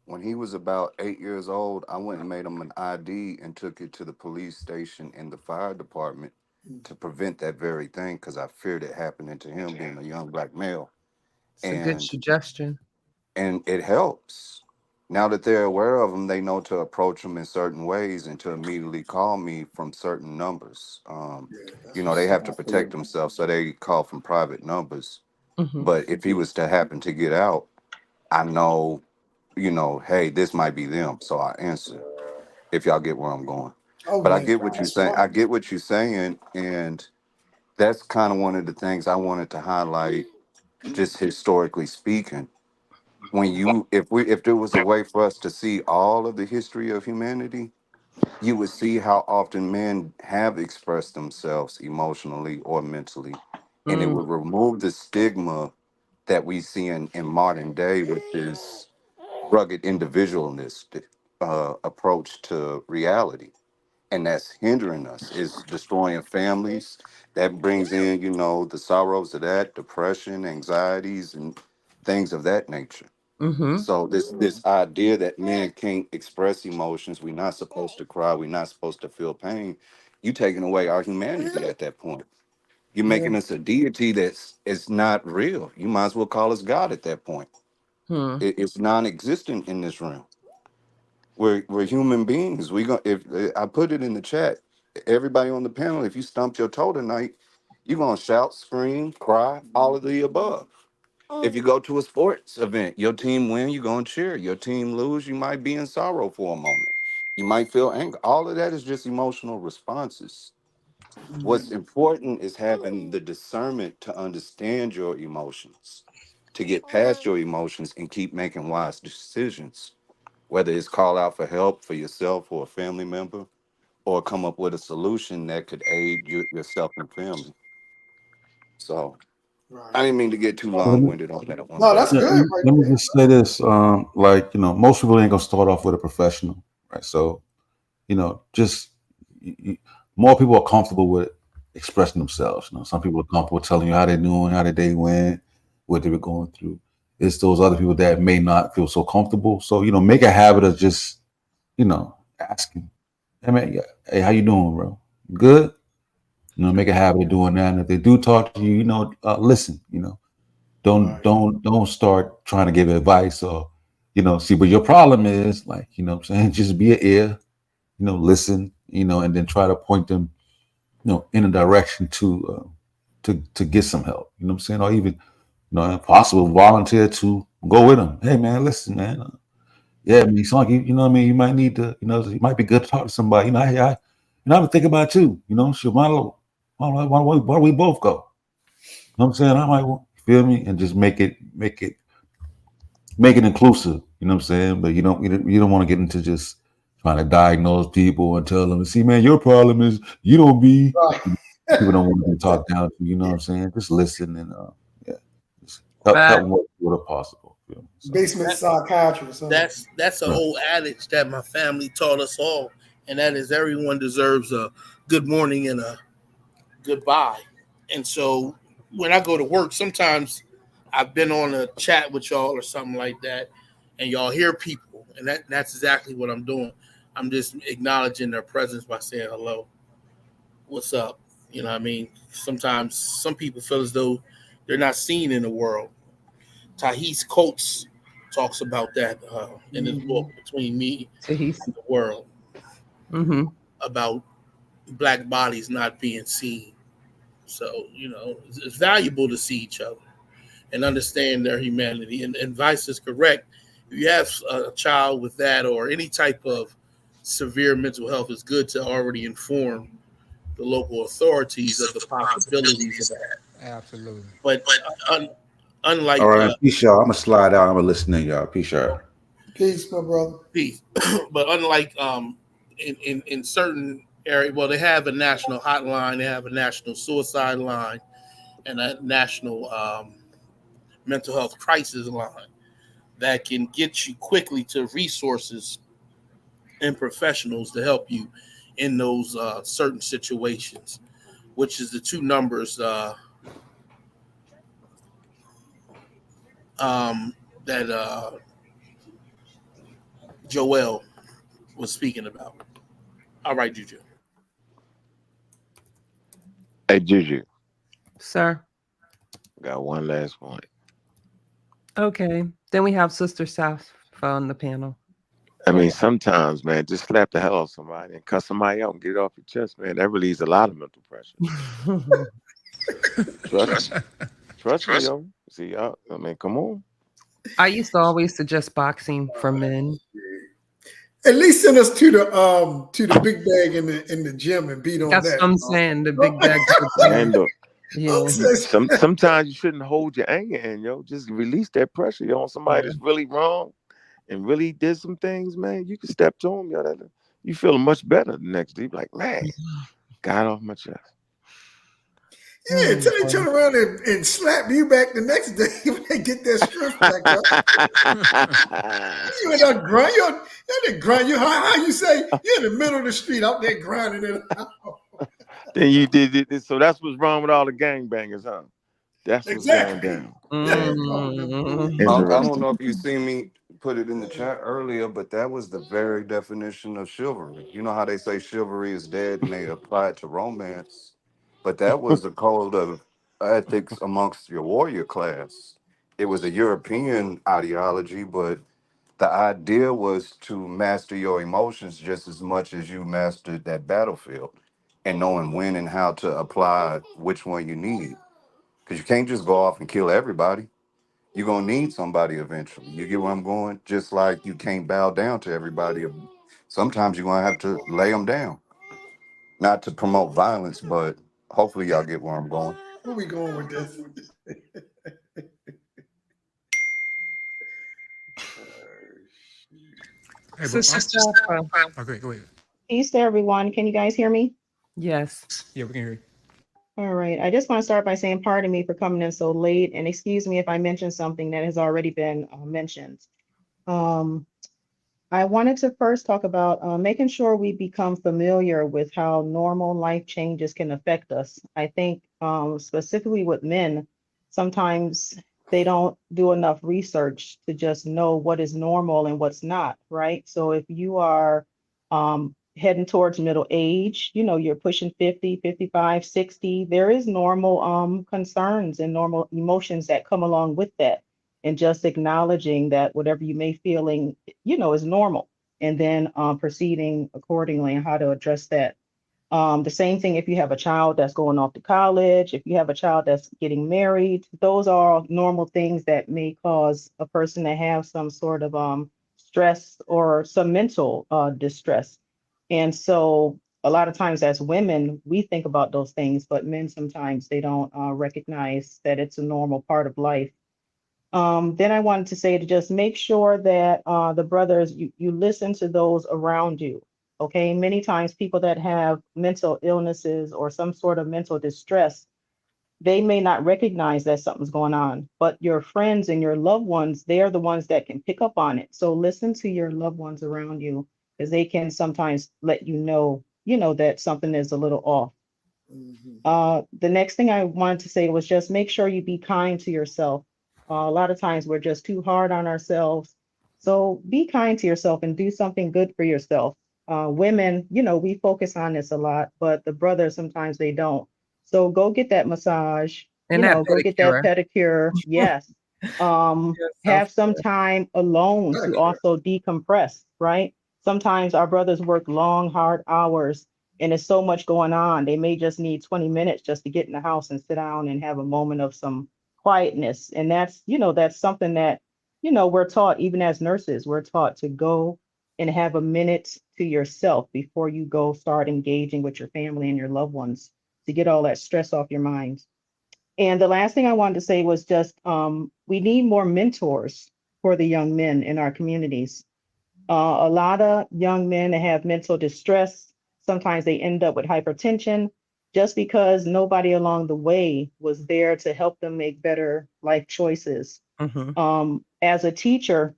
[SPEAKER 12] when he was about 8 years old, I went and made him an ID and took it to the police station and the fire department to prevent that very thing because I feared it happening to him being a young black male.
[SPEAKER 1] It's a good
[SPEAKER 12] And
[SPEAKER 1] suggestion.
[SPEAKER 12] it helps. Now that they're aware of them, they know to approach them in certain ways and to immediately call me from certain numbers. They have to protect themselves, so they call from private numbers.
[SPEAKER 1] Mm-hmm.
[SPEAKER 12] But if he was to happen to get out, I know, you know, hey, this might be them. So I answer, if y'all get where I'm going.
[SPEAKER 3] Oh
[SPEAKER 12] But I
[SPEAKER 3] yeah,
[SPEAKER 12] get what you're
[SPEAKER 3] that's
[SPEAKER 12] saying. I
[SPEAKER 3] smart.
[SPEAKER 12] get what you're saying. And that's kind of one of the things I wanted to highlight, just historically speaking. When you, if there was a way for us to see all of the history of humanity, you would see how often men have expressed themselves emotionally or mentally. And it
[SPEAKER 1] Mm,
[SPEAKER 12] would remove the stigma that we see in modern day with this rugged individualistic approach to reality. And that's hindering us, is destroying families. That brings in, you know, the sorrows of that, depression, anxieties, and things of that nature.
[SPEAKER 1] mm-hmm.
[SPEAKER 12] So this idea that men can't express emotions, we're not supposed to cry, we're not supposed to feel pain, you taking away our humanity at that point. You're
[SPEAKER 1] Yeah.
[SPEAKER 12] making us a deity that's it's not real. You might as well call us God at that point.
[SPEAKER 1] Hmm.
[SPEAKER 12] It's non-existent in this realm. We're human beings. We go if I put it in the chat, everybody on the panel, if you stumped your toe tonight, you're gonna shout, scream, cry, all of the above. If you go to a sports event, your team win, you're gonna cheer. Your team lose, you might be in sorrow for a moment. You might feel anger. All of that is just emotional responses. What's important is having the discernment to understand your emotions, to get past your emotions and keep making wise decisions, whether it's call out for help for yourself or a family member, or come up with a solution that could aid yourself and family. So
[SPEAKER 3] Right.
[SPEAKER 12] I didn't mean to get too
[SPEAKER 11] Let
[SPEAKER 12] long
[SPEAKER 11] me,
[SPEAKER 12] winded on that one,
[SPEAKER 3] No,
[SPEAKER 12] but
[SPEAKER 3] that's
[SPEAKER 11] yeah,
[SPEAKER 3] good right
[SPEAKER 11] let me
[SPEAKER 3] there.
[SPEAKER 11] just say this. Like, most people ain't gonna start off with a professional, right? So, just more people are comfortable with expressing themselves. Some people are comfortable telling you how they're doing, how their day went, what they were going through. It's those other people that may not feel so comfortable. So, make a habit of just, asking, hey man, yeah, hey, how you doing, bro? Good? Make a habit of doing that. And if they do talk to you, listen, don't
[SPEAKER 3] Right.
[SPEAKER 11] don't don't start trying to give advice or see, but your problem is, like, what I'm saying, just be an ear, listen, and then try to point them in a direction to get some help, what I'm saying, or even if possible volunteer to go with them. Hey man, listen, man, yeah, I mean, it's like you know what I mean, you might need to, it might be good to talk to somebody, hey, I've been thinking about it too, shit, why don't we both go, what I'm saying, I might feel me, and just make it inclusive. You know what I'm saying? But you don't want to get into just trying to diagnose people and tell them, see, man, your problem is you don't be.
[SPEAKER 3] Right.
[SPEAKER 11] People don't want to be talked down to. You know what I'm saying? Just listen and yeah, just help
[SPEAKER 1] Fact.
[SPEAKER 11] them what possible. So
[SPEAKER 3] Basement
[SPEAKER 4] That,
[SPEAKER 3] psychiatrist, huh?
[SPEAKER 4] that's an
[SPEAKER 11] right.
[SPEAKER 4] old adage that my family taught us all, and that is everyone deserves a good morning and a goodbye. And so when I go to work, sometimes I've been on a chat with y'all or something like that, and y'all hear people, and that's exactly what I'm doing. I'm just acknowledging their presence by saying hello, what's up. You know what I mean? Sometimes some people feel as though they're not seen in the world. Tahis Coates talks about that in his
[SPEAKER 3] Hmm.
[SPEAKER 4] book Between Me
[SPEAKER 1] Tahisi.
[SPEAKER 4] and the World,
[SPEAKER 1] Mm-hmm.
[SPEAKER 4] about black bodies not being seen. So, it's valuable to see each other and understand their humanity. And Vice is correct. If you have a child with that or any type of severe mental health, it's good to already inform the local authorities of the possibilities of that.
[SPEAKER 13] Absolutely.
[SPEAKER 4] But
[SPEAKER 11] All
[SPEAKER 4] unlike
[SPEAKER 11] right, peace, y'all. I'm gonna slide out. I'm gonna listen in, y'all. Peace, y'all.
[SPEAKER 3] Peace, my brother.
[SPEAKER 4] peace, but unlike in certain areas, well, they have a national hotline, they have a national suicide line, and a national mental health crisis line that can get you quickly to resources and professionals to help you in those certain situations, which is the two numbers that Joel was speaking about. All right, Juju.
[SPEAKER 2] Hey, Juju,
[SPEAKER 1] Sir.
[SPEAKER 2] got one last point.
[SPEAKER 1] Okay. Then we have Sister South on the panel.
[SPEAKER 2] I
[SPEAKER 1] Go
[SPEAKER 2] mean,
[SPEAKER 1] ahead.
[SPEAKER 2] sometimes, man, just slap the hell out of somebody and cuss somebody out and get it off your chest, man. That relieves a lot of mental pressure. Trust me. Trust me, yo. See, I mean, come on.
[SPEAKER 1] I used to always suggest boxing for men.
[SPEAKER 3] At least send us to the big bag in the gym and beat on
[SPEAKER 1] That's
[SPEAKER 3] that.
[SPEAKER 1] what I'm saying. The big bag at the gym.
[SPEAKER 2] And look,
[SPEAKER 1] Yeah.
[SPEAKER 2] sometimes you shouldn't hold your anger in, yo. Just release that pressure, yo, on somebody
[SPEAKER 1] Yeah.
[SPEAKER 2] that's really wrong and really did some things, man. You can step to them, yo. You feel much better the next day. Like, man, got off my chest.
[SPEAKER 3] Yeah,
[SPEAKER 1] Oh,
[SPEAKER 3] until they
[SPEAKER 1] boy.
[SPEAKER 3] turn around and slap you back the next day when they get that strength back up. You in that grind, how you say you're in the middle of the street out there grinding it out.
[SPEAKER 2] Then you did it. So that's what's wrong with all the gangbangers, huh? That's what's going
[SPEAKER 3] Exactly.
[SPEAKER 2] down.
[SPEAKER 3] Yeah, all that
[SPEAKER 1] Mm.
[SPEAKER 3] bullshit.
[SPEAKER 12] I don't
[SPEAKER 2] Interesting.
[SPEAKER 12] know if you see me put it in the chat earlier, but that was the very definition of chivalry. You know how they say chivalry is dead and they apply it to romance, but that was the code of ethics amongst your warrior class. It was a European ideology, but the idea was to master your emotions just as much as you mastered that battlefield and knowing when and how to apply which one you need. Because you can't just go off and kill everybody. You're gonna need somebody eventually. You get where I'm going? Just like you can't bow down to everybody. Sometimes you're gonna have to lay them down. Not to promote violence, but hopefully y'all get where I'm going.
[SPEAKER 3] Where we going with this?
[SPEAKER 13] Hey, bro.
[SPEAKER 1] Sister Safa.
[SPEAKER 13] Okay, go ahead.
[SPEAKER 14] Peace to everyone. Can you guys hear me?
[SPEAKER 1] Yes.
[SPEAKER 13] Yeah, we can hear you.
[SPEAKER 14] All right. I just want to start by saying pardon me for coming in so late, and excuse me if I mentioned something that has already been mentioned. Um, I wanted to first talk about making sure we become familiar with how normal life changes can affect us. I think specifically with men, sometimes they don't do enough research to just know what is normal and what's not, right? So if you are heading towards middle age, you're pushing 50, 55, 60, there is normal concerns and normal emotions that come along with that. And just acknowledging that whatever you may feeling is normal, and then proceeding accordingly and how to address that. The same thing if you have a child that's going off to college, if you have a child that's getting married, those are normal things that may cause a person to have some sort of stress or some mental distress. And so a lot of times as women, we think about those things, but men sometimes they don't recognize that it's a normal part of life. Then I wanted to say to just make sure that the brothers, you listen to those around you. Okay. Many times people that have mental illnesses or some sort of mental distress, they may not recognize that something's going on, but your friends and your loved ones, they are the ones that can pick up on it. So listen to your loved ones around you because they can sometimes let you know, that something is a little off. The next thing I wanted to say was just make sure you be kind to yourself. A lot of times we're just too hard on ourselves. So be kind to yourself and do something good for yourself. Women, we focus on this a lot, but the brothers sometimes they don't. So go get that massage,
[SPEAKER 1] And that
[SPEAKER 14] go get that
[SPEAKER 1] pedicure.
[SPEAKER 14] pedicure. Yes.
[SPEAKER 1] Yourself.
[SPEAKER 14] Have some time alone to also decompress, right? Sometimes our brothers work long, hard hours and there's so much going on. They may just need 20 minutes just to get in the house and sit down and have a moment of some quietness. And that's something that, we're taught, even as nurses, we're taught to go and have a minute to yourself before you go start engaging with your family and your loved ones to get all that stress off your mind. And the last thing I wanted to say was just we need more mentors for the young men in our communities. A lot of young men that have mental distress, sometimes they end up with hypertension just because nobody along the way was there to help them make better life choices.
[SPEAKER 1] Mm-hmm.
[SPEAKER 14] As a teacher,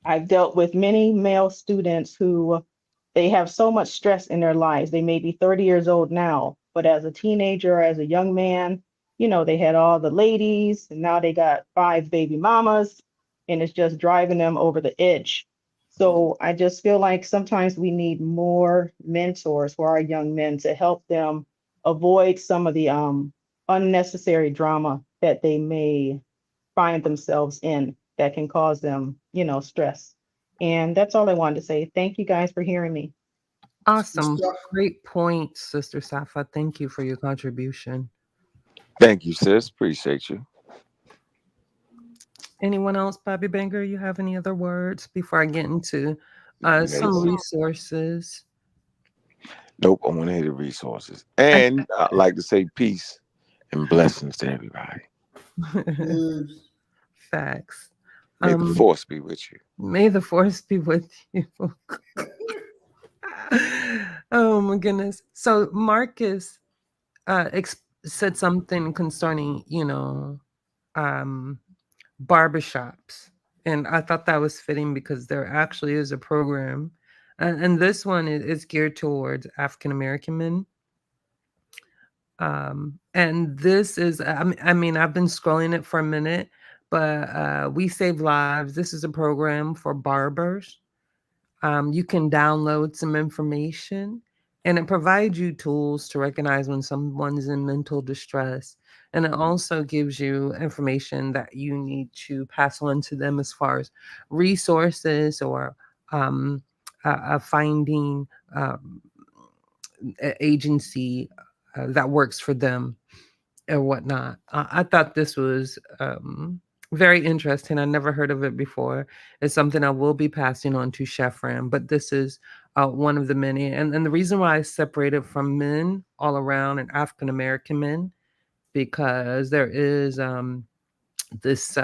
[SPEAKER 14] I've dealt with many male students who they have so much stress in their lives. They may be 30 years old now, but as a teenager, as a young man, they had all the ladies and now they got 5 baby mamas and it's just driving them over the edge. So I just feel like sometimes we need more mentors for our young men to help them avoid some of the unnecessary drama that they may find themselves in that can cause them, stress. And that's all I wanted to say. Thank you guys for hearing me.
[SPEAKER 1] Awesome. Great point, Sister Safa. Thank you for your contribution.
[SPEAKER 2] Thank you, sis. Appreciate you.
[SPEAKER 1] Anyone else, Bobby Banger? You have any other words before I get into some
[SPEAKER 2] Amazing.
[SPEAKER 1] resources?
[SPEAKER 2] Nope, I want to hear the resources. And I'd like to say peace and blessings to everybody.
[SPEAKER 3] Yes.
[SPEAKER 1] Facts.
[SPEAKER 2] May the force be with you.
[SPEAKER 1] May the force be with you. Oh my goodness. So Marcus said something concerning, um, barbershops. And I thought that was fitting because there actually is a program. And this one is geared towards African American men. And this is, I mean, I've been scrolling it for a minute, but We Save Lives. This is a program for barbers. You can download some information and it provides you tools to recognize when someone's in mental distress. And it also gives you information that you need to pass on to them as far as resources or um, finding agency that works for them or whatnot. I thought this was very interesting. I never heard of it before. It's something I will be passing on to Chef Ram, but this is one of the many. And the reason why I separated from men all around and African American men, because there is this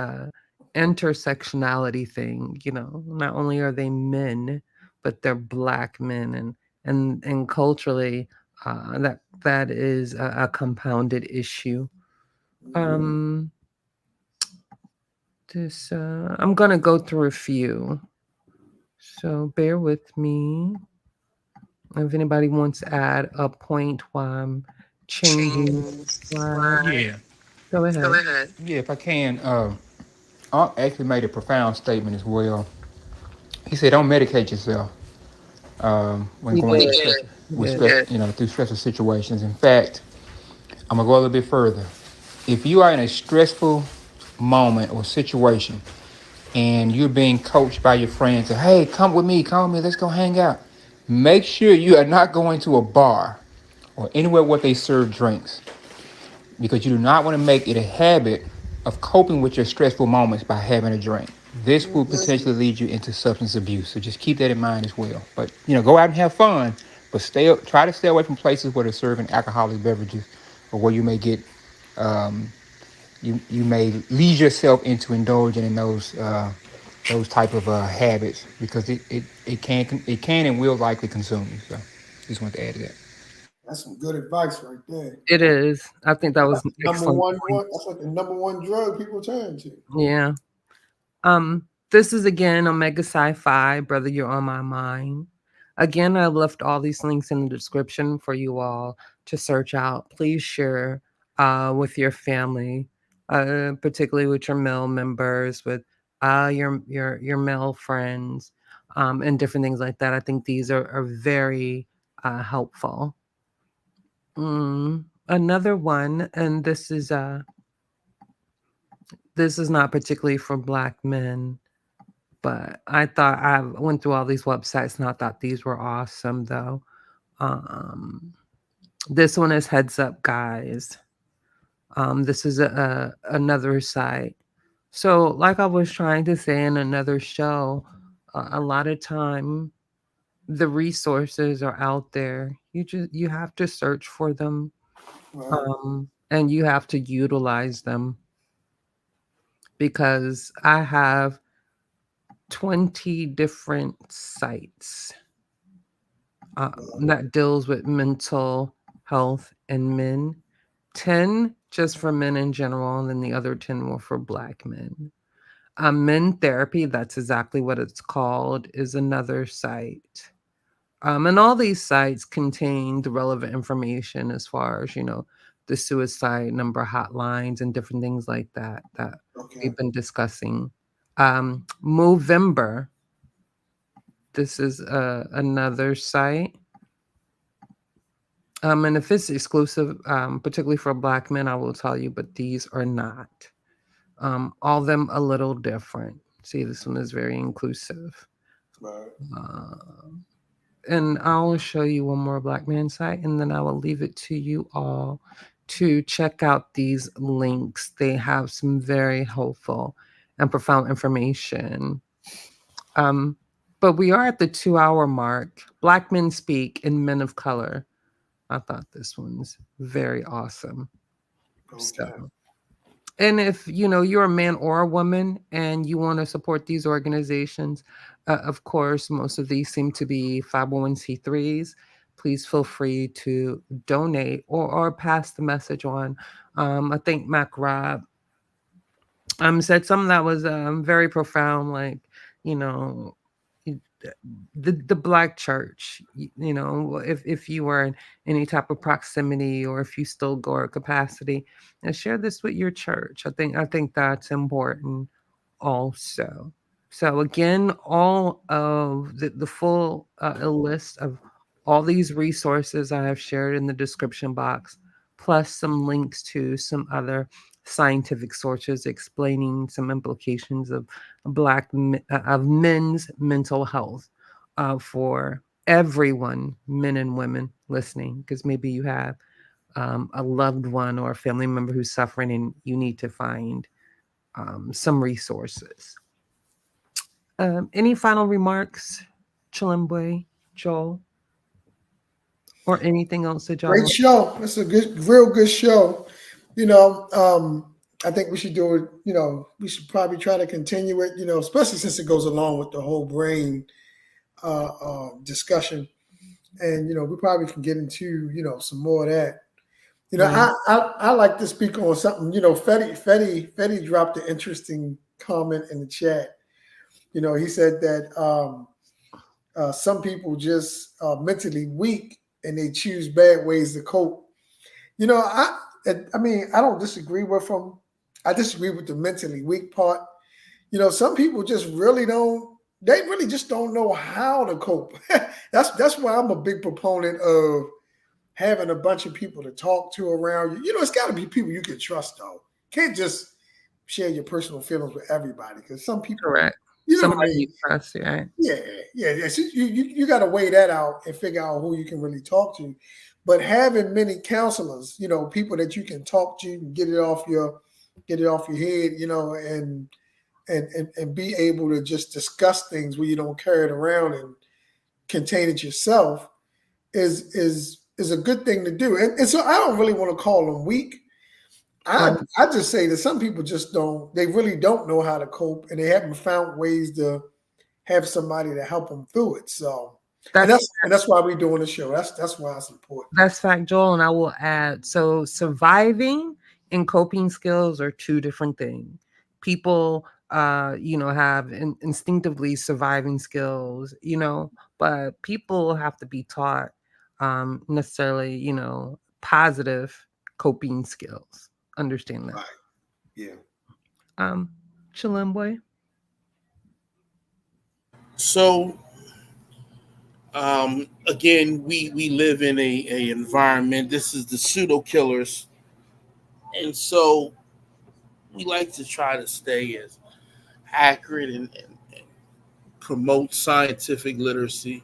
[SPEAKER 1] intersectionality thing. Not only are they men, but they're black men, and culturally, that is a compounded issue. Um, this I'm gonna go through a few, so bear with me. If anybody wants to add a point while I'm changing slide,
[SPEAKER 13] Yeah,
[SPEAKER 1] go ahead.
[SPEAKER 13] yeah. If I can, Unc actually made a profound statement as well. He said, "Don't medicate yourself when
[SPEAKER 1] He
[SPEAKER 13] going through
[SPEAKER 1] did.
[SPEAKER 13] stress,
[SPEAKER 1] He
[SPEAKER 13] with
[SPEAKER 1] did.
[SPEAKER 13] stress, through stressful situations. In fact, I'm gonna go a little bit further. If you are in a stressful moment or situation, and you're being coached by your friends, to, hey, come with me, let's go hang out. Make sure you are not going to a bar or anywhere where they serve drinks, because you do not want to make it a habit of coping with your stressful moments by having a drink. This will potentially lead you into substance abuse. So just keep that in mind as well. But go out and have fun, but try to stay away from places where they're serving alcoholic beverages, or where you may get you may lead yourself into indulging in those type of habits, because it can and will likely consume you. So just want to add to that.
[SPEAKER 3] That's some good advice right there.
[SPEAKER 1] It is. I think that was
[SPEAKER 3] That's
[SPEAKER 1] an
[SPEAKER 3] number
[SPEAKER 1] excellent point.
[SPEAKER 3] one. That's like the number one drug people turn to.
[SPEAKER 1] Yeah. This is again Omega Sci-Fi, brother. You're on my mind. Again, I left all these links in the description for you all to search out. Please share with your family, particularly with your male members, with your male friends, and different things like that. I think these are very helpful. Another one, and this is not particularly for black men, but I thought I went through all these websites and I thought these were awesome though. Um, this one is Heads Up Guys. This is another site. So, like I was trying to say in another show, a lot of time the resources are out there. You have to search for them,
[SPEAKER 3] Right.
[SPEAKER 1] and you have to utilize them, because I have 20 different sites that deals with mental health and men. 10 just for men in general, and then the other 10 were for black men. Men therapy, that's exactly what it's called, is another site. And all these sites contain the relevant information as far as, the suicide number hotlines and different things like that
[SPEAKER 3] Okay.
[SPEAKER 1] we've been discussing. Movember, this is another site. And if it's exclusive, particularly for black men, I will tell you, but these are not. All of them a little different. See, this one is very inclusive.
[SPEAKER 3] Right.
[SPEAKER 1] And I'll show you one more black man site, and then I will leave it to you all to check out these links. They have some very helpful and profound information. Um, but we are at the 2 hour mark. Black Men Speak and Men of Color. I thought this one's very awesome.
[SPEAKER 3] Okay.
[SPEAKER 1] So, and if you're a man or a woman and you want to support these organizations, of course, most of these seem to be 501c3s. Please feel free to donate or pass the message on. I think Mac Rob said something that was very profound, like, you know y- the black church, if you were in any type of proximity, or if you still go at capacity, and share this with your church. I think that's important also. So again, all of the full list of all these resources I have shared in the description box, plus some links to some other scientific sources explaining some implications of of men's mental health, for everyone, men and women listening, because maybe you have a loved one or a family member who's suffering and you need to find some resources. Any final remarks, Chilimbwe, Joel, or anything else that y'all
[SPEAKER 3] Great
[SPEAKER 1] want?
[SPEAKER 3] show. It's a real good show. You know, I think we should do it. We should probably try to continue it. Especially since it goes along with the whole brain discussion, and we probably can get into some more of that.
[SPEAKER 1] Right.
[SPEAKER 3] I like to speak on something. Fetty dropped an interesting comment in the chat. He said that some people just are mentally weak and they choose bad ways to cope. I mean, I don't disagree with him. I disagree with the mentally weak part. Some people just really don't. They really just don't know how to cope. That's why I'm a big proponent of having a bunch of people to talk to around you. It's got to be people you can trust, though. Can't just share your personal feelings with everybody, because some people,
[SPEAKER 1] Correct.
[SPEAKER 3] you know what I
[SPEAKER 1] Somebody
[SPEAKER 3] mean?
[SPEAKER 1] you trust, right?
[SPEAKER 3] Yeah. So you got to weigh that out and figure out who you can really talk to. But having many counselors, people that you can talk to and get it off your head, and be able to just discuss things where you don't carry it around and contain it yourself is a good thing to do. And so I don't really want to call them weak. I
[SPEAKER 1] Right.
[SPEAKER 3] I just say that some people just don't. They really don't know how to cope, and they haven't found ways to have somebody to help them through it. So, and
[SPEAKER 1] That's
[SPEAKER 3] that's why we're doing the show. That's why it's important.
[SPEAKER 1] That's fact, Joel. And I will add, so surviving and coping skills are two different things. People, have instinctively surviving skills, but people have to be taught necessarily, positive coping skills. Understand that.
[SPEAKER 3] Right. Yeah.
[SPEAKER 1] Um, Chilimboy.
[SPEAKER 4] So again, we live in a environment. This is the pseudo killers, and so we like to try to stay as accurate and promote scientific literacy.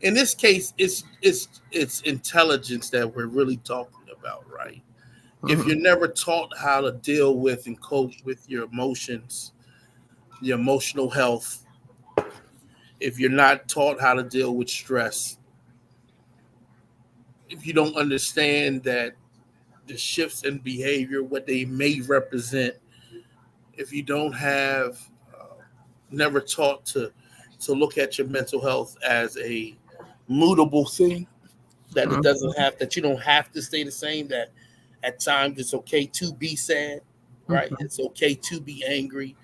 [SPEAKER 4] In this case, it's intelligence that we're really talking about, right? If you're
[SPEAKER 1] Mhm.
[SPEAKER 4] never taught how to deal with and cope with your emotions, your emotional health, if you're not taught how to deal with stress, if you don't understand that the shifts in behavior, what they may represent, if you don't have never taught to look at your mental health as a mutable thing, that it
[SPEAKER 1] Mhm.
[SPEAKER 4] doesn't have that you don't have to stay the same, that at times it's okay to be sad, right?
[SPEAKER 1] Mhm.
[SPEAKER 4] It's okay to be angry.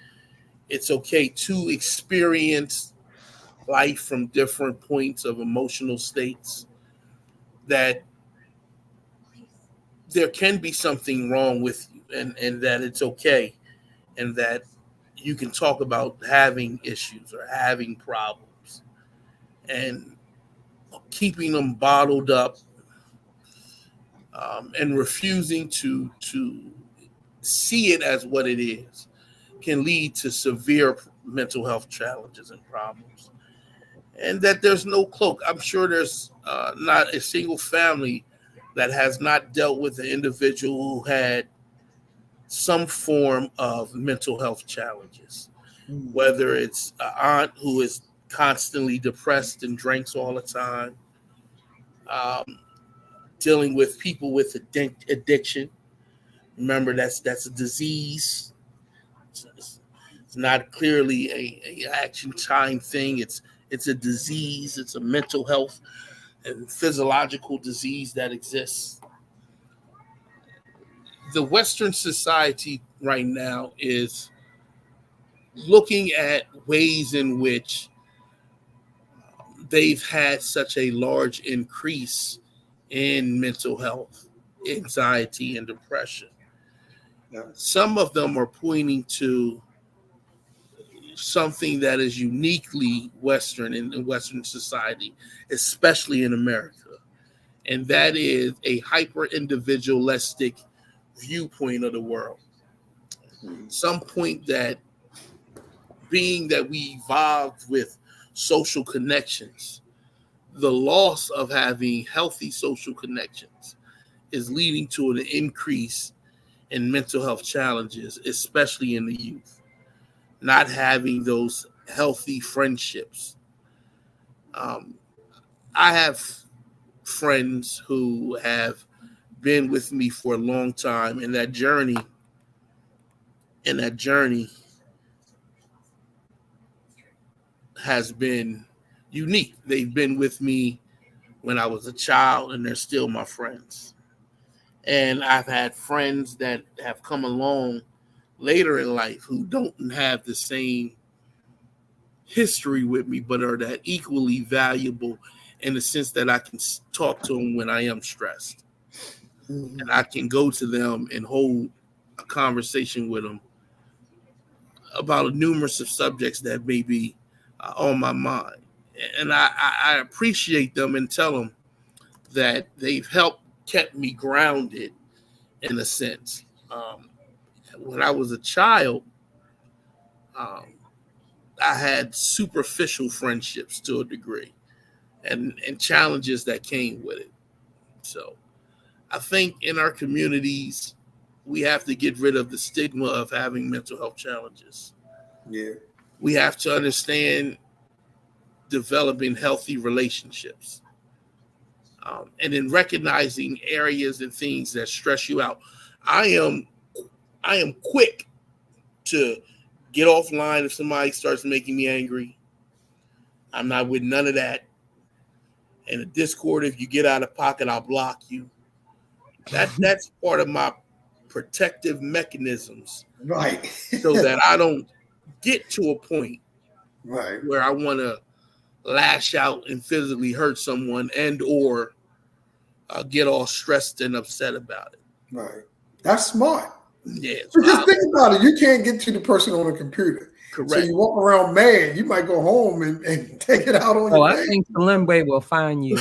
[SPEAKER 4] It's okay to experience life from different points of emotional states, that there can be something wrong with you, and that it's okay, and that you can talk about having issues or having problems, and keeping them bottled up, and refusing to see it as what it is, can lead to severe mental health challenges and problems. And that there's no cloak. I'm sure there's not a single family that has not dealt with an individual who had some form of mental health challenges, whether it's an aunt who is constantly depressed and drinks all the time, dealing with people with addiction. Remember, that's a disease. It's not clearly a action time thing. It's a disease. It's a mental health and physiological disease that exists. The Western society right now is looking at ways in which they've had such a large increase in mental health, anxiety, and depression. Some of them are pointing to something that is uniquely Western in Western society, especially in America. And that is a hyper individualistic viewpoint of the world. Some point that being that we evolved with social connections, the loss of having healthy social connections is leading to an increase in mental health challenges, especially in the youth. Not having those healthy friendships. I have friends who have been with me for a long time, and that journey has been unique. They've been with me when I was a child, and they're still my friends. And I've had friends that have come along later in life who don't have the same history with me, but are that equally valuable in the sense that I can talk to them when I am stressed. And I can go to them and hold a conversation with them about numerous of subjects that may be on my mind. And I appreciate them and tell them that they've helped kept me grounded in a sense. When I was a child, I had superficial friendships to a degree and challenges that came with it. So I think in our communities, we have to get rid of the stigma of having mental health challenges.
[SPEAKER 3] Yeah.
[SPEAKER 4] We have to understand developing healthy relationships. And in recognizing areas and things that stress you out. I am quick to get offline if somebody starts making me angry. I'm not with none of that. In a Discord, if you get out of pocket, I'll block you. That's part of my protective mechanisms.
[SPEAKER 3] Right.
[SPEAKER 4] So that I don't get to a point
[SPEAKER 3] right
[SPEAKER 4] where I want to lash out and physically hurt someone and or get all stressed and upset about it.
[SPEAKER 3] Right. That's smart.
[SPEAKER 4] Yeah.
[SPEAKER 3] So just think about it. You can't get to the person on a computer.
[SPEAKER 4] Correct.
[SPEAKER 3] So you walk around mad. You might go home and take it out on your
[SPEAKER 1] I think Salimbe will find you.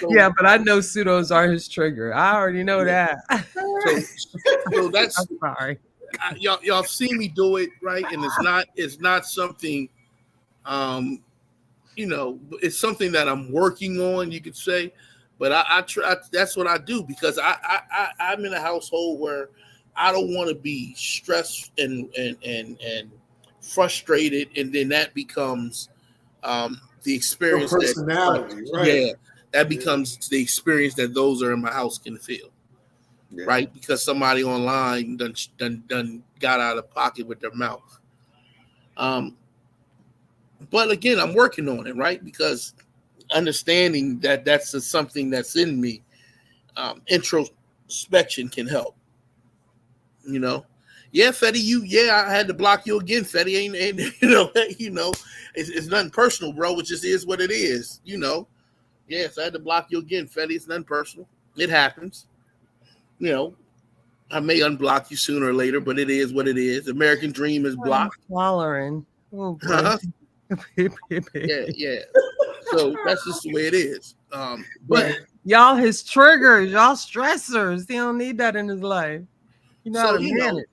[SPEAKER 1] Yeah, but I know pseudos are his trigger. I already know that.
[SPEAKER 4] So that's
[SPEAKER 1] I'm sorry.
[SPEAKER 4] Y'all see me do it, right? And it's not something it's something that I'm working on, you could say. But I try. That's what I do because I'm in a household where I don't want to be stressed and frustrated, and then that becomes the experience.
[SPEAKER 3] Your personality, right?
[SPEAKER 4] Yeah, that becomes the experience that those are in my house can feel, right? Because somebody online done got out of pocket with their mouth. But again, I'm working on it, right? Because understanding that that's something that's in me, introspection can help. Yeah, Fetty, I had to block you again, Fetty. Ain't it's nothing personal, bro. It just is what it is, Yes, I had to block you again, Fetty. It's nothing personal. It happens. I may unblock you sooner or later, but it is what it is. American Dream is blocked.
[SPEAKER 1] Swallowing. Oh, boy.
[SPEAKER 4] Uh-huh. Yeah. So that's just the way it is. But
[SPEAKER 1] y'all his triggers, y'all stressors. He don't need that in his life. How to manage.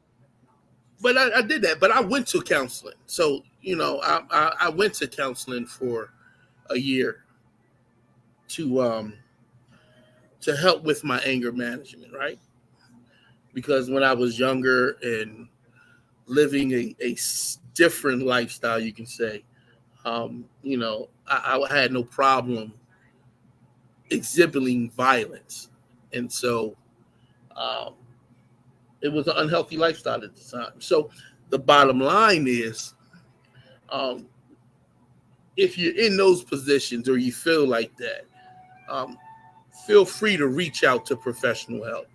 [SPEAKER 4] But I did that. But I went to counseling. So, I went to counseling for a year to to help with my anger management, right? Because when I was younger and living a different lifestyle, you can say, you know, I had no problem exhibiting violence. And so um, it was an unhealthy lifestyle at the time. So the bottom line is, um, if you're in those positions or you feel like that, um, feel free to reach out to professional help.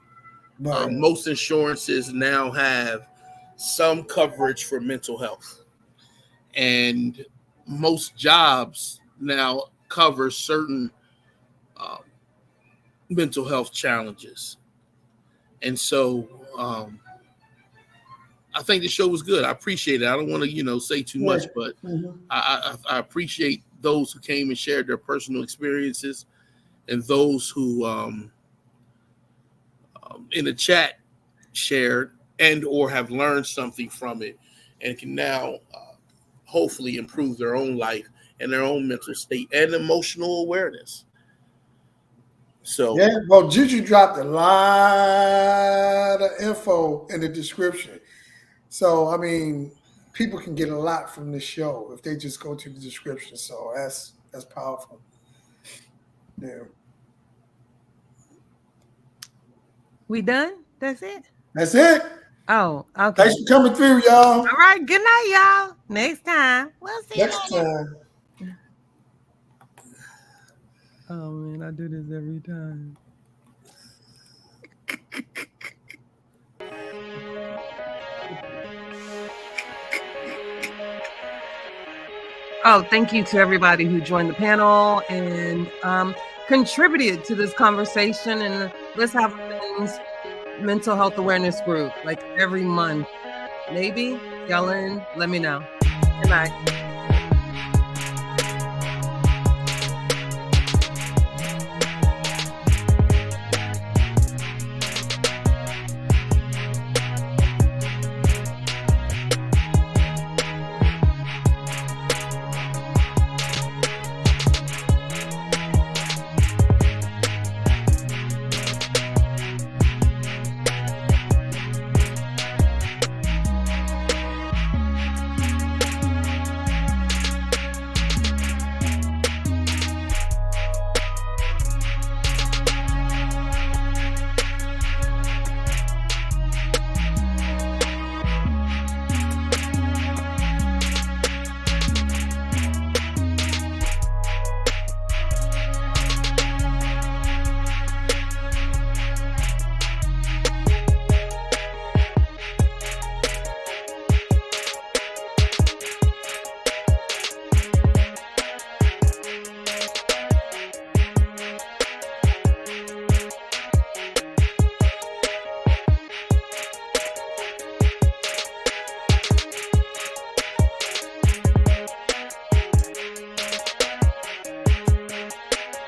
[SPEAKER 3] Right.
[SPEAKER 4] Most insurances now have some coverage for mental health, and most jobs now cover certain um, mental health challenges. And so I think the show was good. I appreciate it. I don't want to, say too
[SPEAKER 3] Yeah.
[SPEAKER 4] much, but I appreciate those who came and shared their personal experiences, and those who in the chat shared and or have learned something from it and can now hopefully improve their own life and their own mental state and emotional awareness. So
[SPEAKER 3] Yeah, well, Juju dropped a lot of info in the description. So, I mean, people can get a lot from this show if they just go to the description. So that's powerful. Yeah.
[SPEAKER 1] We done? That's it?
[SPEAKER 3] That's it.
[SPEAKER 1] Oh, okay.
[SPEAKER 3] Thanks for coming through, y'all.
[SPEAKER 1] All right. Good night, y'all. Next time. We'll see
[SPEAKER 3] Next
[SPEAKER 1] you later.
[SPEAKER 3] time.
[SPEAKER 1] Oh, man. I do this every time. Oh, thank you to everybody who joined the panel and contributed to this conversation. And let's have a mental health awareness group like every month. Maybe. Y'all in? Let me know. Good night.